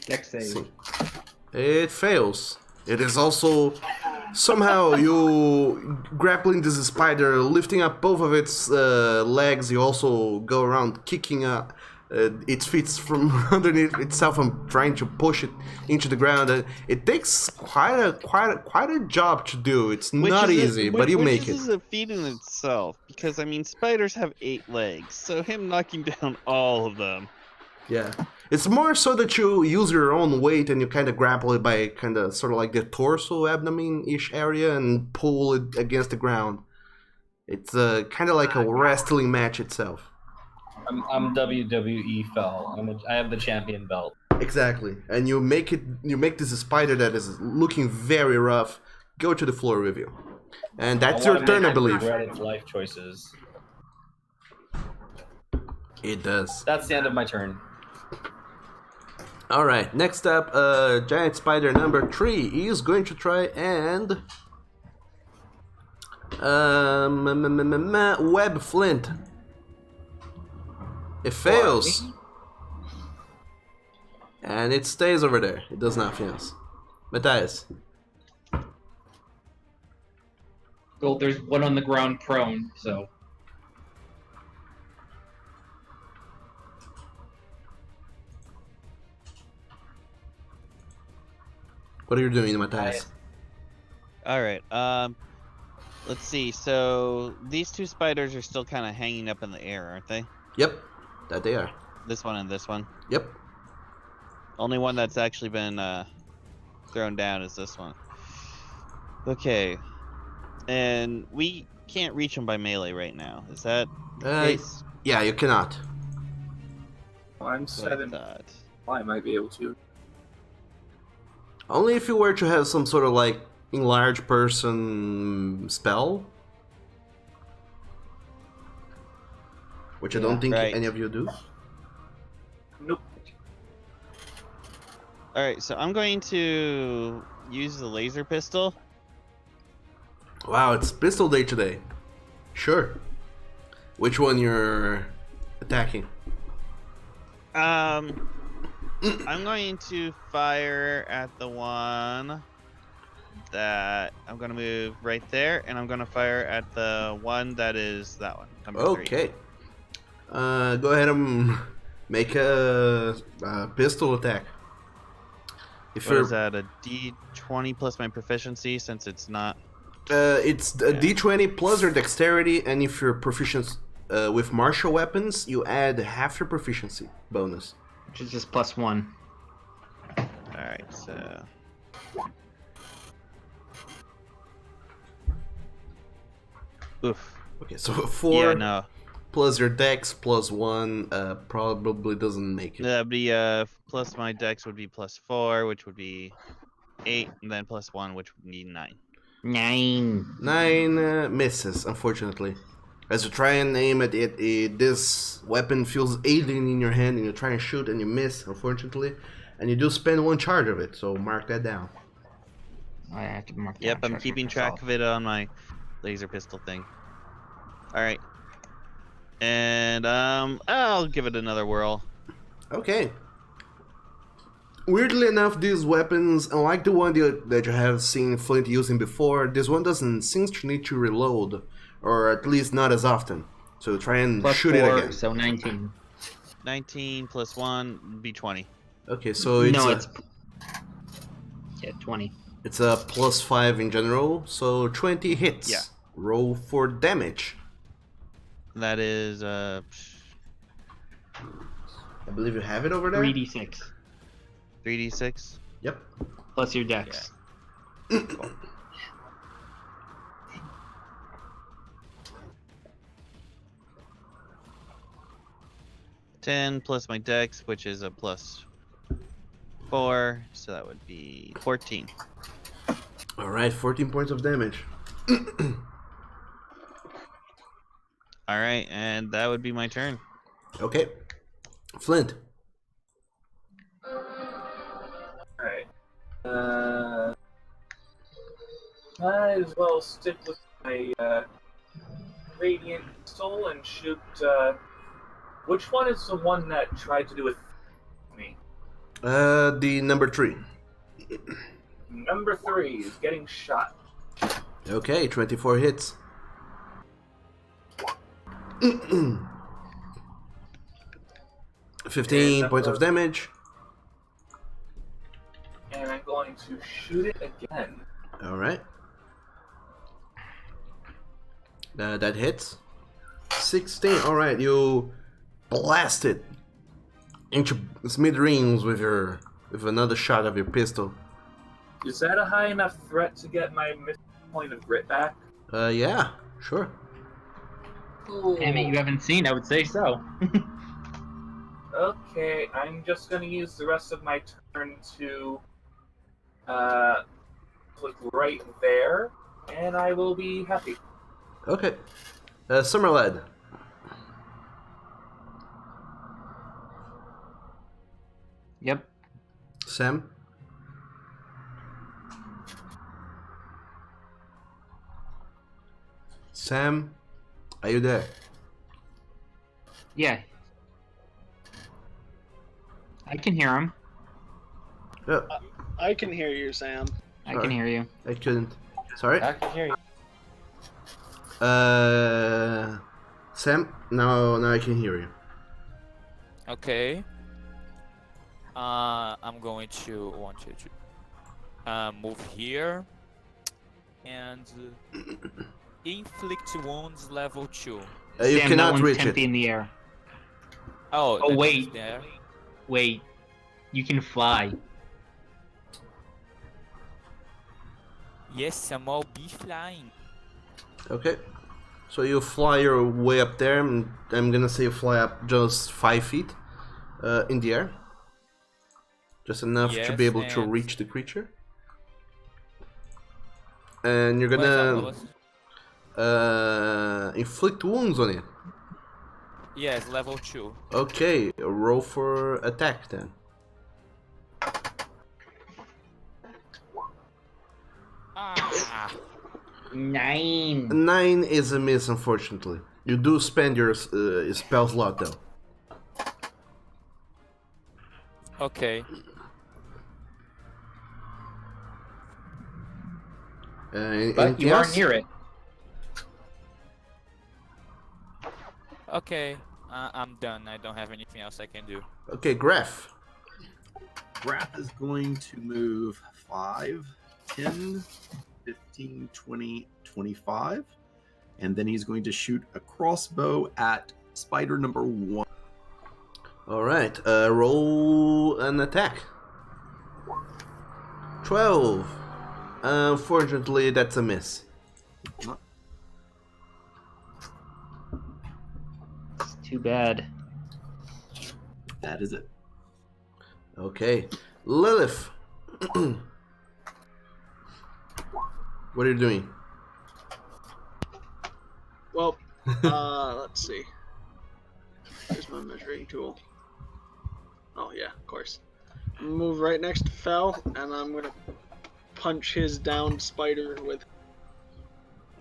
Dex save. See. It fails. It is also somehow you grappling this spider, lifting up both of its legs. You also go around kicking its feet from underneath itself and trying to push it into the ground. It takes quite a job to do. It's not easy, but you make it. Which is a feat in itself, because I mean, spiders have 8 legs, so him knocking down all of them. Yeah. It's more so that you use your own weight and you kind of grapple it by kind of sort of like the torso, abdomen-ish area and pull it against the ground. It's kind of like a wrestling match itself. I'm WWE fell. I have the champion belt. Exactly. And you make this spider that is looking very rough go to the floor with you. And that's your turn, I believe. Regret its life choices. It does. That's the end of my turn. Alright, next up, giant spider number 3 is going to try and web Flint. It fails. And it stays over there. It does nothing else. Matthias. Well, there's one on the ground prone, so. What are you doing, Matthias? Alright, let's see. So, these 2 spiders are still kind of hanging up in the air, aren't they? Yep, that they are. This one and this one? Yep. Only one that's actually been thrown down is this one. Okay. And we can't reach him by melee right now. Is that the case? Yeah, you cannot. I'm 7. I might be able to. Only if you were to have some sort of like enlarge person spell. Which I don't think any of you do. Nope. Alright, so I'm going to use the laser pistol. Wow, it's pistol day today. Sure. Which one you're attacking? I'm going to fire at the one that I'm going to move right there, and I'm going to fire at the one that is that one, number 3. Okay. Go ahead and make a pistol attack. What is that, a D20 plus my proficiency, since it's not... it's a D20 plus your dexterity, and if you're proficient with martial weapons, you add half your proficiency bonus. Which is just +1. Alright, so... Oof. Okay, so 4 yeah, no. plus your dex plus 1 probably doesn't make it. That'd be, plus my dex would be +4, which would be 8, and then +1, which would be 9. 9 misses, unfortunately. As you try and aim at it, this weapon feels alien in your hand, and you try and shoot and you miss, unfortunately. And you do spend 1 charge of it, so mark that down. I have to mark. Yep, I'm keeping track of it on my laser pistol thing. Alright. And, I'll give it another whirl. Okay. Weirdly enough, these weapons, unlike the one that you have seen Flint using before, this one doesn't seem to need to reload, or at least not as often. So try and shoot it again. So 19. 19 plus 1 would be 20. Okay, so it's it's 20. It's a +5 in general, so 20 hits. Yeah. Roll for damage. That is, I believe you have it over there. 3d6. 3d6? Yep. Plus your dex. Yeah. Cool. +10 plus my dex, which is a +4, so that would be 14. Alright, 14 points of damage. Alright, and that would be my turn. Okay. Flint. Alright. Might as well stick with my radiant soul and shoot. Which one is the one that tried to do with me? The number 3. Number 3 is getting shot. Okay, 24 hits. 15 points of damage. And I'm going to shoot it again. Alright. That hits. 16. Alright, you blast it into smithereens with another shot of your pistol. Is that a high enough threat to get my missing point of grit back? Yeah, sure. Cool. Damn it, you haven't seen, I would say so. Okay, I'm just going to use the rest of my turn to click right there, and I will be happy. Okay. Summerlad. Yep. Sam. Sam, are you there? Yeah. I can hear him. Yeah. I can hear you, Sam. I can hear you. I couldn't. Sorry. I can hear you. Sam, now I can hear you. Okay. I'm going to want you to move here and inflict wounds level 2. You Sam, cannot that one's reach 10 it. in the air. Oh, Oh that wait. is there. Wait. You can fly. Yes, I'm all be flying. Okay. So you fly your way up there, and I'm gonna say you fly up just 5 feet in the air. Just enough to Yes, be able to and- reach the creature. And you're What gonna was- inflict wounds on it. Yes, level 2. Okay, roll for attack then. Ah, 9. 9 is a miss, unfortunately. You do spend your spell slot though. okay. But Anything you else? aren't near it. Okay, I'm done. I don't have anything else I can do. Okay, Graph. Graph is going to move 5, 10, 15, 20, 25. And then he's going to shoot a crossbow at spider number 1. Alright, roll an attack. 12. Unfortunately, that's a miss. It's too bad. That is it. Okay. Lilith. What are you doing? Well, let's see. Here's my measuring tool. Oh yeah, of course. Move right next to Fel, and I'm gonna punch his downed spider with.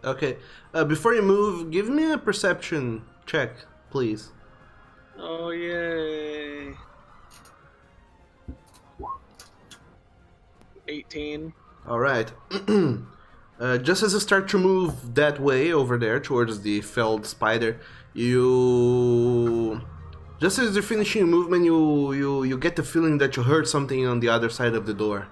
Okay. Before you move, give me a perception check, please. Oh yay! 18. Alright. Just as you start to move that way over there towards the felled spider, you... Just as you're finishing your movement, you get the feeling that you heard something on the other side of the door.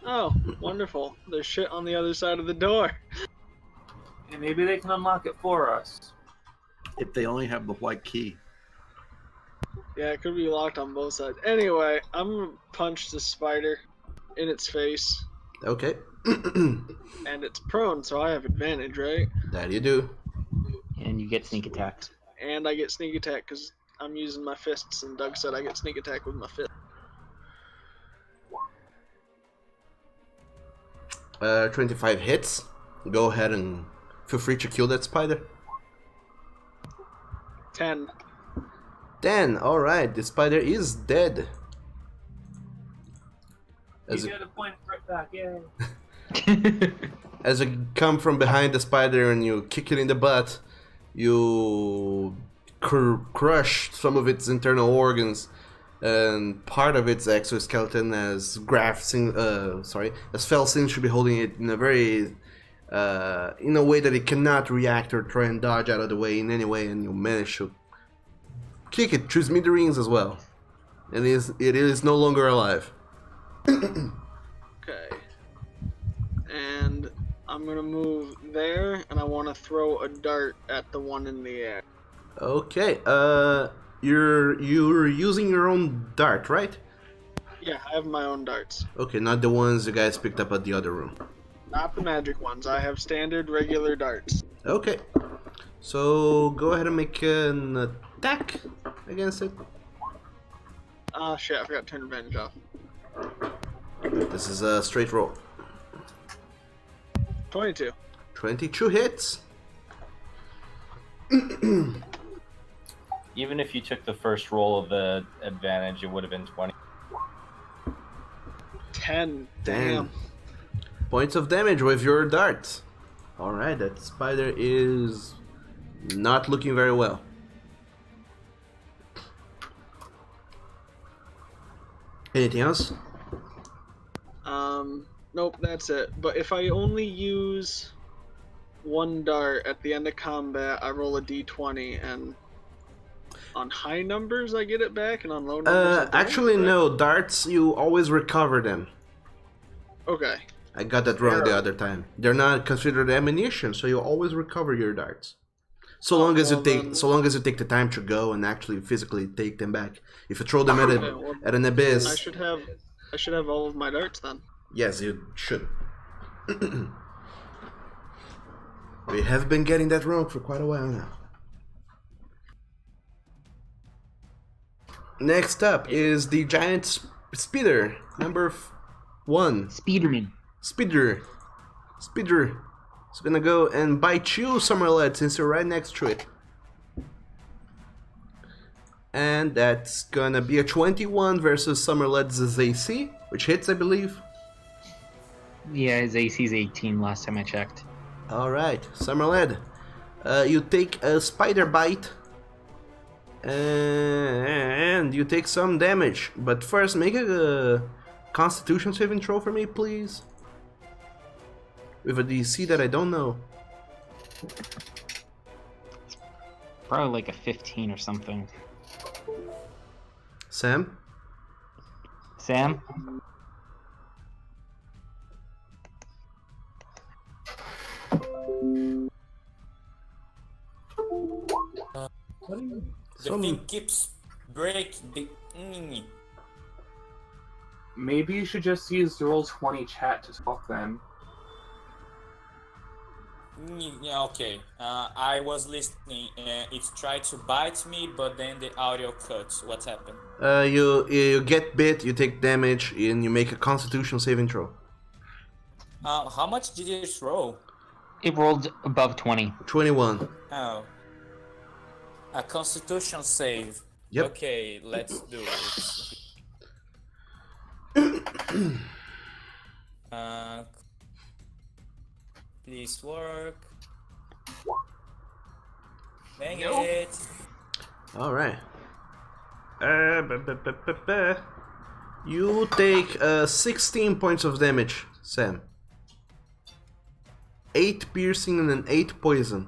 Oh, wonderful. There's shit on the other side of the door. And maybe they can unlock it for us. If they only have the white key. Yeah, it could be locked on both sides. Anyway, I'm gonna punch the spider in its face. Okay. And it's prone, so I have advantage, right? That you do. And you get sneak attack. And I get sneak attack because I'm using my fists, and Doug said I get sneak attack with my fist. 25 hits. Go ahead and feel free to kill that spider. 10. 10. Alright, the spider is dead. You get a point right back, yay. as you come from behind the spider and you kick it in the butt, you crush some of its internal organs and part of its exoskeleton, as as Felsin should be holding it in a very in a way that it cannot react or try and dodge out of the way in any way, and you manage to kick it through smithereens as well. And it is no longer alive. Okay. And I'm gonna move there, and I want to throw a dart at the one in the air. Okay. You're using your own dart, right? Yeah, I have my own darts. Okay, not the ones you guys picked up at the other room. Not the magic ones. I have standard, regular darts. Okay. So go ahead and make an attack against it. Ah, shit, I forgot to turn advantage off. This is a straight roll. 22. 22 hits. Even if you took the first roll of the advantage, it would have been 20. 10. Damn. Points of damage with your darts. Alright, that spider is not looking very well. Anything else? Nope, that's it. But if I only use one dart at the end of combat, I roll a d20, and on high numbers I get it back, and on low numbers I don't, Actually, right? no. Darts, you always recover them. Okay. I got that wrong the other time. They're not considered ammunition, so you always recover your darts. So long as you take the time to go and actually physically take them back. If you throw them at an abyss, I should have all of my darts then. yes, you should. We have been getting that wrong for quite a while now. Next up is the giant speeder, number 1. Speederman. Speeder. It's gonna go and bite you, Summerlet, since you're right next to it. And that's gonna be a 21 versus Summerlet's AC, which hits, I believe. Yeah, his AC's 18 last time I checked. Alright, Summerled. You take a spider bite. And you take some damage. But first, make a Constitution saving throw for me, please. With a DC that I don't know. Probably like a 15 or something. Sam? Sam? The thing keeps breaking. Maybe you should just use the Roll20 chat to talk then. Yeah, okay. I was listening. It tried to bite me, but then the audio cuts. What's happened? You get bit, you take damage, and you make a Constitution saving throw. How much did you throw? It rolled above 20. 21. Oh. A Constitution save. Yep. Okay, let's do it. Please work. Dang it. Alright. You take 16 points of damage, Sam. 8 piercing and an 8 poison.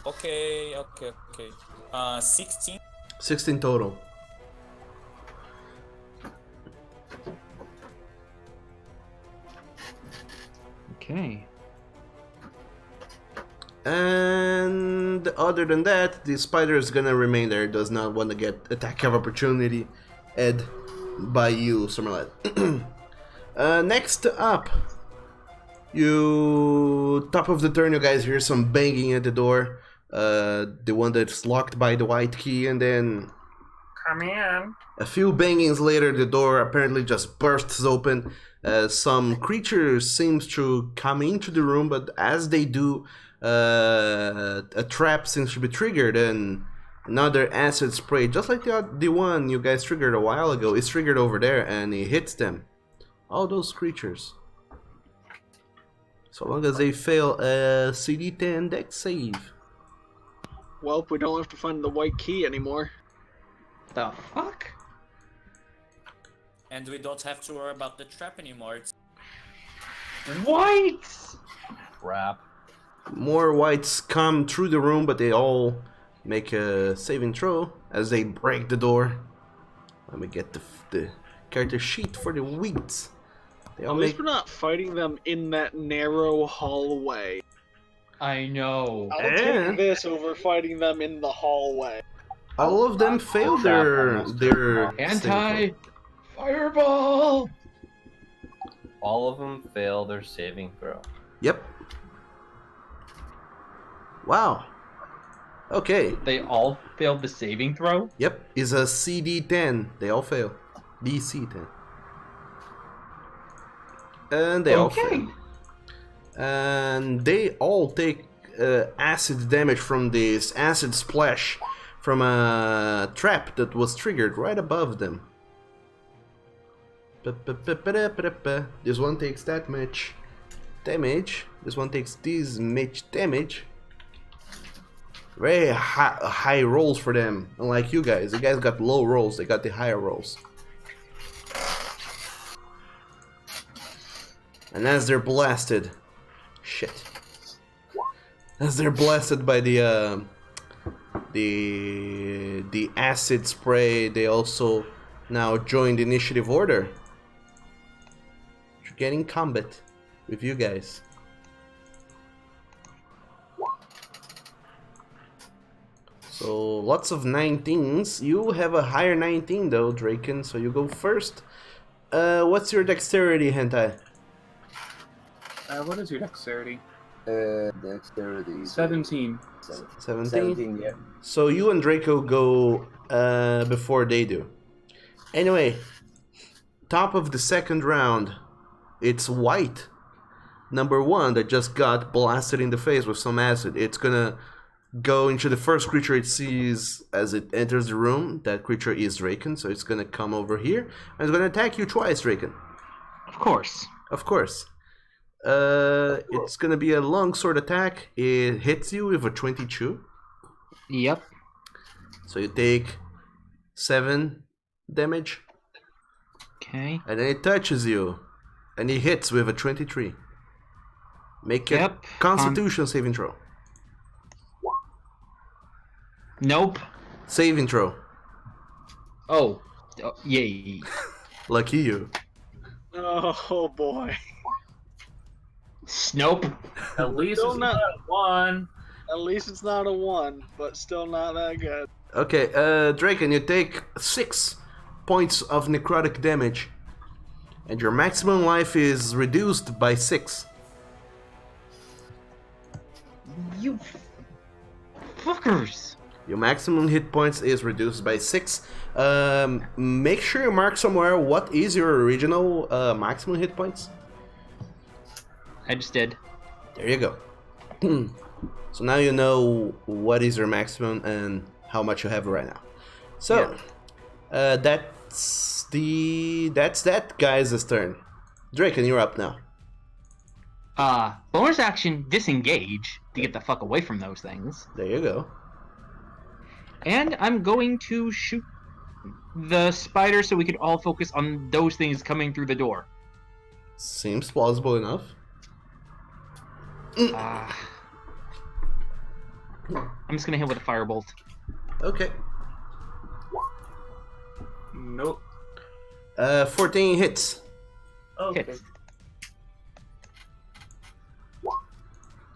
Okay. 16. 16 total. Okay. And other than that, the spider is gonna remain there. Does not want to get attack of opportunity ed by you, Summerlet. Next up, top of the turn, you guys hear some banging at the door. The one that's locked by the white key, and then Come in. a few bangings later, the door apparently just bursts open. Some creature seems to come into the room, but as they do, a trap seems to be triggered, and another acid spray, just like the one you guys triggered a while ago, is triggered over there, and it hits them All those creatures. So long as they fail a CD10 dex save. Well, we don't have to find the white key anymore. The fuck? And we don't have to worry about the trap anymore. It's What? Crap. More whites come through the room, but they all make a saving throw as they break the door. Let me get the character sheet for the wheats. They all At least make. we're not fighting them in that narrow hallway. I know. I'll And- take this over fighting them in the hallway. All of them fail their Anti fireball. All of them fail their saving throw. Yep. Wow. Okay. They all failed the saving throw? Yep. Is a CD10. They all fail. DC10. And they all fail. And they all take acid damage from this acid splash from a trap that was triggered right above them. This one takes that much damage. This one takes this much damage. Very high rolls for them. Unlike you guys got low rolls. They got the higher rolls. And as they're blasted, shit. As they're blasted by the acid spray, they also now join the initiative order. To get in combat with you guys. So lots of 19s. You have a higher 19 though, Draken, so you go first. What's your dexterity, Hentai? What is your dexterity? Dexterity. 17. 17? Yeah. So you and Draco go before they do. Anyway, top of the second round, it's white. Number one that just got blasted in the face with some acid. It's gonna go into the first creature it sees as it enters the room. That creature is Draken, so it's gonna come over here and it's gonna attack you twice, Draken. Of course. Of course. It's gonna be a long sword attack. It hits you with a 22. Yep. So you take 7 damage. Okay. And then it touches you. And it hits with a 23. Make a Constitution saving throw. Nope. Saving throw. Oh. Yay. Lucky you. Oh boy. Nope. At least Still it's not- not a 1. At least it's not a 1, but still not that good. Okay, Draken, you take 6 points of necrotic damage. And your maximum life is reduced by 6. You fuckers. Your maximum hit points is reduced by 6. Make sure you mark somewhere what is your original maximum hit points. I just did. There you go. So now you know what is your maximum and how much you have right now. So that's that guy's turn. Draken, you're up now. Bonus action disengage to get the fuck away from those things. There you go. And I'm going to shoot the spider so we can all focus on those things coming through the door. Seems plausible enough. I'm just gonna hit with a firebolt. Okay. Nope. 14 hits. Okay. Hits.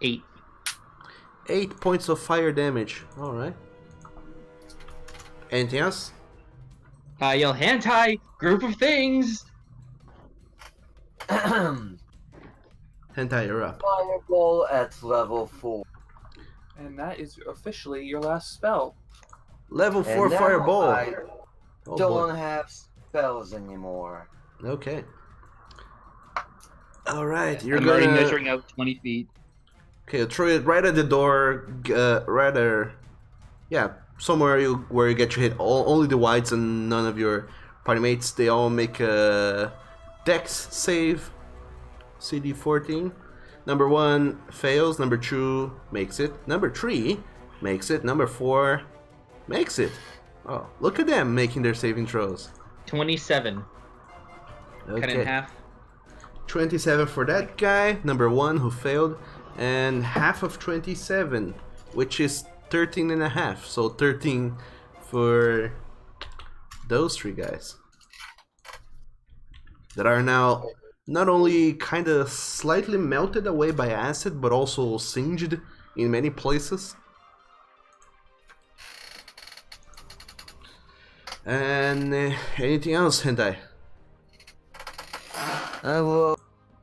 8. 8 points of fire damage. Alright. Anything else? Yell hentai, group of things. Hentai, you're up. Fireball at level 4. And that is officially your last spell. Level 4 And now fireball. I Oh, don't boy. have spells anymore. Okay. Alright, you're I'm gonna... already measuring out 20 feet. Okay, throw it right at the door, yeah, somewhere where you get your hit. Only the whites and none of your party mates. They all make a Dex save. CD 14. Number 1 fails. Number 2 makes it. Number 3 makes it. Number 4 makes it. Oh, look at them making their saving throws. 27. Okay. Cut in half. 27 for that guy. Number 1 who failed. And half of 27, which is 13 and a half. So 13 for those 3 guys. That are now not only kind of slightly melted away by acid, but also singed in many places. And anything else, Hentai? I will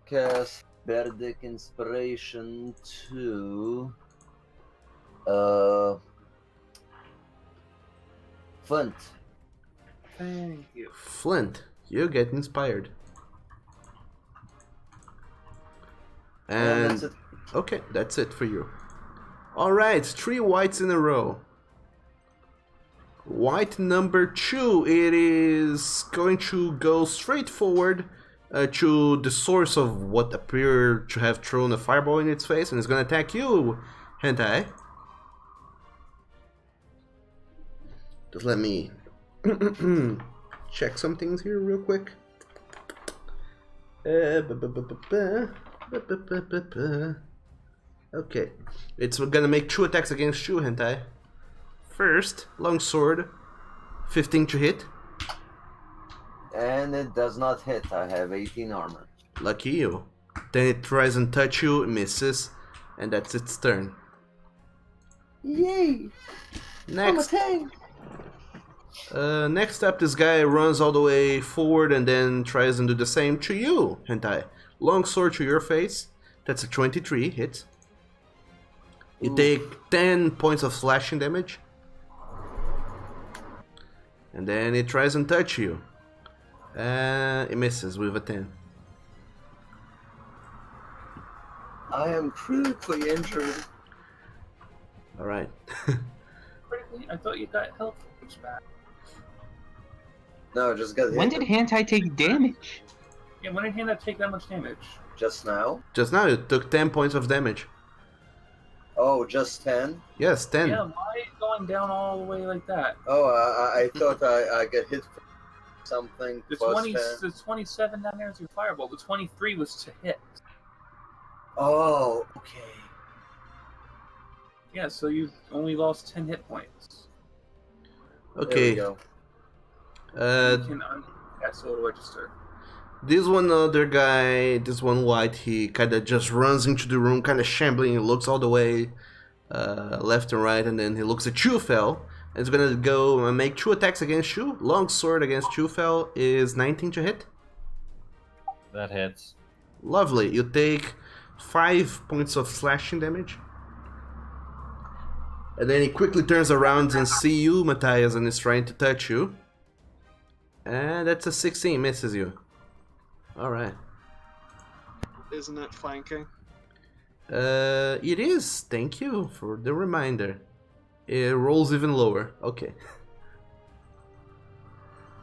cast Bardic Inspiration to Flint. Thank you. Flint, you get inspired. And And that's it. okay, that's it for you. Alright, 3 whites in a row. White number 2, it is going to go straight forward to the source of what appeared to have thrown a fireball in its face, and it's going to attack you, Hentai. Just let me check some things here real quick. Okay, it's gonna make 2 attacks against you, Hentai. First, longsword, 15 to hit. And it does not hit. I have 18 armor. Lucky you. Then it tries and touch you, misses, and that's its turn. Yay! Next, I'm a tank. next up, this guy runs all the way forward and then tries and do the same to you, Hentai. Longsword to your face. That's a 23 hit. You take 10 points of slashing damage. And then it tries and touch you. It misses with a 10. I am critically injured. Alright. Critically? I thought you got health points back. No, just got hit. When did Hantai take damage? Yeah, when did Hannah take that much damage? Just now? Just now you took 10 points of damage. Oh, just 10? Yes, 10. Yeah, why are you going down all the way like that? Oh, I thought I get hit for something The plus 20, 10. the 27 down there is your fireball. The 23 was to hit. Oh, okay. Yeah, so you only lost 10 hit points. Okay. There we go. You can so register. This one other guy, this one white, he kind of just runs into the room, kind of shambling. He looks all the way left and right, and then he looks at Chufel. And he's gonna go and make 2 attacks against you. Longsword against Chufel is 19 to hit. That hits. Lovely. You take 5 points of slashing damage. And then he quickly turns around and see you, Matthias, and is trying to touch you. And that's a 16, misses you. Alright. Isn't it flanking? It is. Thank you for the reminder. It rolls even lower. Okay.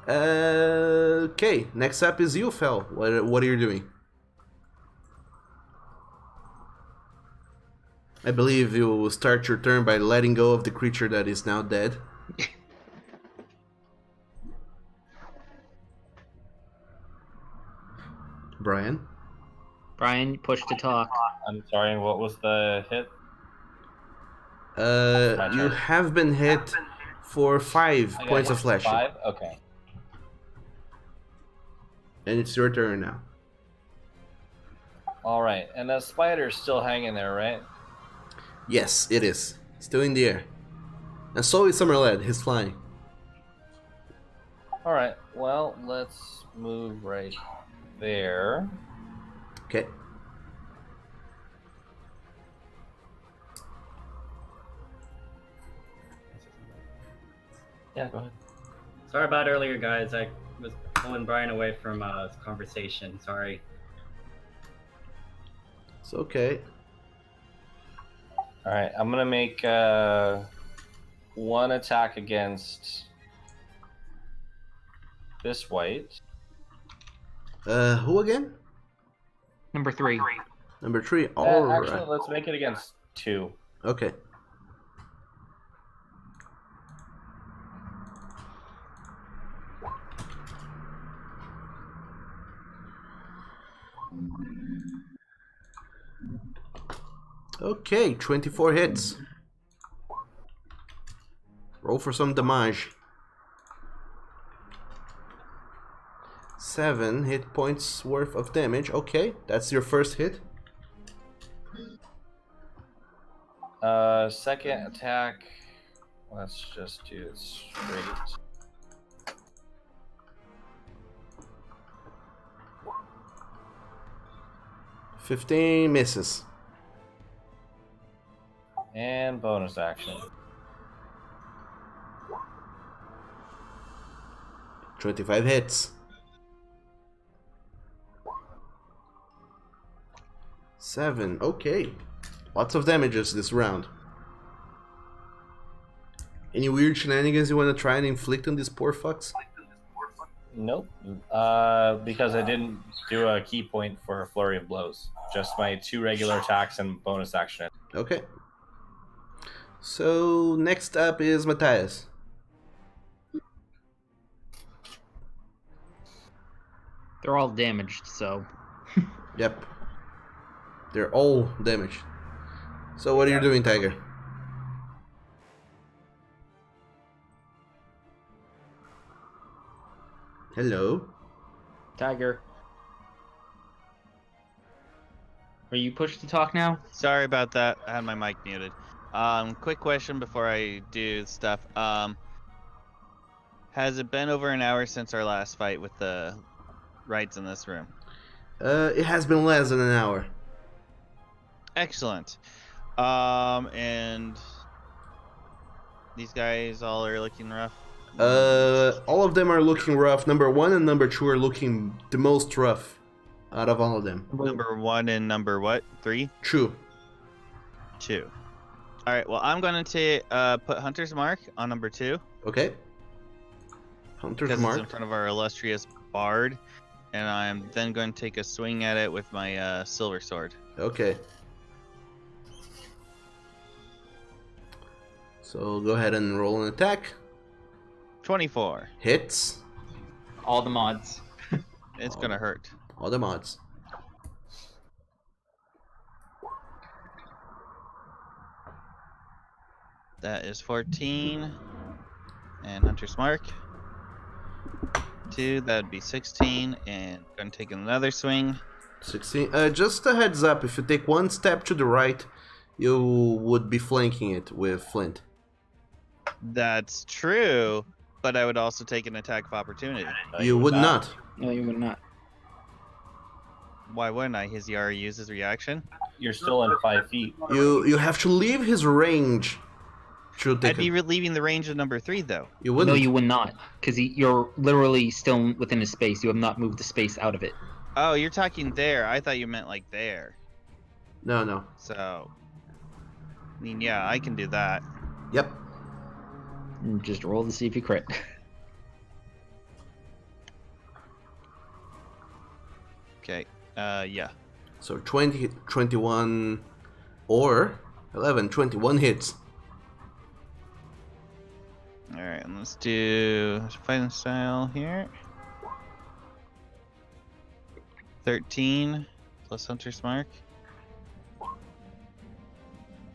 Okay, next up is you, Fel. What are you doing? I believe you will start your turn by letting go of the creature that is now dead. Brian? Brian, push to talk. I'm sorry, what was the hit? You have been hit for 5 I got points hit of slashing. 5? Okay. And it's your turn now. Alright, and the spider's still hanging there, right? Yes, it is. Still in the air. And so is Summerlad, he's flying. Alright, well, let's move right there. Okay. Yeah, go ahead. Sorry about earlier, guys. I was pulling Brian away from conversation. Sorry. It's okay. Alright, I'm gonna make 1 attack against this white. Who again? Number 3. Number 3. All right. Actually, let's make it against 2. Okay. Okay, 24 hits. Roll for some damage. 7 hit points worth of damage. Okay, that's your first hit. Second attack. Let's just do it straight. $15 misses. And bonus action. 25 hits. 7. Okay. Lots of damages this round. Any weird shenanigans you want to try and inflict on these poor fucks? Nope. Because I didn't do a key point for a flurry of blows. Just my 2 regular attacks and bonus action. Okay. So next up is Matthias. They're all damaged, so. Yep. They're all damaged. So what are you doing, Tiger? Hello? Tiger. Are you pushed to talk now? Sorry about that. I had my mic muted. Quick question before I do stuff. Has it been over an hour since our last fight with the rights in this room? It has been less than an hour. Excellent. And these guys all are looking rough. All of them are looking rough. Number 1 and number 2 are looking the most rough out of all of them. Number 1 and number what? 3? 2. 2. All right. Well, I'm going to put Hunter's Mark on number 2. Okay. Hunter's because Mark. it's in front of our illustrious bard, and I'm then going to take a swing at it with my silver sword. Okay. So go ahead and roll an attack. 24. Hits. All the mods. It's gonna hurt. All the mods. That is 14. And Hunter's Mark. 2, that would be 16. And gonna take another swing. 16. Just a heads up, if you take one step to the right, you would be flanking it with Flint. That's true, but I would also take an attack of opportunity. You would not. No, you would not. Why wouldn't I? He already used his reaction. You're still in 5 feet. You have to leave his range. I'd be leaving the range of number 3, though. You wouldn't. No, you would not, because you're literally still within his space. You have not moved the space out of it. Oh, you're talking there. I thought you meant like there. No, no. So, I mean, yeah, I can do that. Yep. Just roll to see if you crit. Okay. Yeah. So 20, 21, or 11, 21 hits. Alright, let's do fighting style here. 13 plus Hunter's Mark.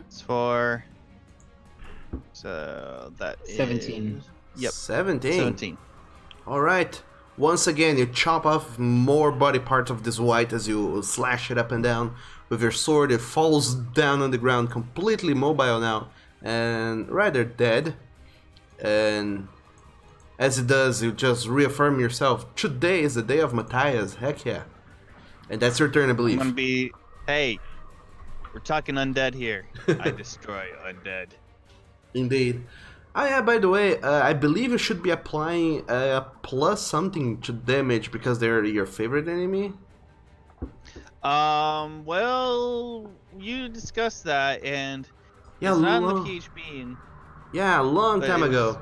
It's 4. So that 17. Is... Yep. 17. Alright. Once again, you chop off more body parts of this white as you slash it up and down with your sword. It falls down on the ground, completely mobile now, and rather dead. And as it does, you just reaffirm yourself. Today is the day of Matthias. Heck yeah. And that's your turn, I believe. I'm gonna be... Hey, we're talking undead here. I destroy undead. Indeed. Oh yeah, by the way, I believe you should be applying plus something to damage because they're your favorite enemy. Well, you discussed that, and yeah, it's not in the PHB. Yeah, a long time ago.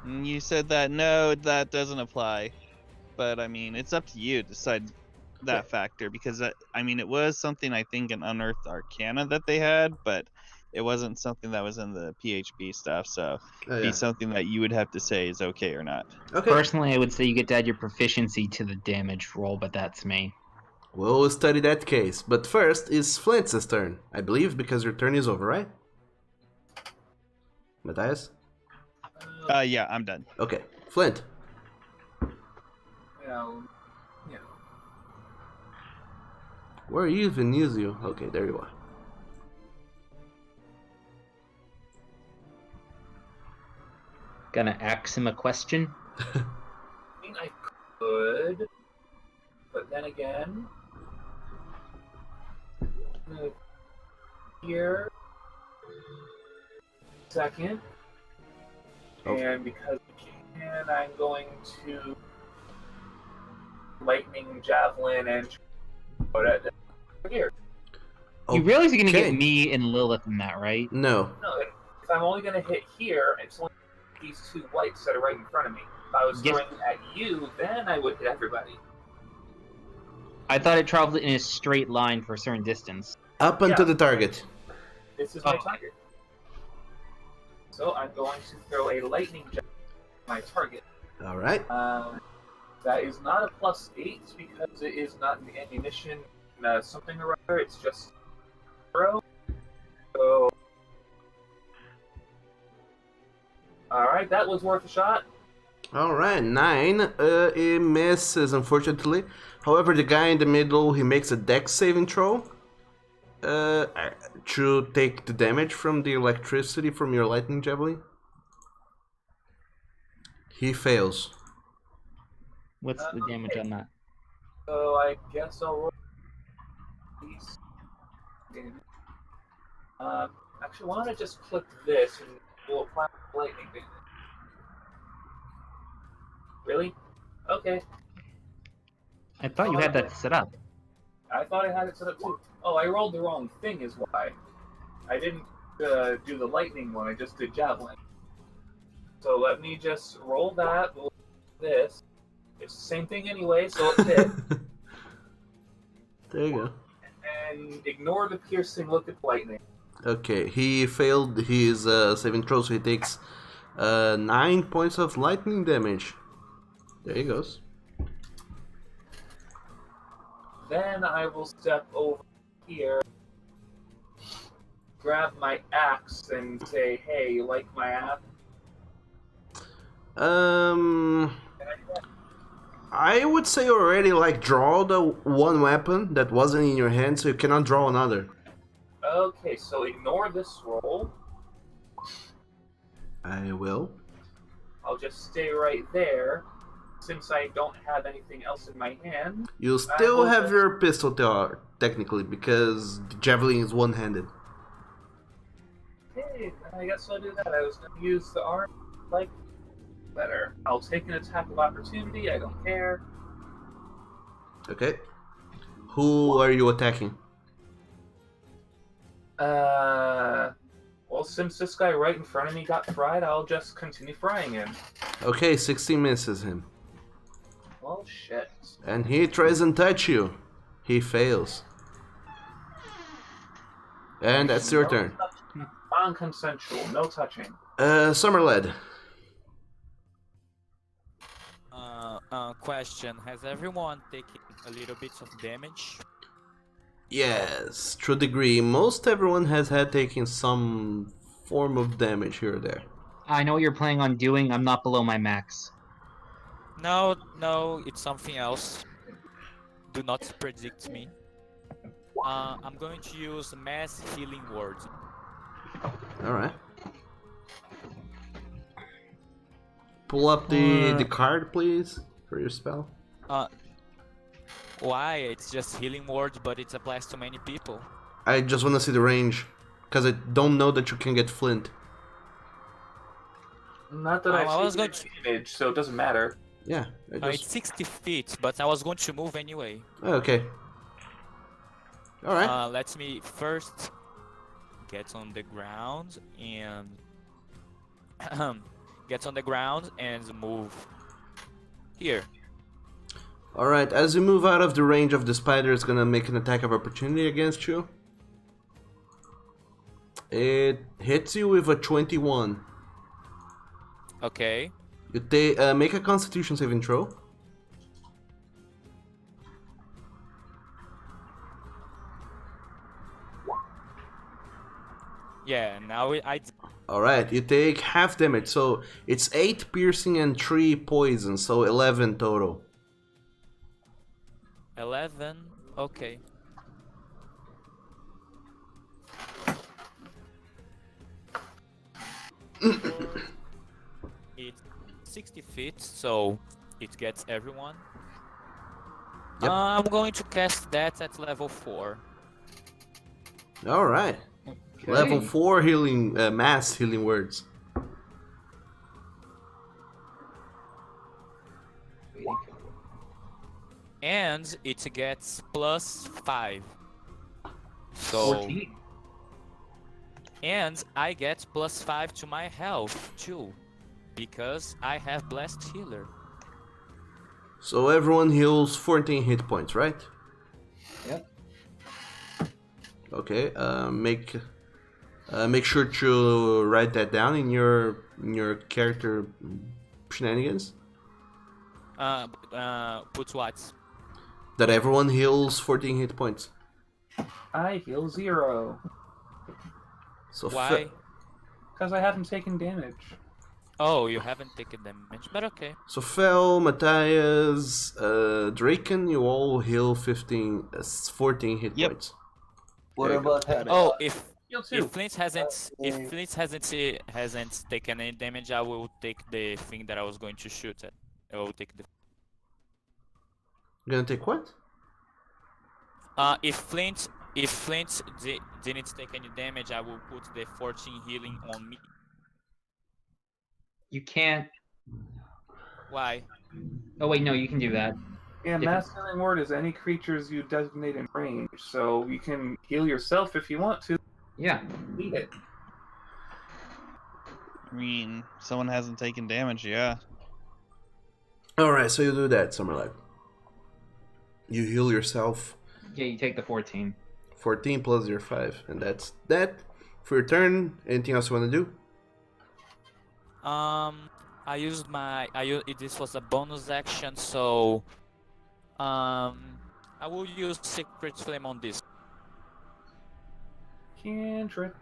You said that no, that doesn't apply. but I mean, it's up to you to decide that factor because I mean, it was something I think in Unearthed Arcana that they had, but it wasn't something that was in the PHB stuff. So Oh, be yeah. something that you would have to say is okay or not. Okay. Personally, I would say you get to add your proficiency to the damage roll, but that's me. We'll study that case. But first is Flint's turn, I believe, because your turn is over, right? Matthias? Yeah, I'm done. Okay. Flint. Well, yeah. Where even is you? Okay, there you are. Gonna ask him a question. I mean, I could, but then again, here, second, and because I can, I'm going to lightning javelin and put it here. You realize you're gonna Okay. get me and Lilith in that, right? No. No, if I'm only going to hit here, it's only these two lights that are right in front of me. If I was Yes. throwing at you, then I would hit everybody. I thought it traveled in a straight line for a certain distance. Up until the target. This is my target. So I'm going to throw a lightning javelin at my target. Alright. That is not a +8 because it is not an ammunition something or other. It's just 0. So, alright, that was worth a shot. Alright, 9. It misses, unfortunately. However, the guy in the middle, he makes a dex saving throw. To take the damage from the electricity from your lightning javelin. He fails. What's the damage on that? So I guess I'll roll these. Actually, why don't I just click this and we'll apply lightning damage. Really? Okay. I thought you had that set up. I thought I had it set up too. Oh, I rolled the wrong thing is why. I didn't do the lightning one, I just did javelin. So let me just roll that, we'll do this. It's the same thing anyway, so it hit. There you go. And ignore the piercing look at lightning. Okay, he failed his saving throw, so he takes 9 points of lightning damage. There he goes. Then I will step over here, grab my axe, and say, "Hey, you like my axe?" I would say already like draw the one weapon that wasn't in your hand, so you cannot draw another. Okay, so ignore this roll. I will. I'll just stay right there. Since I don't have anything else in my hand, You still have your pistol technically, because the javelin is one-handed. Okay, I guess I'll do that. I was going to use the arm, like, better. I'll take an attack of opportunity, I don't care. Okay. Who are you attacking? Well, since this guy right in front of me got fried, I'll just continue frying him. Okay, 16 misses him. Well, shit. And he tries and touch you. He fails. And that's your turn. Non-consensual, no touching. Summerled. Question: has everyone taken a little bit of damage? Yes, to a degree. Most everyone has had taken some form of damage here or there. I know what you're planning on doing. I'm not below my max. No, it's something else. Do not predict me. I'm going to use mass healing word. Alright. Pull up the card, please, for your spell. Why? It's just healing word, but it applies to many people. I just want to see the range, because I don't know that you can get flint. Not that I was going to damage, so it doesn't matter. Yeah, It's 60 feet, but I was going to move anyway. Oh, okay. Alright. Let me first get on the ground and move here. Alright, as you move out of the range of the spider, it's gonna make an attack of opportunity against you. It hits you with a 21. Okay. You make a Constitution saving throw. Yeah, now I Alright, you take half damage, so it's 8 piercing and 3 poison, so 11 total. 11. Okay. It's 60 feet, so it gets everyone. Yep. I'm going to cast that at level 4. Alright. Okay. Level 4 healing, mass healing words. And it gets plus 5. So 14. and I get plus 5 to my health too, because I have blessed healer. So everyone heals 14 hit points, right? Yep. Okay, make sure to write that down in your character shenanigans. Put what? That everyone heals 14 hit points. I heal 0. So Why? Because I haven't taken damage. Oh, you haven't taken damage, but okay. So Fel, Matthias, Draken, you all heal 14 hit points. What about Hannah? Oh, if Heal 2. Flint hasn't taken any damage, I will take the thing that I was going to shoot at. I will take the. You're gonna take what? If Flint didn't take any damage, I will put the 14 healing on me. You can't. Why? Oh wait, no, you can do that. Yeah, Mass Healing Word is any creatures you designate in range, so you can heal yourself if you want to. Yeah. Need it. I mean, someone hasn't taken damage, yeah. Alright, so you do that, Summerlight. You heal yourself. Yeah, you take the 14. 14 plus your 5, and that's that for your turn. Anything else you want to do? This was a bonus action, so I will use Secret Flame on this. Cantrip.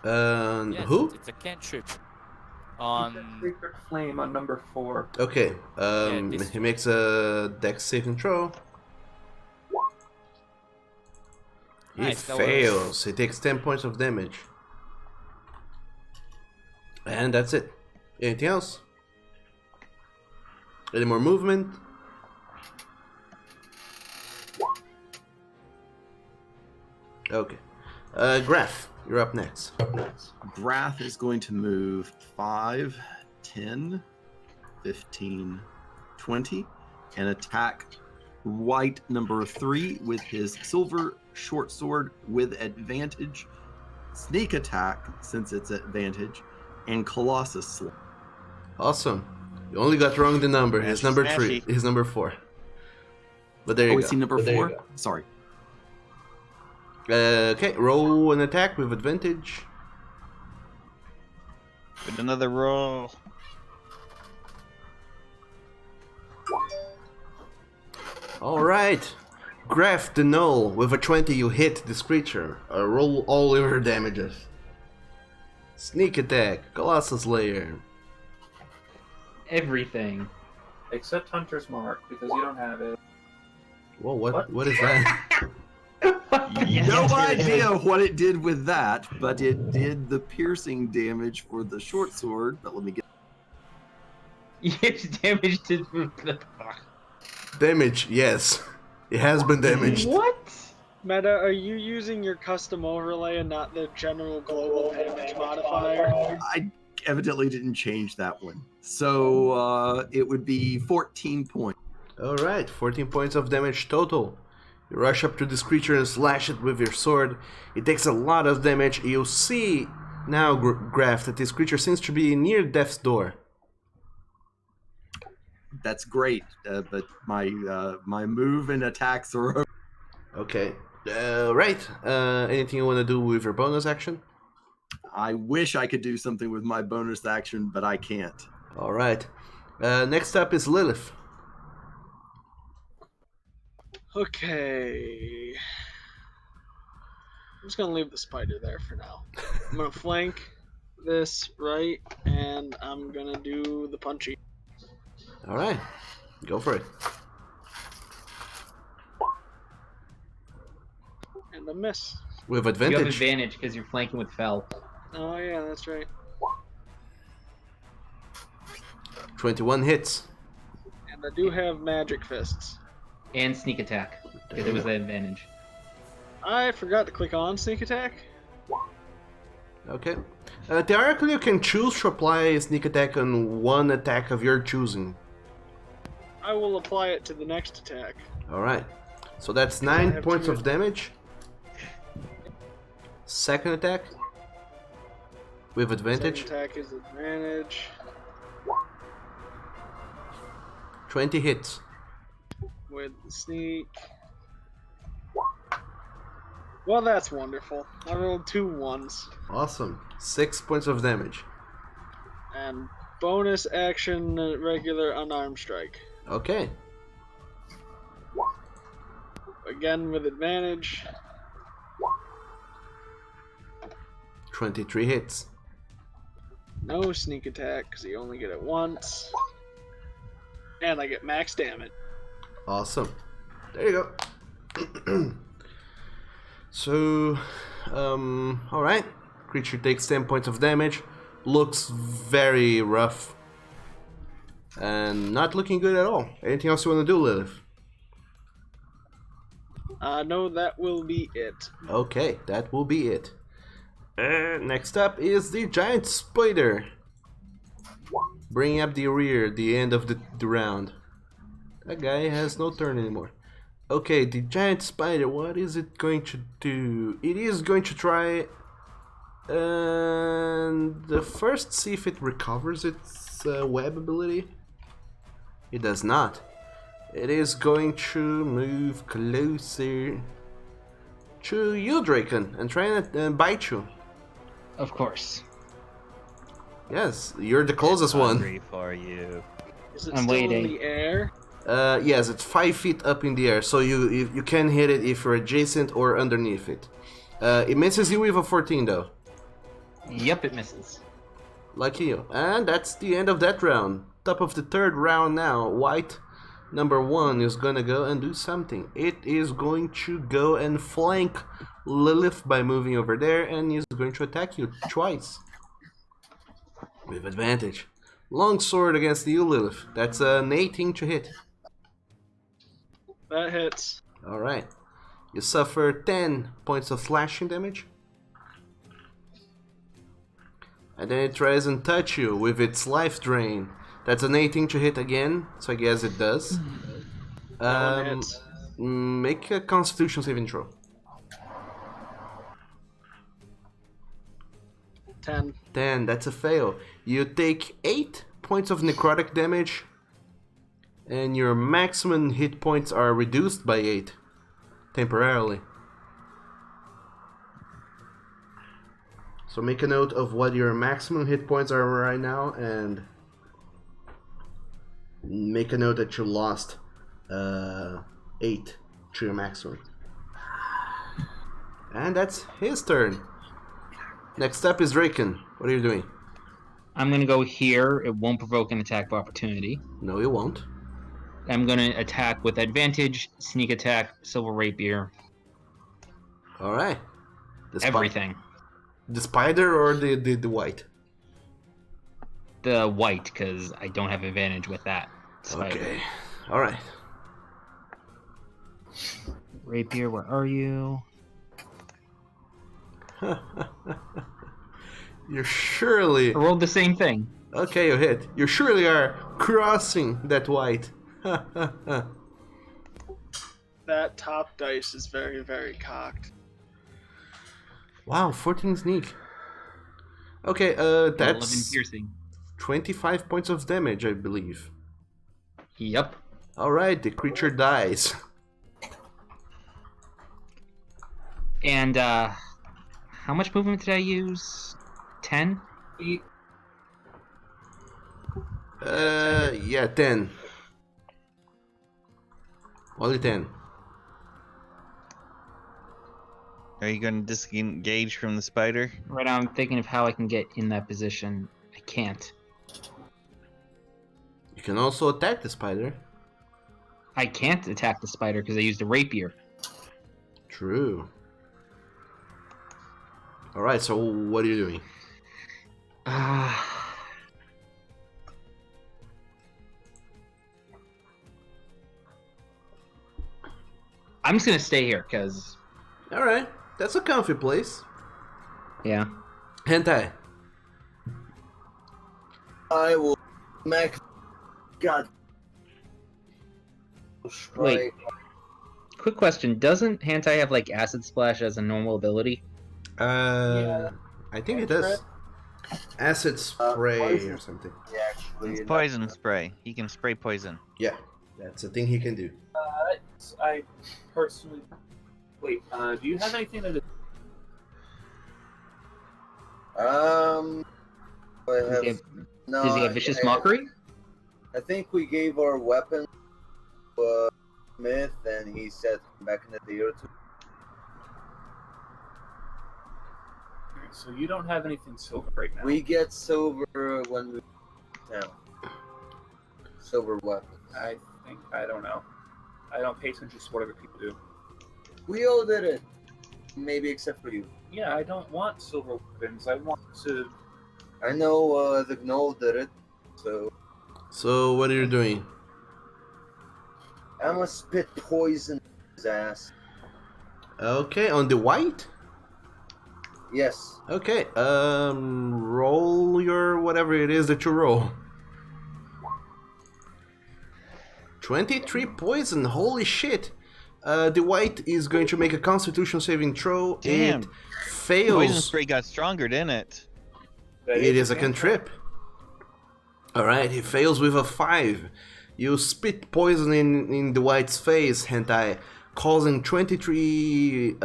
Yes, Who? It's a cantrip. Secret Flame on number 4. Okay, this- he makes a dex saving throw. He Nice, that fails. He takes 10 points of damage. And that's it. Anything else? Any more movement? Okay. Graph, you're up next. Grath is going to move 5, 10, 15, 20, and attack white number 3 with his silver short sword with advantage, sneak attack since it's advantage, and Colossus Slam. Awesome. You only got wrong the number. His number 3. His number 4. But there you Oh, go. is he number 4? Sorry. Okay, roll an attack with advantage. With another roll. Alright. Graph the Null. With a 20 you hit this creature. Roll all your damages. Sneak attack. Colossus Slayer. Everything. Except Hunter's Mark, because you don't have it. Whoa, what is that? No idea what it did with that, but it did the piercing damage for the short sword. But let me get. It's damage to. Damage, yes. It has been damaged. What? Meta, are you using your custom overlay and not the general global damage modifier? I evidently didn't change that one. So it would be 14 points. Alright, 14 points of damage total. You rush up to this creature and slash it with your sword. It takes a lot of damage. You see now, Graph, that this creature seems to be near death's door. that's great, but my move and attacks are over. Okay. Right. Anything you want to do with your bonus action? I wish I could do something with my bonus action, but I can't. All right. Next up is Lilith. Okay. I'm just gonna leave the spider there for now. I'm gonna flank this right, and I'm gonna do the punchy. All right. Go for it. And a miss. With You have advantage. advantage because you're flanking with Fel. Oh yeah, that's right. 21 hits. And I do have magic fists. And sneak attack, because it was the advantage. I forgot to click on sneak attack. Okay. Theoretically, you can choose to apply a sneak attack on one attack of your choosing. I will apply it to the next attack. Alright. So that's I 9 have points two of damage. Second attack. With advantage. Second attack is advantage. 20 hits. With the sneak. Well, that's wonderful. I rolled 2 1s. Awesome. 6 points of damage. And bonus action, regular unarmed strike. Okay. Again with advantage. 23 hits. No sneak attack because you only get it once. And I get max damage. Awesome. There you go. So, alright. Creature takes 10 points of damage. Looks very rough. And not looking good at all. Anything else you want to do, Lilith? No, that will be it. Okay, that will be it. Next up is the giant spider. Bring up the rear, the end of the round. That guy has no turn anymore. Okay, the giant spider, what is it going to do? It is going to try and first see if it recovers its web ability. It does not. It is going to move closer to you, Draken, and try and bite you. Of course. Yes, you're the closest one. Hungry for you. Is it I'm still waiting. in the air? Yes, it's 5 feet up in the air, so you can hit it if you're adjacent or underneath it. It misses you with a 14 though. Yep, it misses. Lucky you. And that's the end of that round. Top of the third round now. White number 1 is gonna go and do something. It is going to go and flank Lilith by moving over there, and is going to attack you twice. With advantage. Long sword against you, Lilith. That's an 18 to hit. That hits. Alright. You suffer 10 points of slashing damage. And then it tries and touch you with its life drain. That's an 18 to hit again, so I guess it does. That one hits. Make a constitution saving throw. 10. 10, that's a fail. You take 8 points of necrotic damage, and your maximum hit points are reduced by 8 temporarily. So make a note of what your maximum hit points are right now, and make a note that you lost 8 to your maximum. And that's his turn. Next up is Draken. What are you doing? I'm gonna go here. It won't provoke an attack of opportunity. No, you won't. I'm gonna attack with advantage, sneak attack, silver rapier. Alright. Everything. The spider or the white? The white, because I don't have advantage with that. Spider. Okay. Alright. Rapier, where are you? You surely... I rolled the same thing. Okay, you hit. You surely are crossing that white. That top dice is very, very cocked. Wow, 14 sneak. Okay, 11 that's piercing. 25 points of damage, I believe. Yep. Alright, the creature dies. And how much movement did I use? 10? Yeah, 10. Only 10. Are you going to disengage from the spider? Right now, I'm thinking of how I can get in that position. I can't. You can also attack the spider. I can't attack the spider because I used a rapier. True. Alright, so what are you doing? I'm just gonna stay here because. Alright, that's a comfy place. Yeah. Hentai. I will smack. God. Wait. Quick question: doesn't Hentai have like Acid Splash as a normal ability? I think it does. Acid spray or something. Yeah, actually. It's poison spray. He can spray poison. Yeah, that's a thing he can do. I personally. Wait, do you have anything that is. Does he have Vicious Mockery? I think we gave our weapon to Smith, and he said back in a day or two. So you don't have anything silver right now. We get silver when we down. Silver weapon. I don't know. I don't pay attention to what other people do. We all did it. Maybe except for you. Yeah, I don't want silver weapons. I want to. I know the gnoll did it, so. So what are you doing? I'm gonna spit poison in his ass. Okay, on the white? Yes. Okay, roll your whatever it is that you roll. 23 poison, holy shit. The white is going to make a constitution saving throw. Damn. It fails. Poison spray got stronger, didn't it? It is a cantrip. Alright, he fails with a 5. You spit poison in the white's face, Hentai, causing 23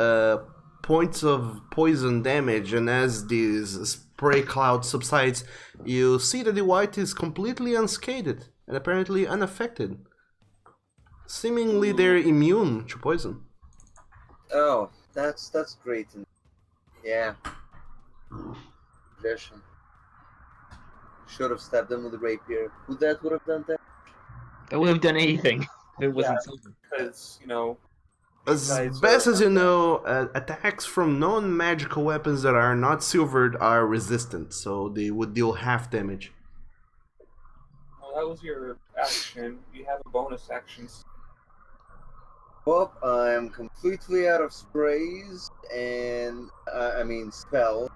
points of poison damage, and as this spray cloud subsides, you see that the white is completely unscathed and apparently unaffected. Seemingly they're immune to poison. Oh, that's great. Yeah. Tradition. Should have stabbed them with a rapier. Would that have done that? That would have done anything if it wasn't silver. Because, you know. As best as you know, attacks from non-magical weapons that are not silvered are resistant, so they would deal half damage. Well, that was your action. You have a bonus action. Well, I'm completely out of sprays and spell,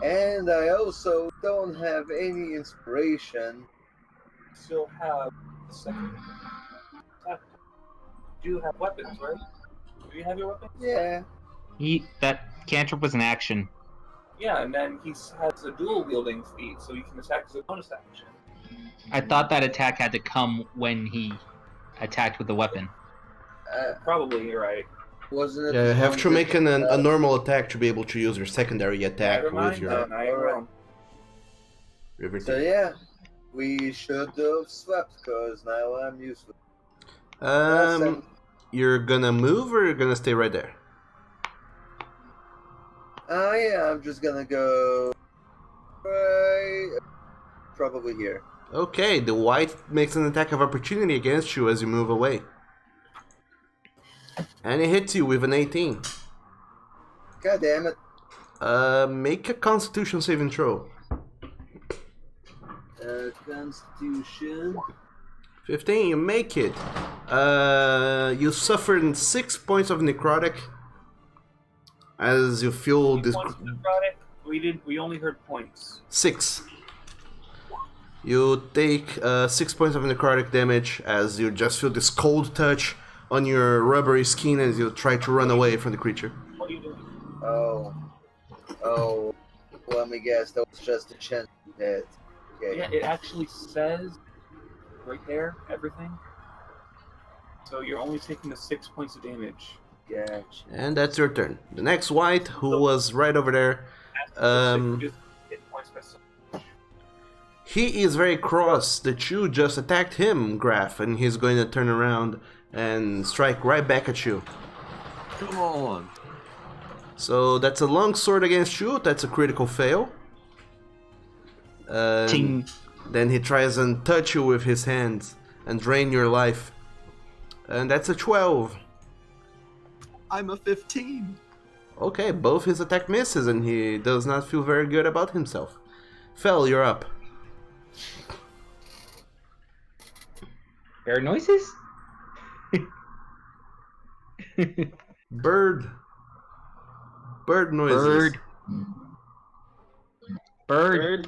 and I also don't have any inspiration. Still have a second attack. You do have weapons, right? Do you have your weapons? Yeah. That cantrip was an action. Yeah, and then he has a dual wielding feat, so he can attack as a bonus action. I thought that attack had to come when he attacked with the weapon. Probably, you're right. Wasn't it? Yeah, you have to make a normal attack to be able to use your secondary attack with your... I am wrong. So yeah, we should have swept, because now I'm useless. You're gonna move or you're gonna stay right there? Yeah, I'm just gonna go right, probably here. Okay, the white makes an attack of opportunity against you as you move away. And it hits you with an 18. God damn it. Make a constitution saving throw. Constitution. 15, you make it. You suffered 6 points of necrotic as you feel this. Necrotic? We only heard points. 6. You take 6 points of necrotic damage as you just feel this cold touch on your rubbery skin as you try to run away from the creature. What are you doing? Oh. Let me guess. That was just a chance dead. Okay. Yeah, it actually says right there, everything. So you're only taking the 6 points of damage. Gotcha. And that's your turn. The next white, who was right over there, Just hit points by so- he is very cross that you just attacked him, Graf, and he's going to turn around and strike right back at you. Come on. So that's a long sword against you. That's a critical fail. Ting. Then he tries and touch you with his hands and drain your life. And that's a 12. I'm a 15. Okay, both his attack misses and he does not feel very good about himself. Fel, you're up. Bear noises? Bird. Bird noises. Bird. Bird.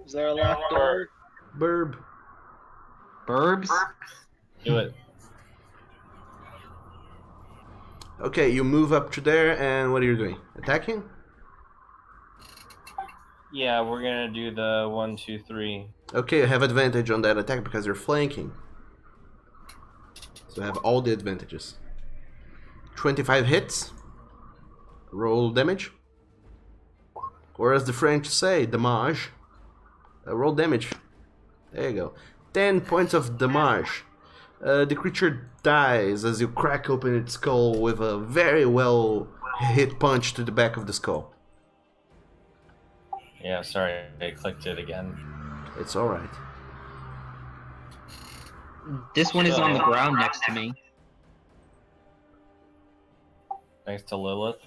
Is there a locked door? Burb. Burbs? Do it. Okay, you move up to there and what are you doing? Attacking? Yeah, we're gonna do the 1, 2, 3. Okay, you have advantage on that attack because you're flanking. So you have all the advantages. 25 hits. Roll damage. Or as the French say, damage. Roll damage. There you go. 10 points of damage. The creature dies as you crack open its skull with a very well hit punch to the back of the skull. Yeah, sorry, I clicked it again. It's alright. This one is on the ground next to me. Next to Lilith.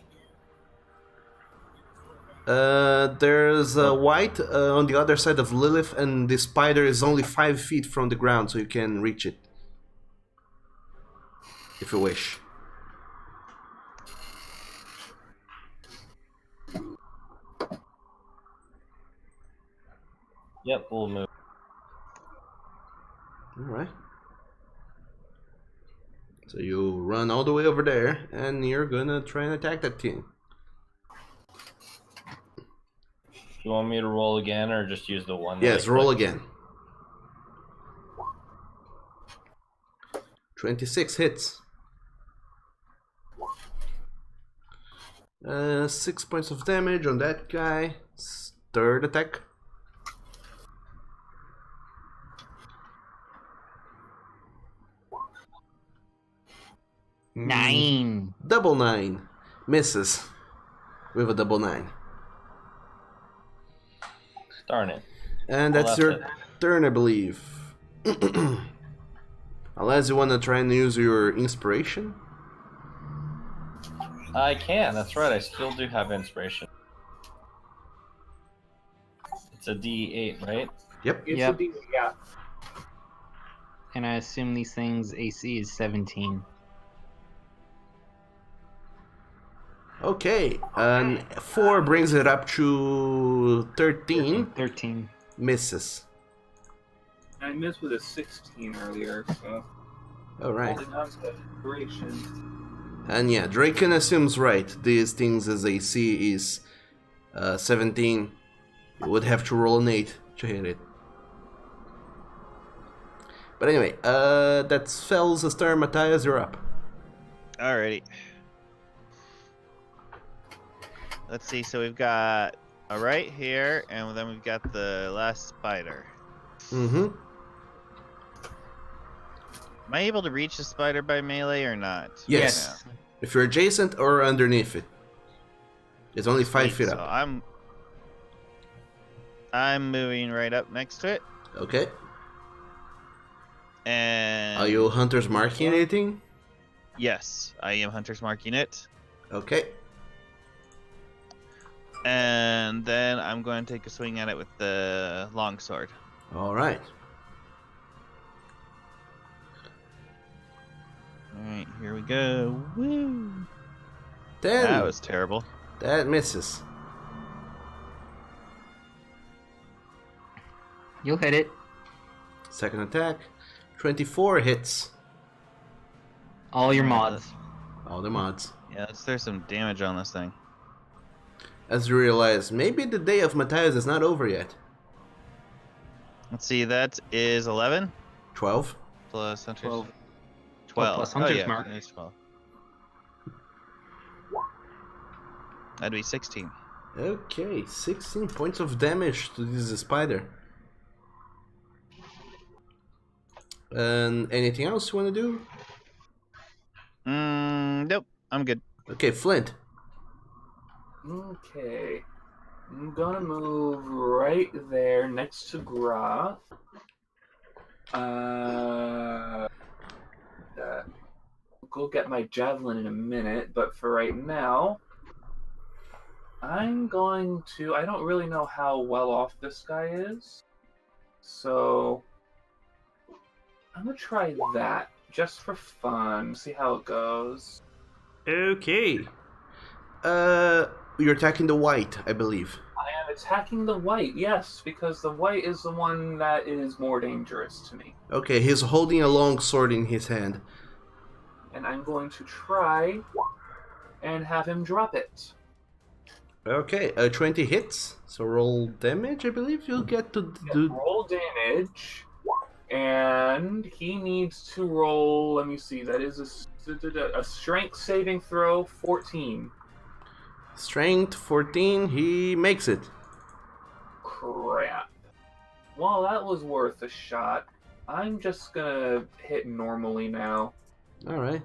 There's a white on the other side of Lilith, and the spider is only 5 feet from the ground, so you can reach it. If you wish. Yep, we'll move. Alright. So you run all the way over there, and you're gonna try and attack that thing. You want me to roll again, or just use the one? Yes, roll again. 26 hits. 6 points of damage on that guy. Third attack. Nine. Double 9. Misses. With a double 9. Darn it. And Well, that's that's your it. turn, I believe. Unless you want to try and use your inspiration. I can, that's right, I still do have inspiration. It's a D8, right? Yep. It's Yep. a D, yeah. And I assume these things' AC is 17. Okay, and 4 brings it up to 13. 13. Misses. I missed with a 16 earlier, so. Alright. Holding on to inspiration. And yeah, Draken assumes right. These things as AC is 17. You would have to roll an 8 to hit it. But anyway, that's Fel's turn. Matthias, you're up. Alrighty. Let's see, so we've got a right here, and then we've got the last spider. Mm-hmm. Am I able to reach the spider by melee or not? Yes. If you're adjacent or underneath it. It's only 5 feet So up. I'm moving right up next to it. Okay. And Are you hunters marking anything? yes, I am hunter's marking it. Okay. And then I'm going to take a swing at it with the longsword. Alright. Alright, here we go. Woo! 10. That was terrible. That misses. You'll hit it. Second attack. 24 hits. All your mods. All the mods. Yeah, let's throw some damage on this thing. As you realize, maybe the day of Matthias is not over yet. Let's see, that is 11 12. plus Hunter's 12. 12. plus Hunter's yeah, mark. It's 12. That'd be 16. Okay, 16 points of damage to this spider. And anything else you want to do? Nope, I'm good. Okay, Flint. Okay. I'm gonna move right there next to Gra. Go get my javelin in a minute, but for right now, I'm going to. I don't really know how well off this guy is, so I'm gonna try that just for fun. See how it goes. Okay. You're attacking the white, I believe. I am attacking the white, yes, because the white is the one that is more dangerous to me. Okay, he's holding a long sword in his hand. And I'm going to try and have him drop it. Okay, 20 hits. So roll damage, I believe you'll get to do. Roll damage, and he needs to roll. Let me see. That is a strength saving throw, 14. Strength 14, he makes it. Crap. Well, that was worth a shot. I'm just gonna hit normally now. Alright.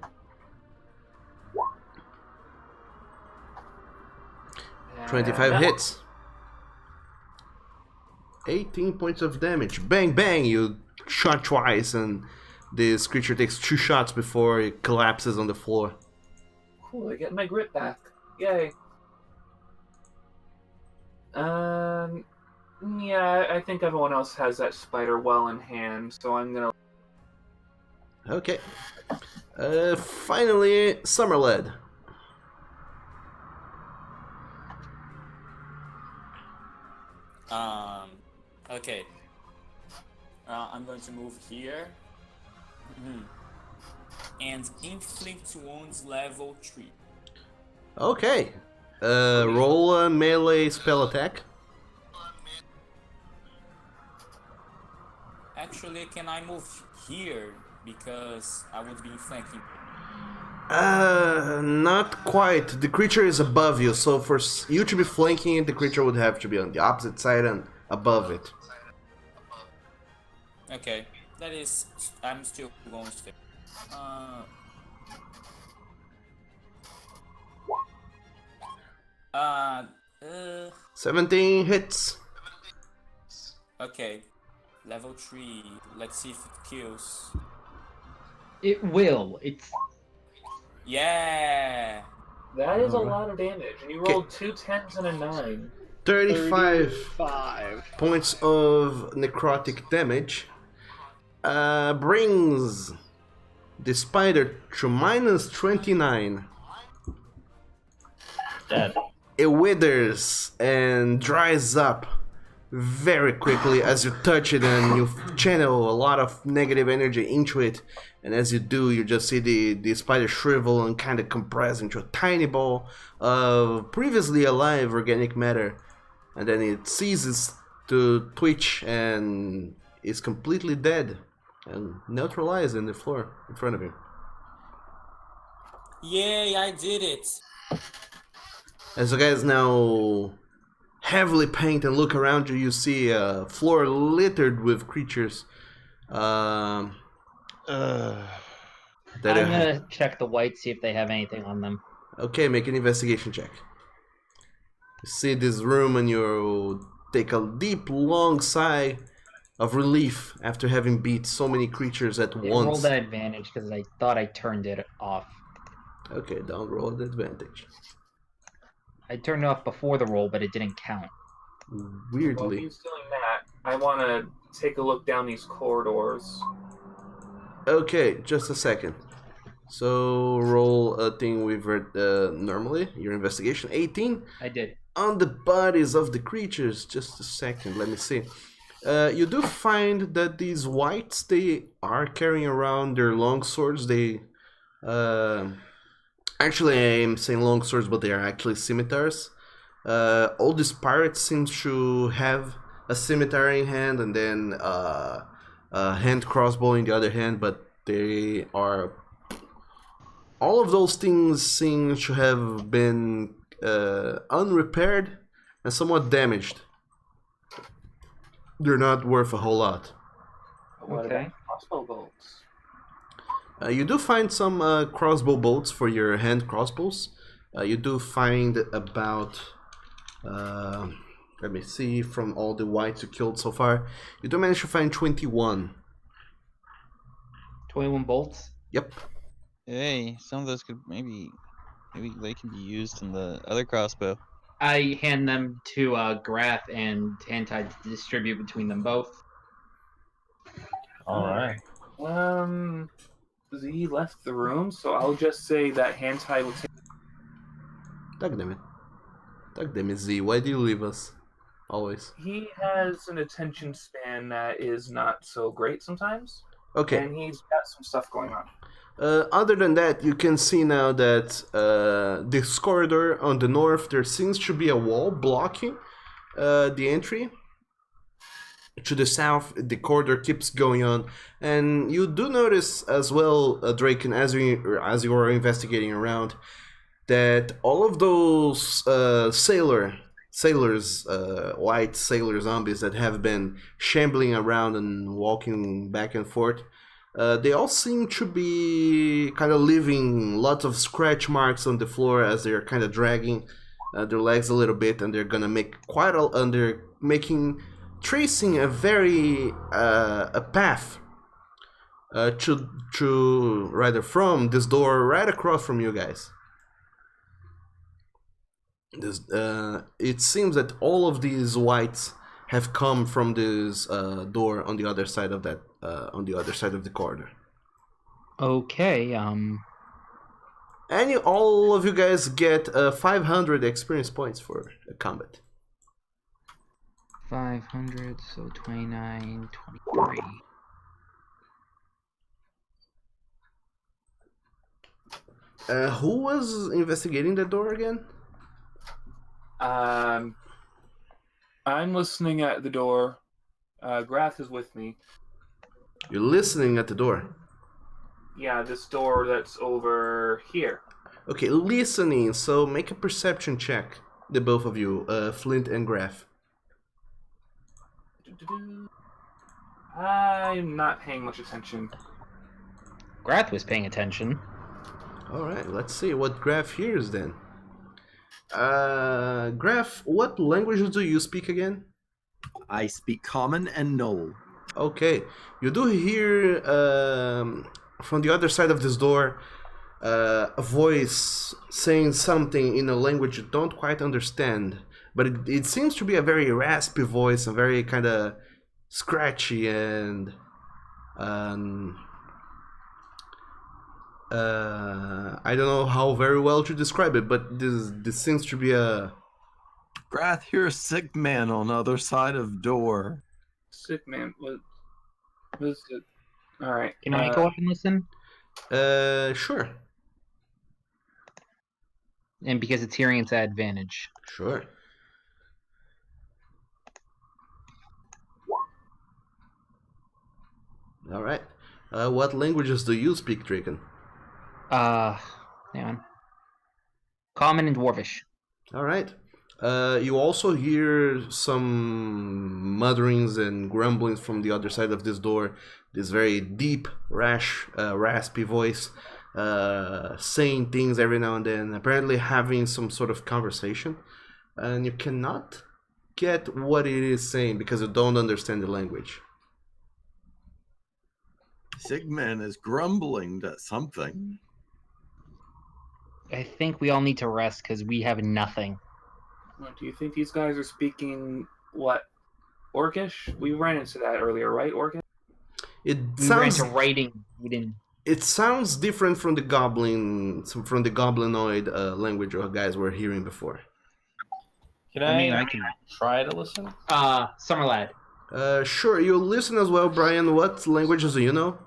And 25 hits. 18 points of damage. Bang, bang! You shot twice, and this creature takes 2 shots before it collapses on the floor. Cool, I get my grip back. Yay. Yeah, I think everyone else has that spider well in hand, so I'm gonna. Okay. Finally, Summerled. Okay. I'm going to move here. And inflict wounds level 3. Okay. Roll a melee spell attack. Actually, can I move here? Because I would be flanking. Not quite. The creature is above you, so for you to be flanking it, the creature would have to be on the opposite side and above it. Okay, that is. I'm still going to stay. 17 hits. Okay, level 3. Let's see if it kills. It will. It's. Yeah. That is a lot of damage, and you rolled 2 10s and a 9. 35 points of necrotic damage. Brings the spider to minus 29. Dead. It withers and dries up very quickly as you touch it, and you channel a lot of negative energy into it. And as you do, you just see the spider shrivel and kind of compress into a tiny ball of previously alive organic matter. And then it ceases to twitch and is completely dead and neutralized in the floor in front of you. Yay, I did it! As you guys now heavily paint and look around you, you see a floor littered with creatures. I'm gonna check the white, see if they have anything on them. Okay, make an investigation check. You see this room and you take a deep, long sigh of relief after having beat so many creatures at I once. rolled an advantage because I thought I turned it off. Okay, don't roll the advantage. I turned it off before the roll, but it didn't count. Weirdly. While he's doing that, I want to take a look down these corridors. Okay, just a second. So roll a thing with normally your investigation. 18. I did. On the bodies of the creatures. Just a second. Let me see. You do find that these whites, they are carrying around their long swords. They actually, I am saying long swords, but they are actually scimitars. All these pirates seem to have a scimitar in hand and then a hand crossbow in the other hand, but they are... All of those things seem to have been unrepaired and somewhat damaged. They're not worth a whole lot. What Okay. about crossbow bolts? You do find some crossbow bolts for your hand crossbows. You do find about... let me see, from all the whites you killed so far, you do manage to find 21. 21 bolts? Yep. Hey, some of those could maybe they can be used in the other crossbow. I hand them to Graf and Tantai to distribute between them both. All right. Z left the room, so I'll just say that Hantai will take. Dag damn it, Z, why do you leave us? Always. He has an attention span that is not so great sometimes. Okay. And he's got some stuff going on. Other than that, you can see now that this corridor on the north, there seems to be a wall blocking the entry. To the south, the corridor keeps going on, and you do notice as well, Draken, as you are investigating around, that all of those sailors, white sailor zombies that have been shambling around and walking back and forth, they all seem to be kind of leaving lots of scratch marks on the floor as they're kind of dragging their legs a little bit, and they're gonna make tracing a very a path to rather from this door right across from you guys. This it seems that all of these whites have come from this door on the other side of that on the other side of the corridor. Okay. And all of you guys get 500 experience points for combat. 500, so 29, 23. Who was investigating the door again? I'm listening at the door. Grath is with me. You're listening at the door. Yeah, this door that's over here. Okay, listening. So make a perception check, the both of you, Flint and Graf. I'm not paying much attention. Grath was paying attention. Alright, let's see what Graf hears then. Graf, what languages do you speak again? I speak Common and Knoll. Okay, you do hear from the other side of this door a voice saying something in a language you don't quite understand, but it seems to be a very raspy voice, a very kind of scratchy and I don't know how very well to describe it, but this seems to be a... Grath, hear a sick man on the other side of door. Sick man, what is it? Alright. Can I go up and listen? Sure. And because it's hearing, it's at advantage. Sure. Alright. What languages do you speak, Draken? Hang on. Common and Dwarvish. Alright. You also hear some mutterings and grumblings from the other side of this door. This very deep, raspy voice saying things every now and then, apparently having some sort of conversation. And you cannot get what it is saying because you don't understand the language. Sigman is grumbling at something. I think we all need to rest because we have nothing. Do you think these guys are speaking, what, Orcish? We ran into that earlier, right, Orcish? It We sounds... ran into writing. We didn't... It sounds different from the goblinoid language you guys were hearing before. Can I can try to listen? Summerlad. Sure, you listen as well, Brian. What languages do you know?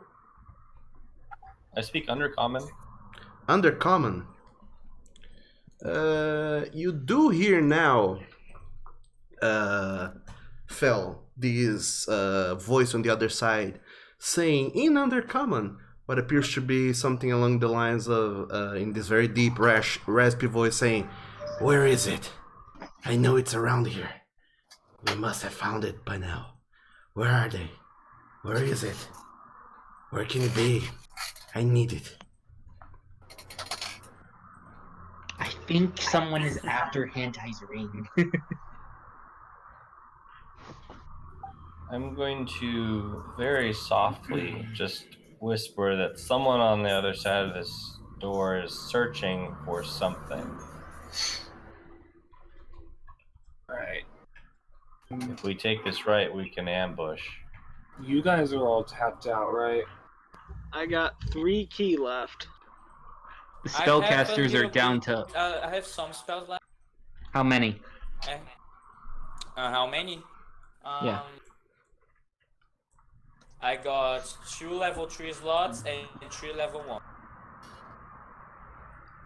I speak Undercommon. Undercommon. You do hear now fell this voice on the other side saying in Undercommon what appears to be something along the lines of, in this very deep, raspy voice saying, "Where is it? I know it's around here. We must have found it by now. Where are they? Where is it? Where can it be? I need it." I think someone is after Hentai's ring. I'm going to very softly just whisper that someone on the other side of this door is searching for something. Right. If we take this right, we can ambush. You guys are all tapped out, right? I got 3 key left. The I have a spellcasters are little down bit- to I have some spells left. how many? How many? Yeah. I got 2 level 3 slots and 3 level 1.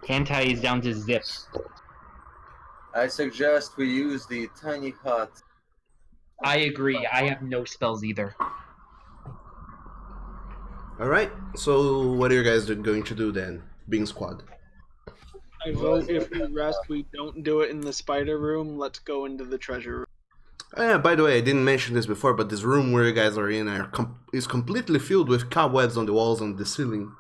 Hentai is down to zip. I suggest we use the tiny hut. I agree. I have no spells either. Alright, so what are you guys going to do then, Bing Squad? I vote if we rest, we don't do it in the spider room. Let's go into the treasure room. Yeah, by the way, I didn't mention this before, but this room where you guys are in is completely filled with cobwebs on the walls and the ceiling.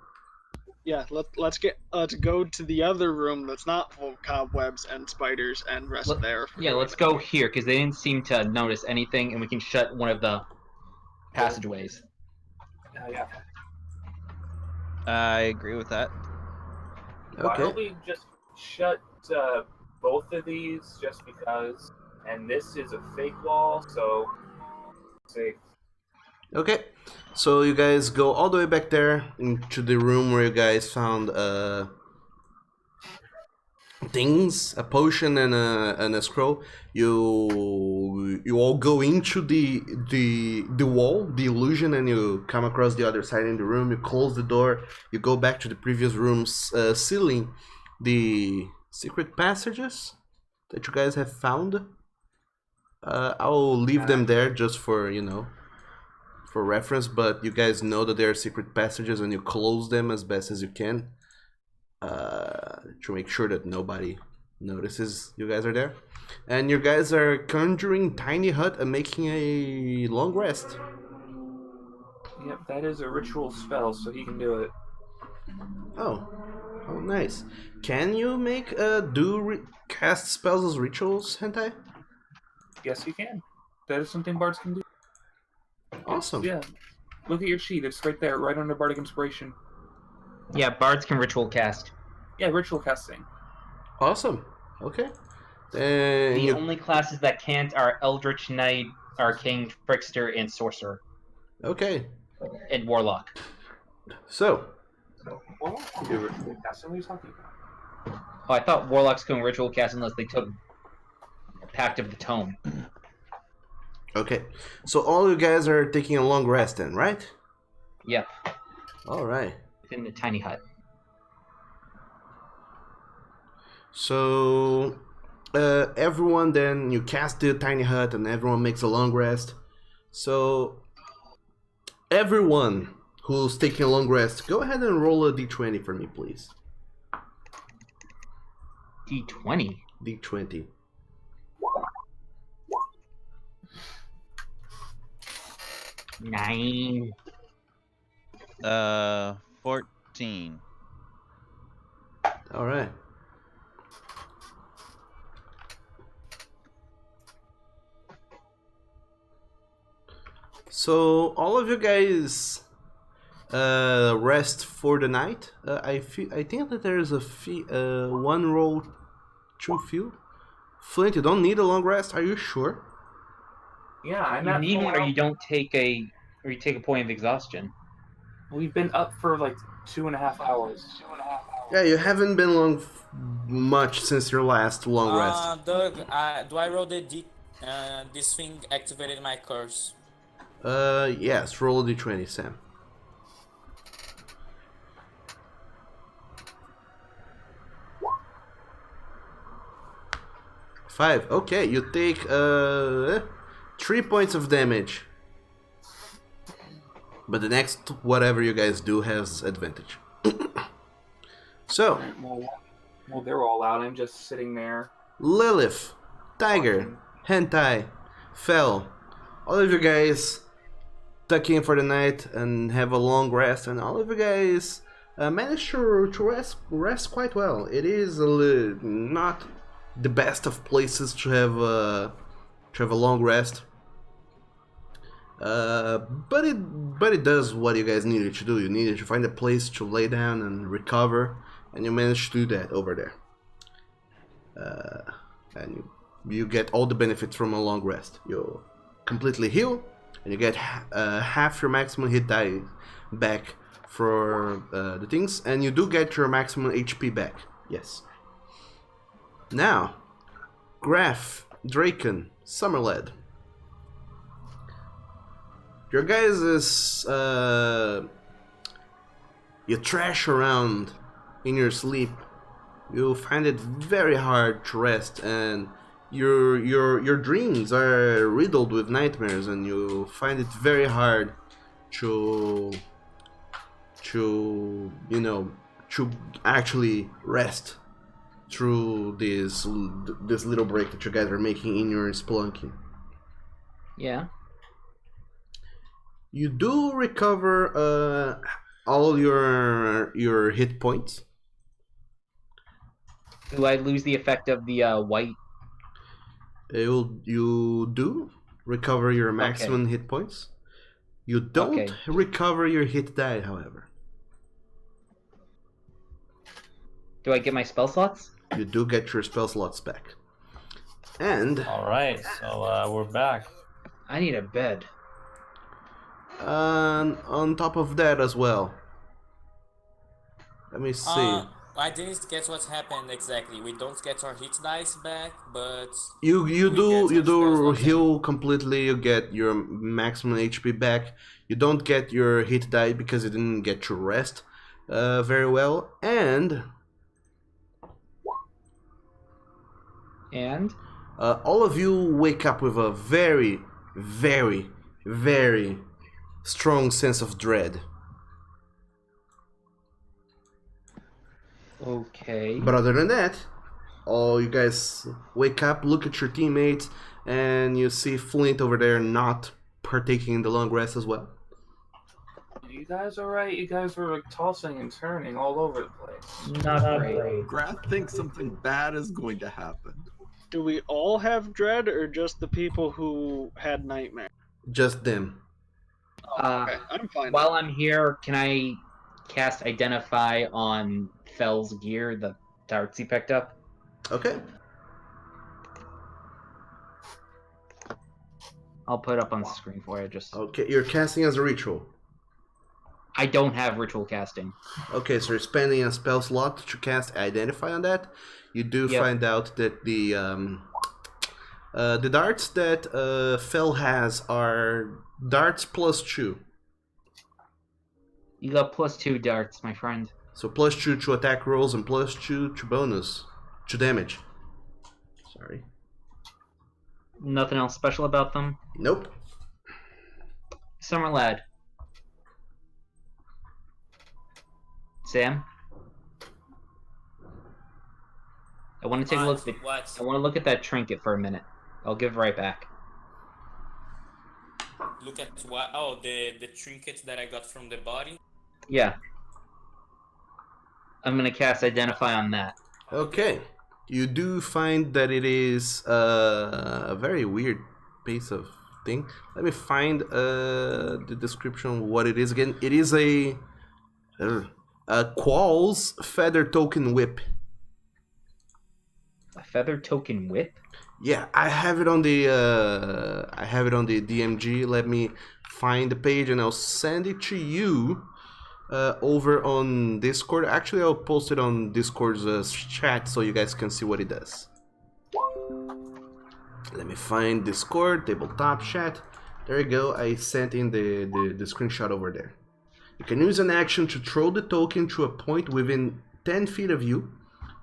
Yeah, let's go to the other room that's not full of cobwebs and spiders and rest there. Yeah, let's go here because they didn't seem to notice anything, and we can shut one of the passageways. Yeah. I agree with that. Why don't we just shut both of these just because? And this is a fake wall, so safe. Okay, so you guys go all the way back there into the room where you guys found things, a potion and a scroll. You all go into the wall, the illusion, and you come across the other side in the room. You close the door. You go back to the previous room's ceiling. The secret passages that you guys have found. I'll leave them there just for for reference, but you guys know that there are secret passages and you close them as best as you can to make sure that nobody notices you guys are there. And you guys are conjuring tiny hut and making a long rest. Yep, that is a ritual spell, so he can do it. Oh nice. Can you make cast spells as rituals, Hentai? Yes, he can. That is something bards can do. Awesome. Yeah. Look at your sheet. It's right there, right under Bardic Inspiration. Yeah, bards can ritual cast. Yeah, ritual casting. Awesome. Okay. The only classes that can't are Eldritch Knight, Arcane Trickster, and Sorcerer. Okay. And Warlock. So. What are you talking about? Oh, I thought Warlocks couldn't ritual cast unless they took Pact of the Tome. Okay, so all you guys are taking a long rest then, right? Yep. All right. In the tiny hut. So, everyone then, you cast the tiny hut and everyone makes a long rest. So, everyone who's taking a long rest, go ahead and roll a d20 for me, please. D20? D20. Nine. 14. All right. So all of you guys rest for the night. I think that there is a one roll, 2 field. Flint, you don't need a long rest. Are you sure? Yeah, I'm You at need full one, or you health. don't take a point of exhaustion. We've been up for like 2.5 hours. Yeah, you haven't been much since your last long rest. Doug, do I roll the D? This thing activated my curse. Yes, roll a d20, Sam. Five. Okay, you take 3 points of damage. But the next whatever you guys do has advantage. So, Well, they're all out. I'm just sitting there. Lilith, Tiger, Hentai, Fel, all of you guys tuck in for the night and have a long rest, and all of you guys manage to rest quite well. It is not the best of places to have a long rest. But it does what you guys needed to do. You needed to find a place to lay down and recover, and you managed to do that over there. And you get all the benefits from a long rest. You completely heal, and you get half your maximum hit die back for the things, and you do get your maximum HP back. Yes. Now, Graf, Draken, Summerled. Your guys is you trash around in your sleep. You find it very hard to rest, and your dreams are riddled with nightmares, and you find it very hard to actually rest through this little break that you guys are making in your spelunking. Yeah. You do recover all your hit points. Do I lose the effect of the white? You do recover your maximum hit points. You don't recover your hit die, however. Do I get my spell slots? You do get your spell slots back. And all right, so we're back. I need a bed. On top of that as well, let me see. I didn't get what happened exactly. We don't get our hit dice back, but you do heal completely. You get your maximum HP back. You don't get your hit die because you didn't get your rest very well, and all of you wake up with a very, very, very strong sense of dread. Okay. But other than that, all you guys wake up, look at your teammates, and you see Flint over there not partaking in the long rest as well. You guys alright? You guys were like tossing and turning all over the place. Not great. Graf thinks something bad is going to happen. Do we all have dread, or just the people who had nightmares? Just them. Okay, I'm fine. While I'm here, can I cast Identify on Fel's gear, the darts he picked up? Okay. I'll put it up on the screen for you. Just okay. You're casting as a ritual. I don't have ritual casting. Okay, so you're spending a spell slot to cast Identify on that. You do find out that the darts that Fel has are darts +2. You got +2 darts, my friend. So +2 to attack rolls and +2 to bonus to damage. Sorry. Nothing else special about them? Nope. Summer Lad. Sam? I want to take a look at I want to look at that trinket for a minute. I'll give it right back. Look at what? Oh, the trinket that I got from the body. Yeah. I'm gonna cast Identify on that. Okay. You do find that it is a very weird piece of thing. Let me find the description of what it is again. It is a Qualls feather token whip. A feather token whip? Yeah, I have it on the DMG. Let me find the page and I'll send it to you over on Discord. Actually, I'll post it on Discord's chat so you guys can see what it does. Let me find Discord, tabletop chat. There you go. I sent in the screenshot over there. You can use an action to throw the token to a point within 10 feet of you.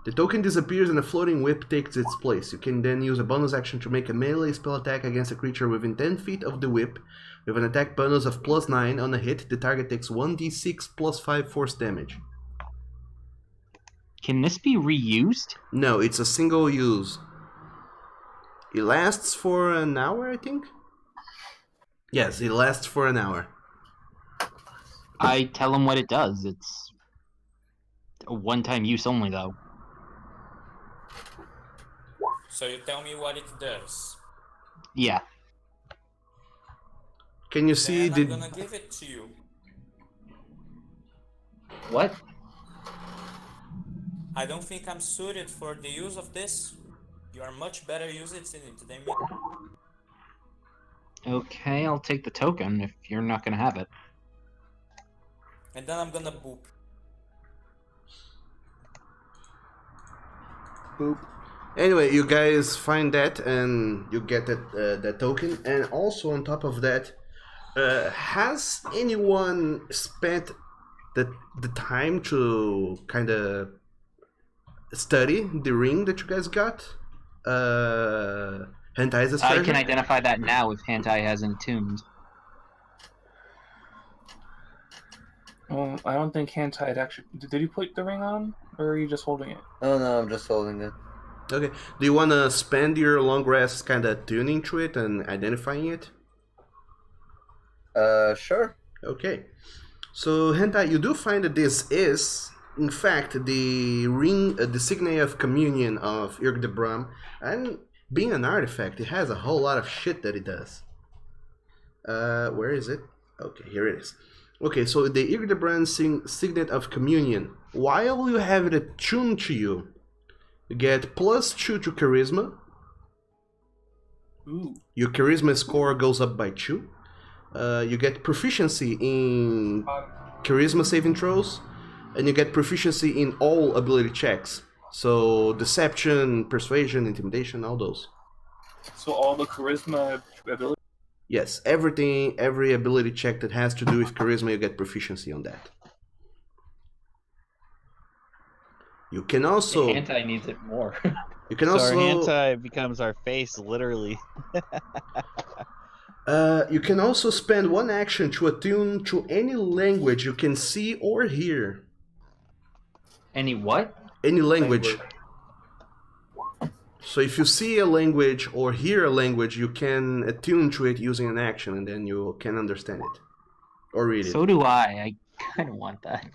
The token disappears and a floating whip takes its place. You can then use a bonus action to make a melee spell attack against a creature within 10 feet of the whip. With an attack bonus of +9 on a hit, the target takes 1d6 plus 5 force damage. Can this be reused? No, it's a single use. It lasts for an hour, I think? Yes, it lasts for an hour. I tell him what it does. It's a one-time use only, though. So you tell me what it does. Yeah. Can you see Then I'm gonna give it to you. What? I don't think I'm suited for the use of this. You are much better using it than me. Okay, I'll take the token if you're not gonna have it. And then I'm gonna boop. Boop. Anyway, you guys find that and you get that token. And also on top of that, has anyone spent the time to kind of study the ring that you guys got? Hentai's treasure? I can identify that now if Hentai hasn't tuned. Well, I don't think Hentai had actually... Did you put the ring on? Or are you just holding it? Oh no, I'm just holding it. Okay. Do you want to spend your long rest kind of tuning to it and identifying it? Sure. Okay. So, Hentai, you do find that this is, in fact, the ring, the signet of communion of Irk de Bram. And being an artifact, it has a whole lot of shit that it does. Where is it? Okay, here it is. Okay, so the Irk de Bram signet of communion. While you have it attuned to you, you get +2 to charisma. Ooh. Your charisma score goes up by 2. You get proficiency in charisma saving throws, and you get proficiency in all ability checks. So deception, persuasion, intimidation, all those. So all the charisma ability? Yes, everything, every ability check that has to do with charisma, you get proficiency on that. You can also... Hentai needs it more. You can so also... our Hentai becomes our face, literally. You can also spend one action to attune to any language you can see or hear. Any what? Any language. So if you see a language or hear a language, you can attune to it using an action, and then you can understand it or read it. So do I. I kind of want that.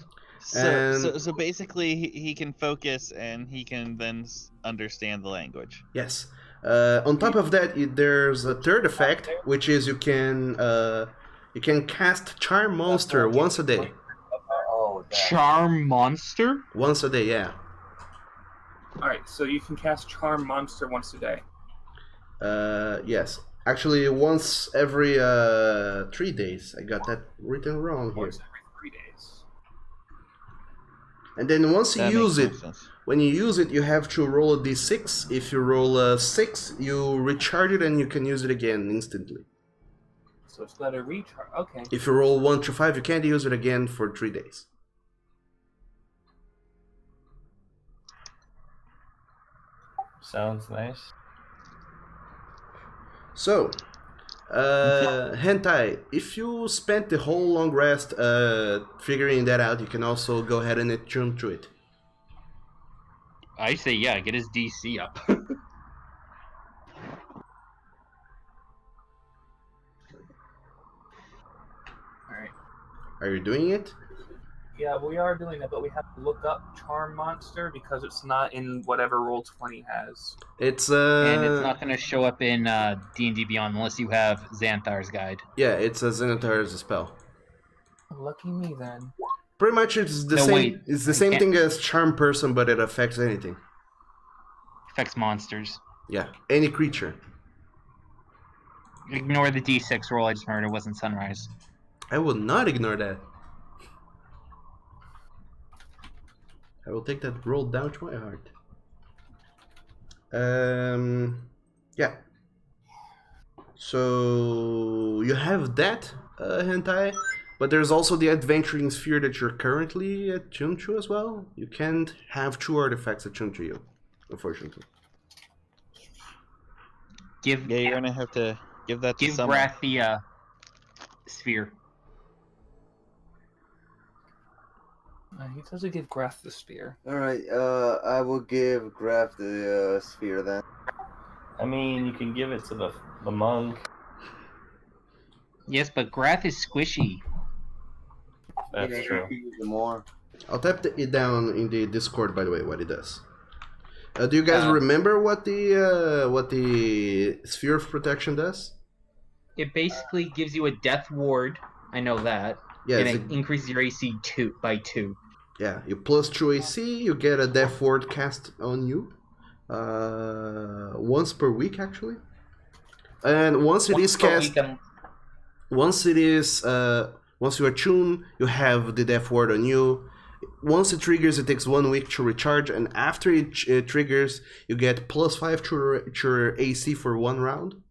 So basically, he can focus and he can then understand the language. Yes. On top of that, there's a third effect, which is you can cast Charm Monster once a day. Charm Monster? Once a day, yeah. Alright, so you can cast Charm Monster once a day. Yes. Actually, once every 3 days. I got that written wrong here. Once every 3 days. And then once you use it, when you use it, you have to roll a d6. If you roll a 6, you recharge it and you can use it again instantly. So it's got a recharge. Okay. If you roll 1 to 5, you can't use it again for 3 days. Sounds nice. So, Hentai, if you spent the whole long rest figuring that out, you can also go ahead and attune to it. I say, yeah, get his DC up. Alright. Are you doing it? Yeah, we are doing it, but we have to look up Charm Monster because it's not in whatever Roll20 has. It's and it's not going to show up in D&D Beyond unless you have Xanthar's Guide. Yeah, it's a Xanathar's spell. Lucky me then. Pretty much, it's the No, same. wait, It's the same thing as Charm Person, but it affects anything. Affects monsters. Yeah, any creature. Ignore the D6 roll. I just remembered it wasn't Sunrise. I will not ignore that. I will take that roll down to my heart. Yeah. So you have that, Hentai, But there's also the adventuring sphere that you're currently attuned to as well. You can't have 2 artifacts attuned to you, unfortunately. Yeah, you're gonna have to give that to Give someone. Grath the sphere. He doesn't give Grath the spear. Alright, I will give Graf the sphere then. I mean, you can give it to the monk. Yes, but Grath is squishy. That's Yeah, true. you can use it more. I'll type it down in the Discord, by the way, what it does. Do you guys remember what the sphere of protection does? It basically gives you a death ward. I know that. Yeah, and it's it increases your AC by 2. Yeah, you plus 2 AC, you get a death ward cast on you. Once per week, actually. And once it is cast... Once you attune, you have the death ward on you. Once it triggers, it takes 1 week to recharge, and after it triggers, you get plus 5 to your AC for 1 round.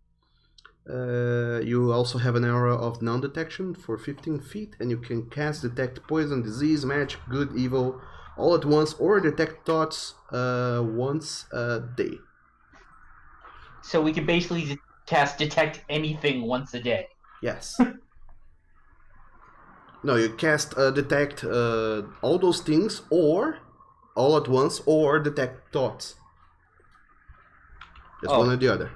You also have an aura of non-detection for 15 feet, and you can cast detect poison, disease, magic, good, evil, all at once, or detect thoughts once a day. So we can basically cast detect anything once a day. Yes. No, you cast detect all those things, or all at once, or detect thoughts. It's one or the other.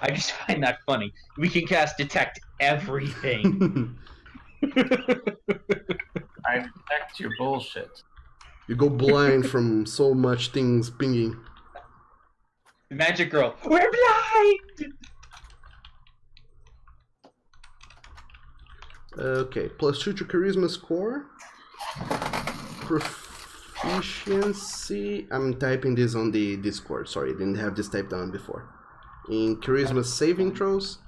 I just find that funny. We can cast detect everything. I detect your bullshit. You go blind from so much things pinging. Magic girl, we're blind! Okay, plus 2 to charisma score. Proficiency. I'm typing this on the Discord. Sorry, didn't have this typed down before. In charisma saving throws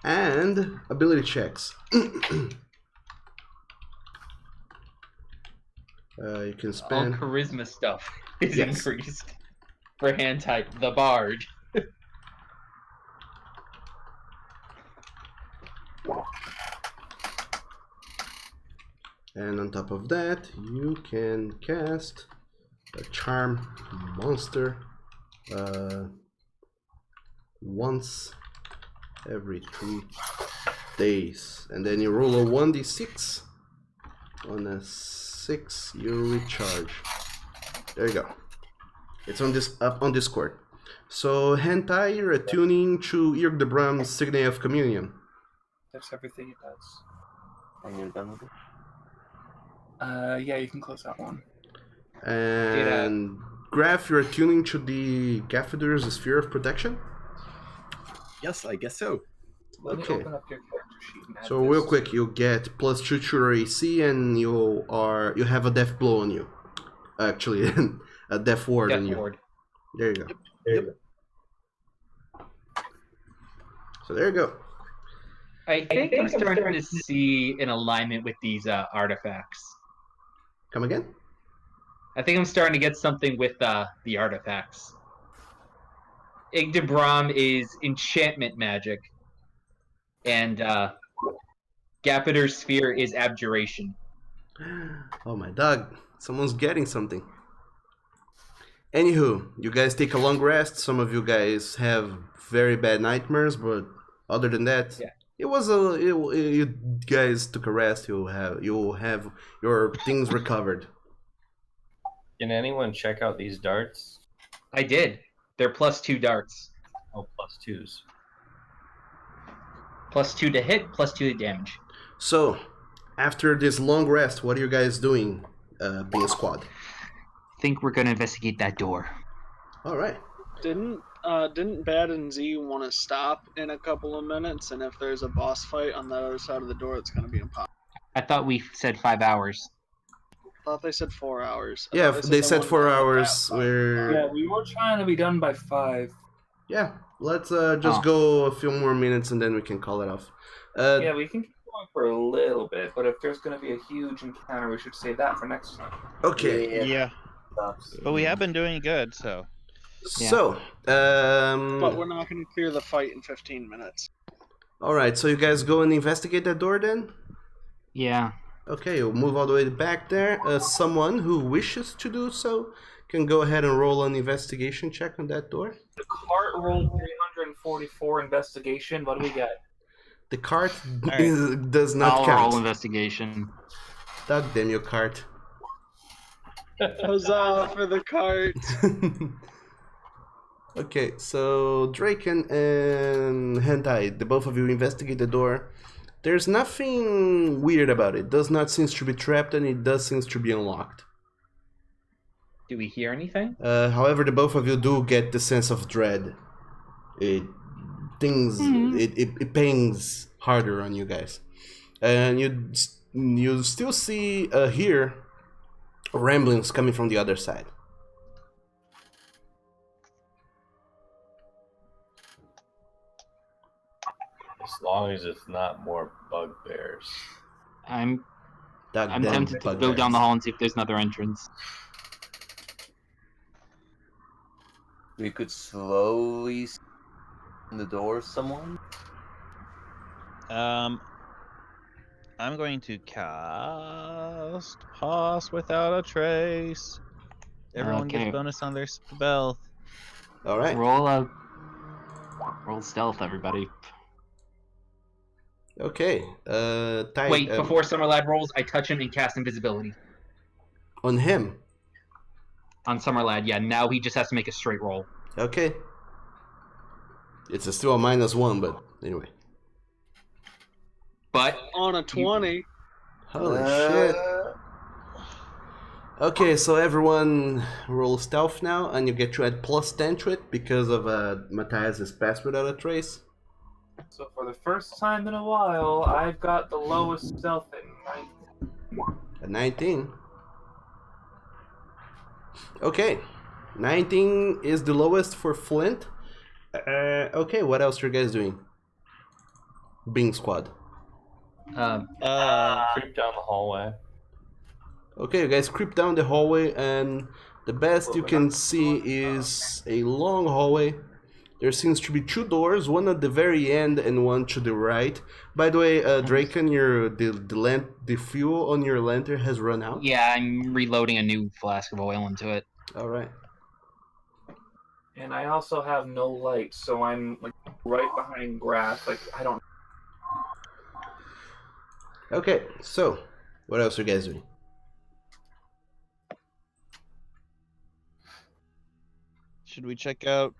and ability checks. You can spend. All charisma stuff is Yes. increased. For hand type, the bard. And on top of that, you can cast a charm monster once every 3 days, and then you roll a 1d6. On a 6, you recharge. There you go. It's on this up on Discord. So hentai, you're attuning to Irk the Bram's Signet of Communion. That's everything it does. And you're done with it? Yeah, you can close that one. And Graf, you're attuning to the Gaffador's Sphere of Protection? Yes, I guess so. Let me Okay. open up your character sheet and add So this real quick, you get plus 2 to your AC, and you have a death blow on you. Actually, a death ward on you. Ward. There you go. Yep. So there you go. I think I'm starting to see an alignment with these artifacts. Come again? I think I'm starting to get something with the artifacts. Igdebram is enchantment magic, and Gapider's sphere is abjuration. Oh my dog, someone's getting something. Anywho, you guys take a long rest. Some of you guys have very bad nightmares, but other than that, it was you guys took a rest. You'll have your things recovered. Can anyone check out these darts? I did. They're +2 darts. Oh, +2s. +2 to hit, +2 to damage. So, after this long rest, what are you guys doing, being a squad? I think we're gonna investigate that door. All right. Didn't Bad and Z want to stop in a couple of minutes? And if there's a boss fight on the other side of the door, it's going to be impossible. I thought we said 5 hours. I thought they said 4 hours. Yeah, they said 4 hours. Yeah, we were trying to be done by 5. Yeah, let's just go a few more minutes and then we can call it off. Yeah, we can keep going for a little bit, but if there's going to be a huge encounter, we should save that for next time. Okay. Yeah. But we have been doing good, so. So, but we're not going to clear the fight in 15 minutes. All right, so you guys go and investigate that door then? Yeah. Okay, you'll move all the way back there. Someone who wishes to do so can go ahead and roll an investigation check on that door. The cart rolled 344 investigation. What do we get? The cart right. does not I'll count. roll investigation. Doug, damn your cart. Huzzah for the cart. Okay, so Draken and Hentai, the both of you investigate the door. There's nothing weird about it. It does not seem to be trapped, and it does seem to be unlocked. Do we hear anything? However, the both of you do get the sense of dread. It pangs harder on you guys, and you still see hear ramblings coming from the other side. As long as it's not more bugbears. I'm tempted to go down the hall and see if there's another entrance. We could slowly open the door, someone. I'm going to cast Pass Without a Trace. Everyone Okay. gets bonus on their spell. All right. Roll stealth, everybody. Okay. Wait, before Summerlad rolls, I touch him and cast invisibility. On him? On Summerlad, yeah. Now he just has to make a straight roll. Okay. It's still a -1, but anyway. But on a 20. Holy shit. Okay, so everyone roll stealth now, and you get to add +10 to it because of Matthias' Pass Without a Trace. So for the first time in a while, I've got the lowest stealth at 19. At 19. Okay. 19 is the lowest for Flint. Okay, what else are you guys doing? Bing squad. Creep down the hallway. Okay, you guys creep down the hallway, and the best you can see is a long hallway. There seems to be 2 doors, one at the very end and one to the right. By the way, Draken, the fuel on your lantern has run out. Yeah, I'm reloading a new flask of oil into it. All right. And I also have no light, so I'm like right behind grass. Like I don't. Okay, so what else are you guys doing? Should we check out?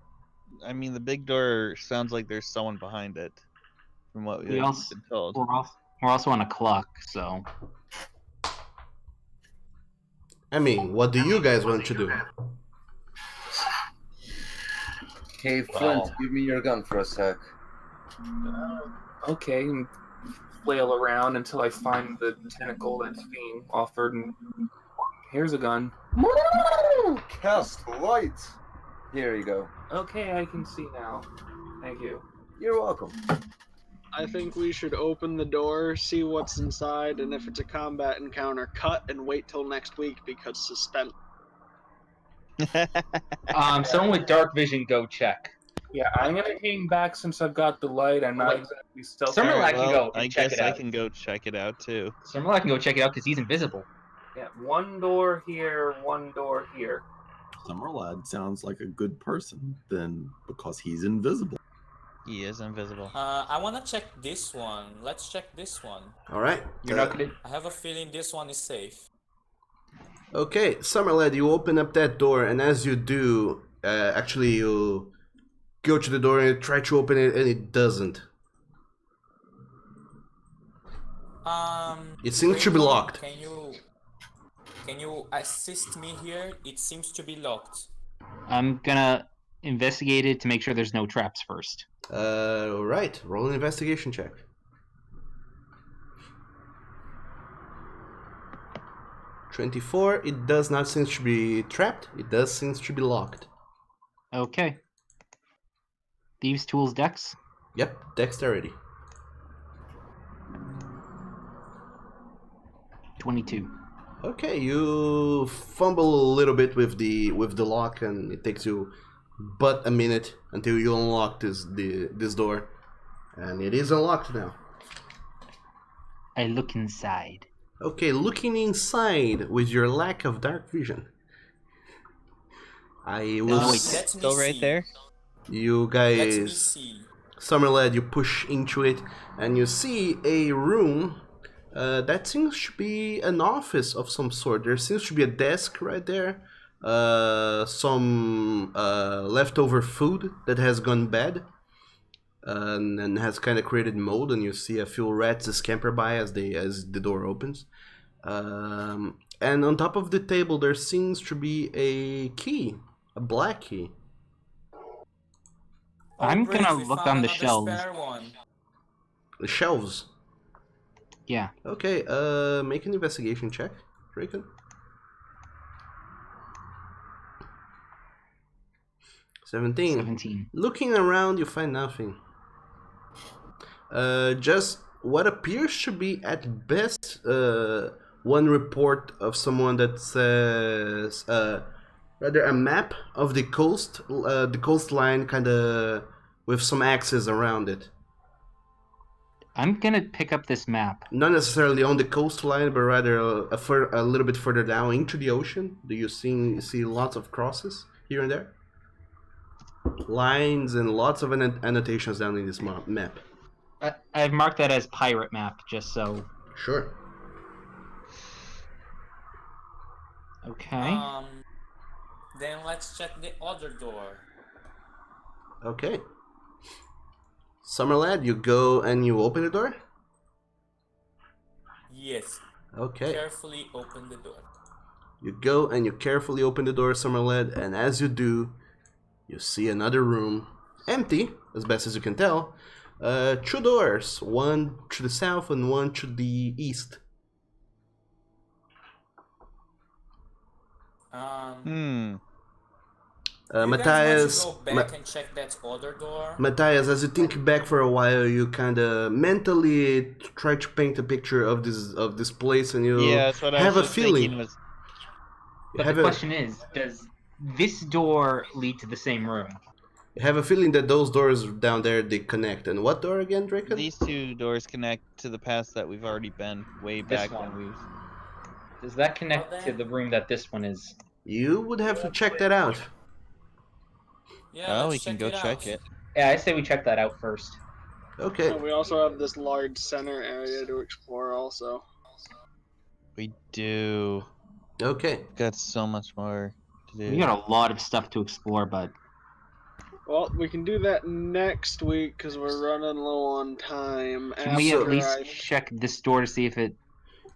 I mean, the big door sounds like there's someone behind it, from what we've been told. We're also on a clock, so. I mean, what do you guys want to do? Hey, Flint, give me your gun for a sec. Okay, and flail around until I find the tentacle that's being offered, and here's a gun. Cast light. Here you go. Okay, I can see now. Thank you. You're welcome. I think we should open the door, see what's inside, and if it's a combat encounter, cut and wait till next week because suspense. Someone with dark vision, go check. Yeah, I'm gonna hang back since I've got the light. I'm not exactly stealth. Summerlad can go I and check guess it I out. can go check it out too. Summerlad can go check it out because he's invisible. Yeah, one door here, one door here. Summerlad sounds like a good person, then because he's invisible. He is invisible. I wanna check this one. Let's check this one. All right. You're not gonna. I have a feeling this one is safe. Okay, Summerlad, you open up that door, and as you do, actually you go to the door and try to open it, and it doesn't. It seems to be locked. Can you assist me here? It seems to be locked. I'm gonna investigate it to make sure there's no traps first. Right. Roll an investigation check. $24. It does not seem to be trapped. It does seem to be locked. Okay. Thieves' Tools Dex? Yep, dexterity. 22. Okay, you fumble a little bit with the lock, and it takes you but a minute until you unlock this door. And it is unlocked now. I look inside. Okay, looking inside with your lack of dark vision. I will. Is s- it still right there? You guys, Summerlad, you push into it and you see a room that seems to be an office of some sort. There seems to be a desk right there, some leftover food that has gone bad and has kind of created mold, and you see a few rats scamper by as the door opens. And on top of the table there seems to be a key, a black key. I'm gonna look on the shelves. The shelves. Yeah. Okay, make an investigation check, Draken. 17. Looking around, you find nothing. Just what appears to be at best one report of someone that says rather a map of the coastline, kind of with some axes around it. I'm gonna pick up this map. Not necessarily on the coastline, but rather a little bit further down into the ocean. Do you see lots of crosses here and there? Lines and lots of annotations down in this map. I've marked that as pirate map, just so. Sure. Okay. Then let's check the other door. Okay. Summerlad, you go and you open the door? Yes. Okay. Carefully open the door. You go and you carefully open the door, Summerlad, and as you do, you see another room, empty, as best as you can tell. Two doors, one to the south and one to the east. Matthias, go back and check that other door? Matthias, as you think back for a while, you kind of mentally try to paint a picture of this place, and you that's what I have was a just feeling. thinking. But the question is, does this door lead to the same room? I have a feeling that those doors down there, they connect. And what door again, Draken? These two doors connect to the past that we've already been way back when we've. Does that connect to the room that this one is? You would have to check that out. Yeah, we can go check it. Yeah, I say we check that out first. Okay. And we also have this large center area to explore also. We do. Okay. Got so much more to do. We got a lot of stuff to explore, but... Well, we can do that next week because we're running low on time. Can we at least check this door to see if it...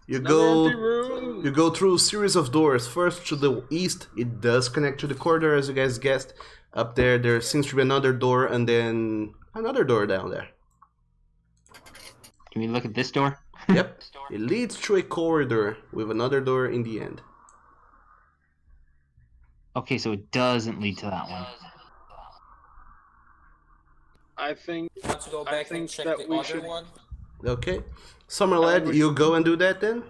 You go through a series of doors. First to the east, it does connect to the corridor, as you guys guessed. Up there seems to be another door, and then another door down there. Can we look at this door? Yep. It leads to a corridor with another door in the end. Okay, so it doesn't lead to that one. I think. Want to go back and check the other one? Okay. Summerlad, you go and do that then?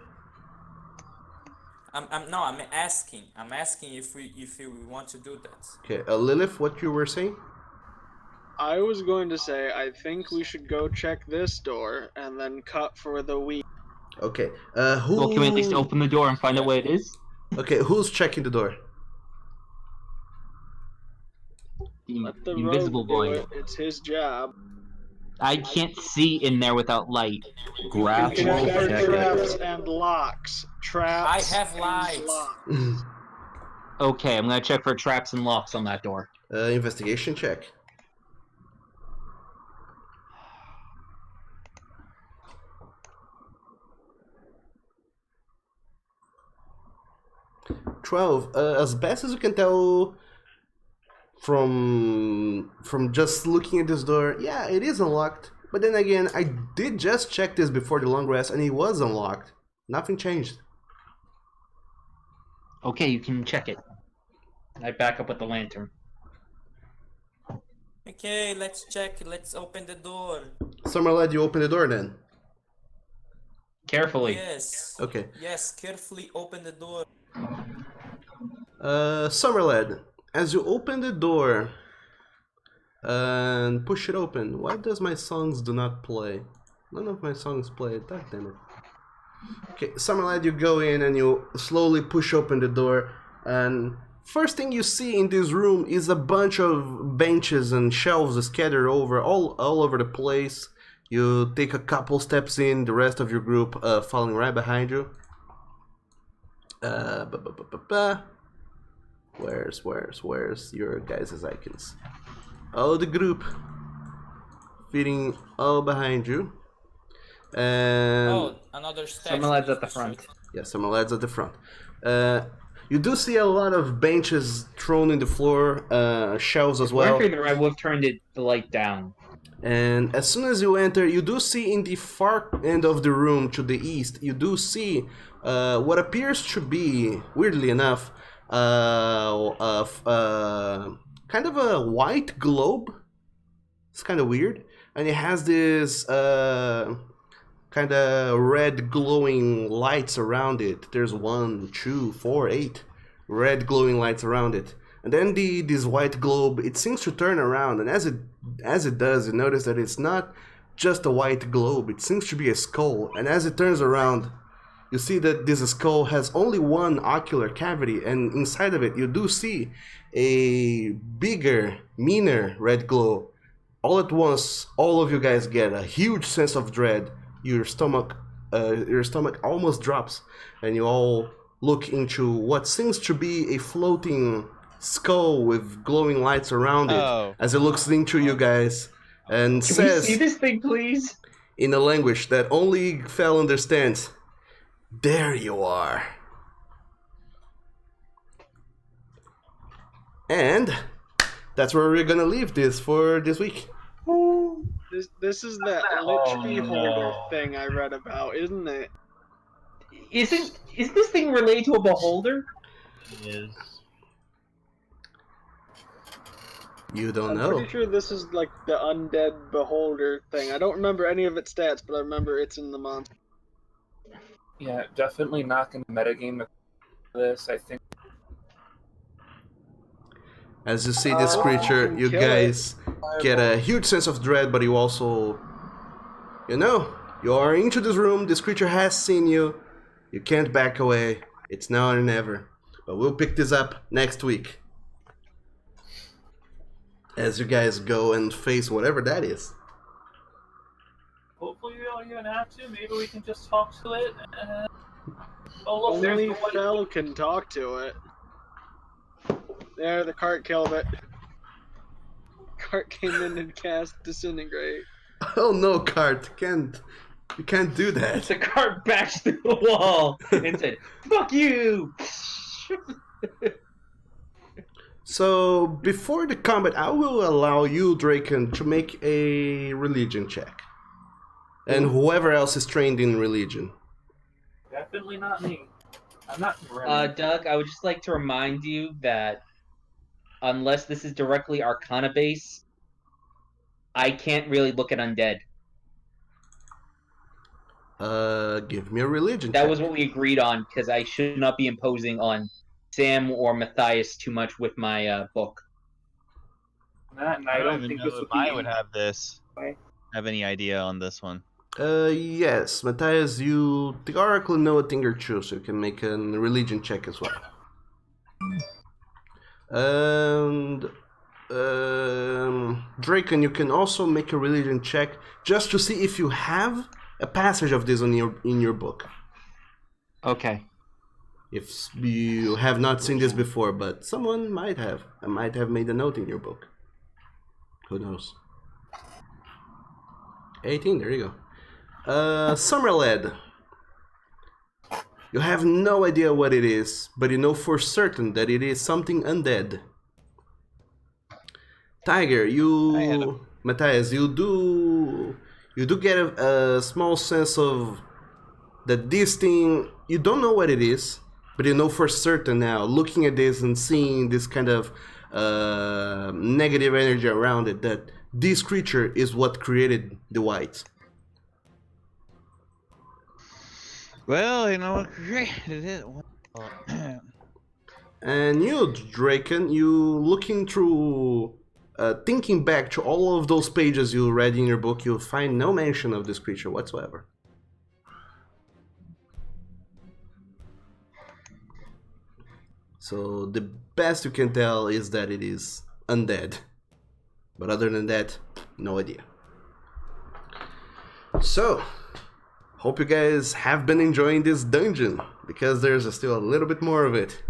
I'm asking. I'm asking if we want to do that. Okay, Lilith, what you were saying? I was going to say I think we should go check this door and then cut for the week. Okay. Well, can we at least open the door and find out what it is? Okay, who's checking the door? Let the Invisible rogue do boy. it. It's his job. I can't see in there without light. Check for traps and locks. Traps. I have light. Okay, I'm gonna check for traps and locks on that door. Investigation check. $12. As best as you can tell from just looking at this door, yeah, it is unlocked. But then again, I did just check this before the long rest, and it was unlocked. Nothing changed. Okay, you can check it. I back up with the lantern. Okay, let's check. Let's open the door. Summerlad, you open the door then. Carefully. Yes. Okay. Yes, carefully open the door. Summerlad, as you open the door, and push it open. Why does my songs do not play? None of my songs play. God damn it. Okay, Summer Lad, you go in and you slowly push open the door, and first thing you see in this room is a bunch of benches and shelves scattered over all over the place. You take a couple steps in, the rest of your group following right behind you. Where's your guys' icons? Oh, the group fitting all behind you. And Oh, another statue. Summer Lad's at the front. Yeah, Summer Lad's at the front. You do see a lot of benches thrown in the floor, shelves as well. I would have turned the light down. And as soon as you enter, you do see in the far end of the room to the east, you do see what appears to be, weirdly enough, kind of a white globe. It's kind of weird. And it has this kind of red glowing lights around it. There's 1, 2, 4, 8 red glowing lights around it. And then this white globe, it seems to turn around, and as it does, you notice that it's not just a white globe. It seems to be a skull. And as it turns around, you see that this skull has only one ocular cavity, and inside of it, you do see a bigger, meaner red glow. All at once, all of you guys get a huge sense of dread. Your stomach almost drops, and you all look into what seems to be a floating skull with glowing lights around it as it looks into you guys and Can says, we see this thing, please? in a language that only Fel understands, "There you are." And that's where we're gonna leave this for this week. This is that Lich Beholder thing I read about, isn't it? Is this thing related to a beholder? It is. You don't I'm know. pretty sure this is like the undead beholder thing. I don't remember any of its stats, but I remember it's in the monster. Yeah, definitely not going to metagame this. I think. As you see this creature, you guys get a huge sense of dread, but you also, you are into this room. This creature has seen you. You can't back away. It's now or never. But we'll pick this up next week. As you guys go and face whatever that is. Hopefully we don't even have to. Maybe we can just talk to it. Oh look, Only there's the Fel can talk to it. There, the cart killed it. Cart came in and cast Disintegrate. Oh no, Cart, you can't do that. The cart bashed through the wall and said, "Fuck you!" So, before the combat, I will allow you, Draken, to make a religion check. And whoever else is trained in religion. Definitely not me. I'm not. Doug, I would just like to remind you that unless this is directly Arcana base, I can't really look at undead. Give me a religion That check. was what we agreed on, because I should not be imposing on Sam or Matthias too much with my book. And I I don't don't even think know this if would I be. would have this. Have any idea on this one? Yes, Matthias, you theoretically know a thing or two, so you can make a religion check as well. And Draken, you can also make a religion check just to see if you have a passage of this in your book. Okay. If you have not seen this before, but someone might have. I might have made a note in your book. Who knows? 18, there you go. Summerlad. You have no idea what it is, but you know for certain that it is something undead. Tiger, Matthias, you do get a small sense of that this thing, you don't know what it is, but you know for certain now, looking at this and seeing this kind of negative energy around it, that this creature is what created the whites. Well, you know what created it. And you, Draken, you looking through thinking back to all of those pages you read in your book, you'll find no mention of this creature whatsoever. So the best you can tell is that it is undead. But other than that, no idea. So, hope you guys have been enjoying this dungeon, because there's still a little bit more of it.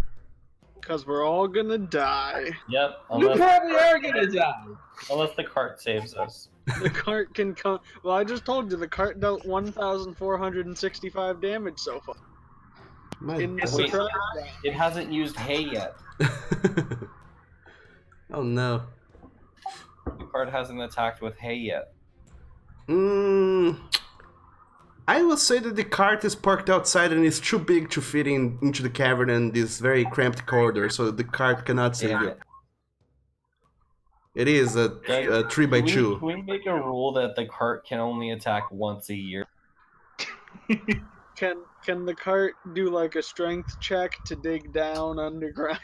Because we're all gonna die. Yep. We probably are gonna die. Unless the cart saves us. The cart can come. Well, I just told you the cart dealt 1,465 damage so far. In the Wait, surprise it hasn't used hay yet. Oh no. The cart hasn't attacked with hay yet. I will say that the cart is parked outside and it's too big to fit into the cavern and this very cramped corridor, so the cart cannot save you. It is a 3x2. Can we make a rule that the cart can only attack once a year? Can the cart do like a strength check to dig down underground?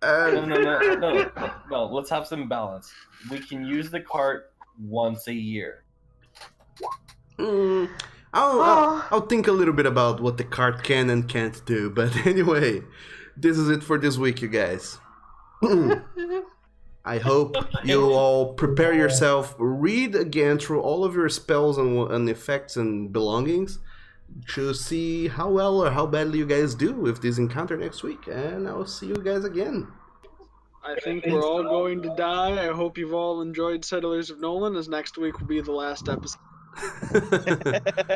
No. Let's have some balance. We can use the cart once a year. I'll think a little bit about what the cart can and can't do, but anyway, this is it for this week, you guys. I hope you all prepare yourself, read again through all of your spells and effects and belongings to see how well or how badly you guys do with this encounter next week, and I'll see you guys again. I think we're all going to die. I hope you've all enjoyed Settlers of Nolyn, as next week will be the last episode.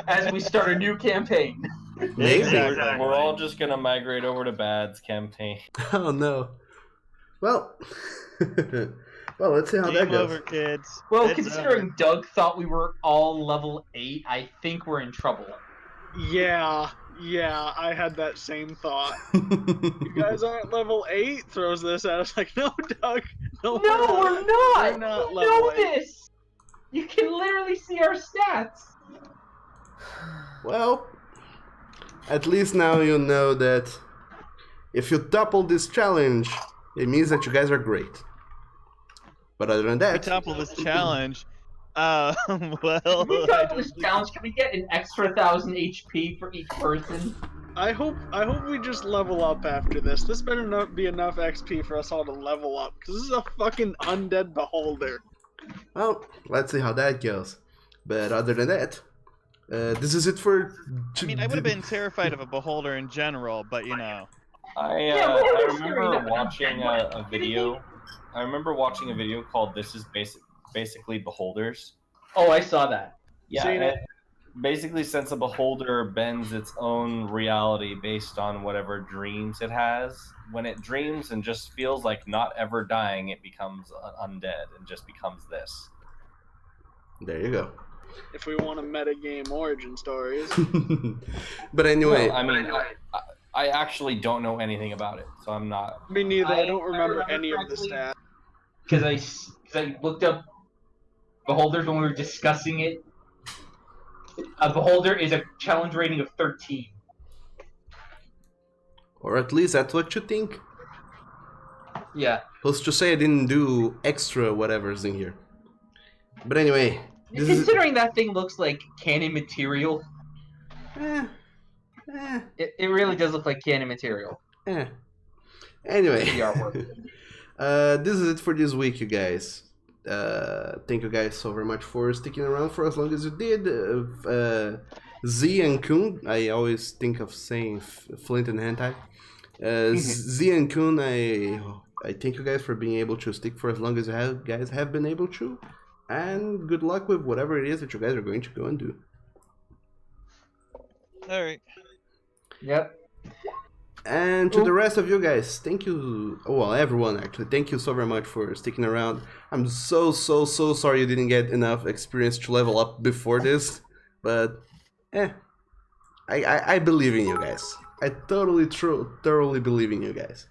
As we start a new campaign. Maybe. Exactly. We're all just gonna migrate over to Bad's campaign. Oh no. Well, let's see how that Game goes. over, kids. Well, It's considering Doug thought we were all level 8, I think we're in trouble. Yeah, I had that same thought. You guys aren't level 8? Throws this at us like, no, Doug. No, we're not. We're not You level know 8. this. You can literally see our stats. Well, at least now you know that if you topple this challenge, it means that you guys are great. But other than We that, topple this challenge. Well, If we topple this challenge, can we get an extra 1,000 HP for each person? I hope we just level up after this. This better not be enough XP for us all to level up, because this is a fucking undead beholder. well, let's see how that goes. But other than that, this is it for... I mean, I would have been terrified of a beholder in general, but you know. I remember watching a video. I remember watching a video called "This is basically Beholders." Oh, I saw that. Yeah, basically, since a beholder bends its own reality based on whatever dreams it has, when it dreams and just feels like not ever dying, it becomes undead and just becomes this. There you go. If we want to metagame origin stories. But anyway... Well, I mean, I actually don't know anything about it, so I'm not... Me neither, I don't remember any of the stats. Because I looked up Beholders when we were discussing it. A Beholder is a challenge rating of 13. Or at least that's what you think. Yeah. Who's to say I didn't do extra whatever's in here. But anyway... Considering that thing looks like canon material. It really does look like canon material. Anyway, The artwork. this is it for this week, you guys. Thank you guys so very much for sticking around for as long as you did. Z and Kun, I always think of saying Flint and Hentai. Z and Kun, I thank you guys for being able to stick for as long as you guys have been able to. And good luck with whatever it is that you guys are going to go and do. Alright. Yep. And to the rest of you guys, thank you. Well, everyone actually, thank you so very much for sticking around. I'm so sorry you didn't get enough experience to level up before this, but I believe in you guys. I thoroughly believe in you guys.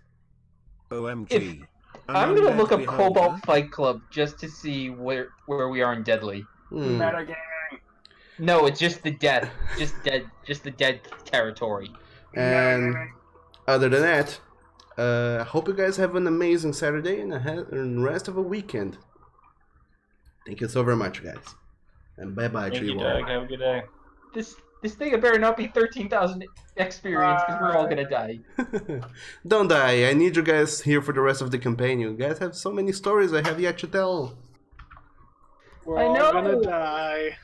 OMG. I'm gonna look up Cobalt Fight Club just to see where we are in Deadly. Metagaming. No, it's just the death, just the dead territory. And other than that, I hope you guys have an amazing Saturday and rest of a weekend. Thank you so very much, guys. And bye-bye Thank to you, you all. Doug. Have a good day. This thing better not be 13,000 experience because we're all gonna die. Don't die. I need you guys here for the rest of the campaign. You guys have so many stories I have yet to tell. We're I all know. gonna die.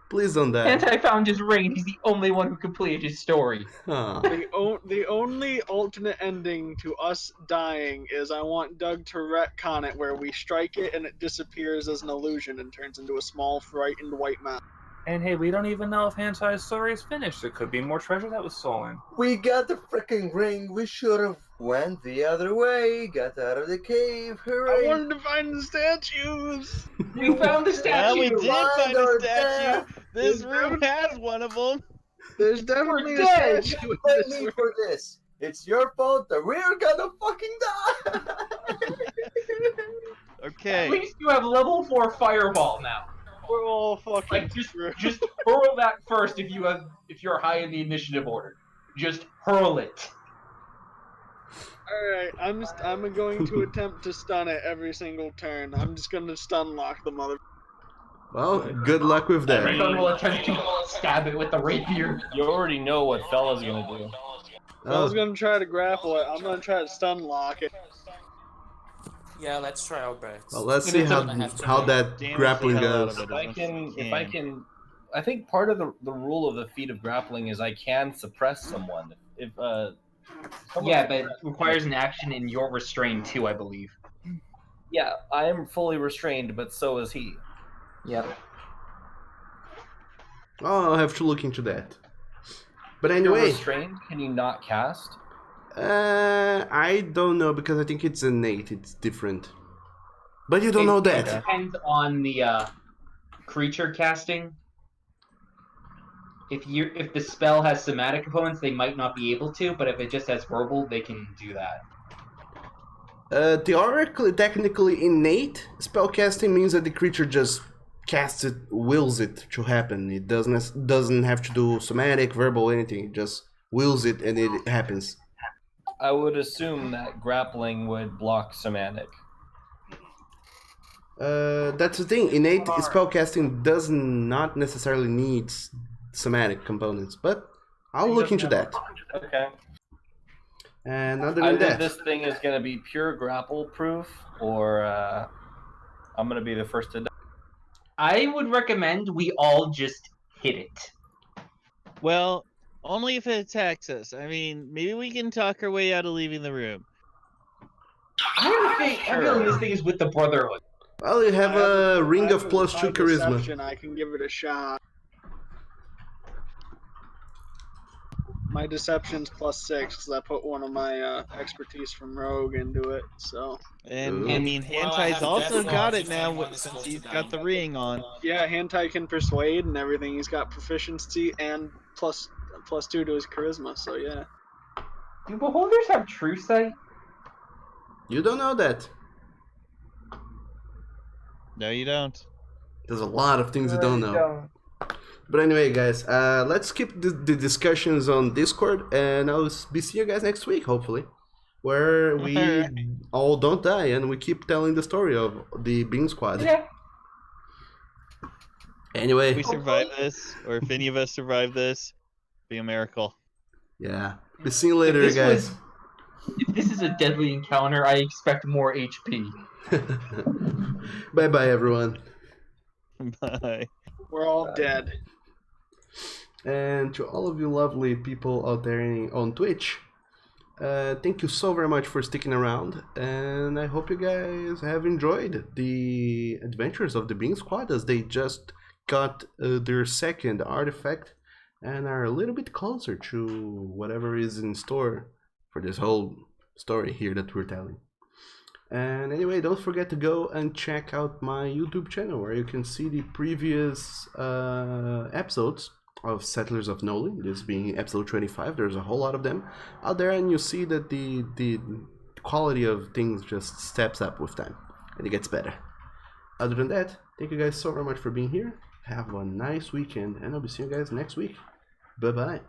Please don't die. Anti found his ring. He's the only one who completed his story. Aw. The only alternate ending to us dying is I want Doug to retcon it where we strike it and it disappears as an illusion and turns into a small frightened white mouse. And hey, we don't even know if Hantai's story is finished. There could be more treasure that was stolen. We got the freaking ring. We should have went the other way. Got out of the cave. Hooray! I wanted to find the statues. We found the Yeah, statue. we did find a our statue. death. This room has one of them. There's definitely a dead. statue in Blame this me room. for this. It's your fault that we're gonna fucking die. Okay. At least you have level 4 fireball now. We're all fucking Like screwed. just hurl that first if you're high in the initiative order. Just hurl it. Alright, I'm going to attempt to stun it every single turn. I'm just gonna stun lock the mother. Well, good luck with that. Everyone will attempt to stab it with the rapier. You already know what Fella's gonna do. I was gonna try to grapple it. I'm gonna try to stun lock it. Yeah, let's try our best. Well, let's see how that Damage grappling the hell out goes. of it If I can, I think part of the rule of the feat of grappling is I can suppress someone. If Yeah, but it requires an action in your restrained too, I believe. yeah, I am fully restrained, but so is he. Yep. Oh, I'll have to look into that. But If you're anyway, restrained, can you not cast? I don't know because I think it's innate. It's different. But you don't know It that. depends on the creature casting. If the spell has somatic components, they might not be able to, but if it just has verbal, they can do that. Theoretically, technically, innate spellcasting means that the creature just casts it, wills it to happen. It doesn't have to do somatic, verbal, anything. It just wills it and it happens. I would assume that grappling would block somatic. That's the thing. Innate spellcasting does not necessarily need somatic components, but I'll look into that. Okay. And other than Either that, this thing is going to be pure grapple proof, or I'm going to be the first to die. I would recommend we all just hit it. Well, only if it attacks us. I mean, maybe we can talk our way out of leaving the room. I'm feeling this thing is with the Brotherhood. well, you have a ring of +2 charisma. Deception, I can give it a shot. My deception's +6 because I put one of my expertise from Rogue into it. So. And Ooh. I mean, Well, I Hantai's have also death got knowledge it if now anyone is since close to he's got dying. the ring on. Yeah, Hantai can persuade and everything. He's got proficiency and +2 to his charisma. So yeah. Do beholders have true sight? You don't know that. No, you don't. There's a lot of things you don't know. But anyway, guys, let's keep the discussions on Discord, and I'll be seeing you guys next week, hopefully, where we all don't die and we keep telling the story of the Bing Squad. Yeah. Anyway, If we survive this, or if any of us survive this, be a miracle. yeah. Be seeing you later, guys. If this is a deadly encounter, I expect more HP. Bye bye, everyone. Bye. We're all dead. And to all of you lovely people out there on Twitch, thank you so very much for sticking around, and I hope you guys have enjoyed the adventures of the Bing Squad as they just got their second artifact and are a little bit closer to whatever is in store for this whole story here that we're telling. And anyway, don't forget to go and check out my YouTube channel where you can see the previous episodes of Settlers of Nolyn, this being episode 25. There's a whole lot of them out there, and you see that the quality of things just steps up with time and it gets better. Other than that, thank you guys so very much for being here. Have a nice weekend, and I'll be seeing you guys next week. Bye bye.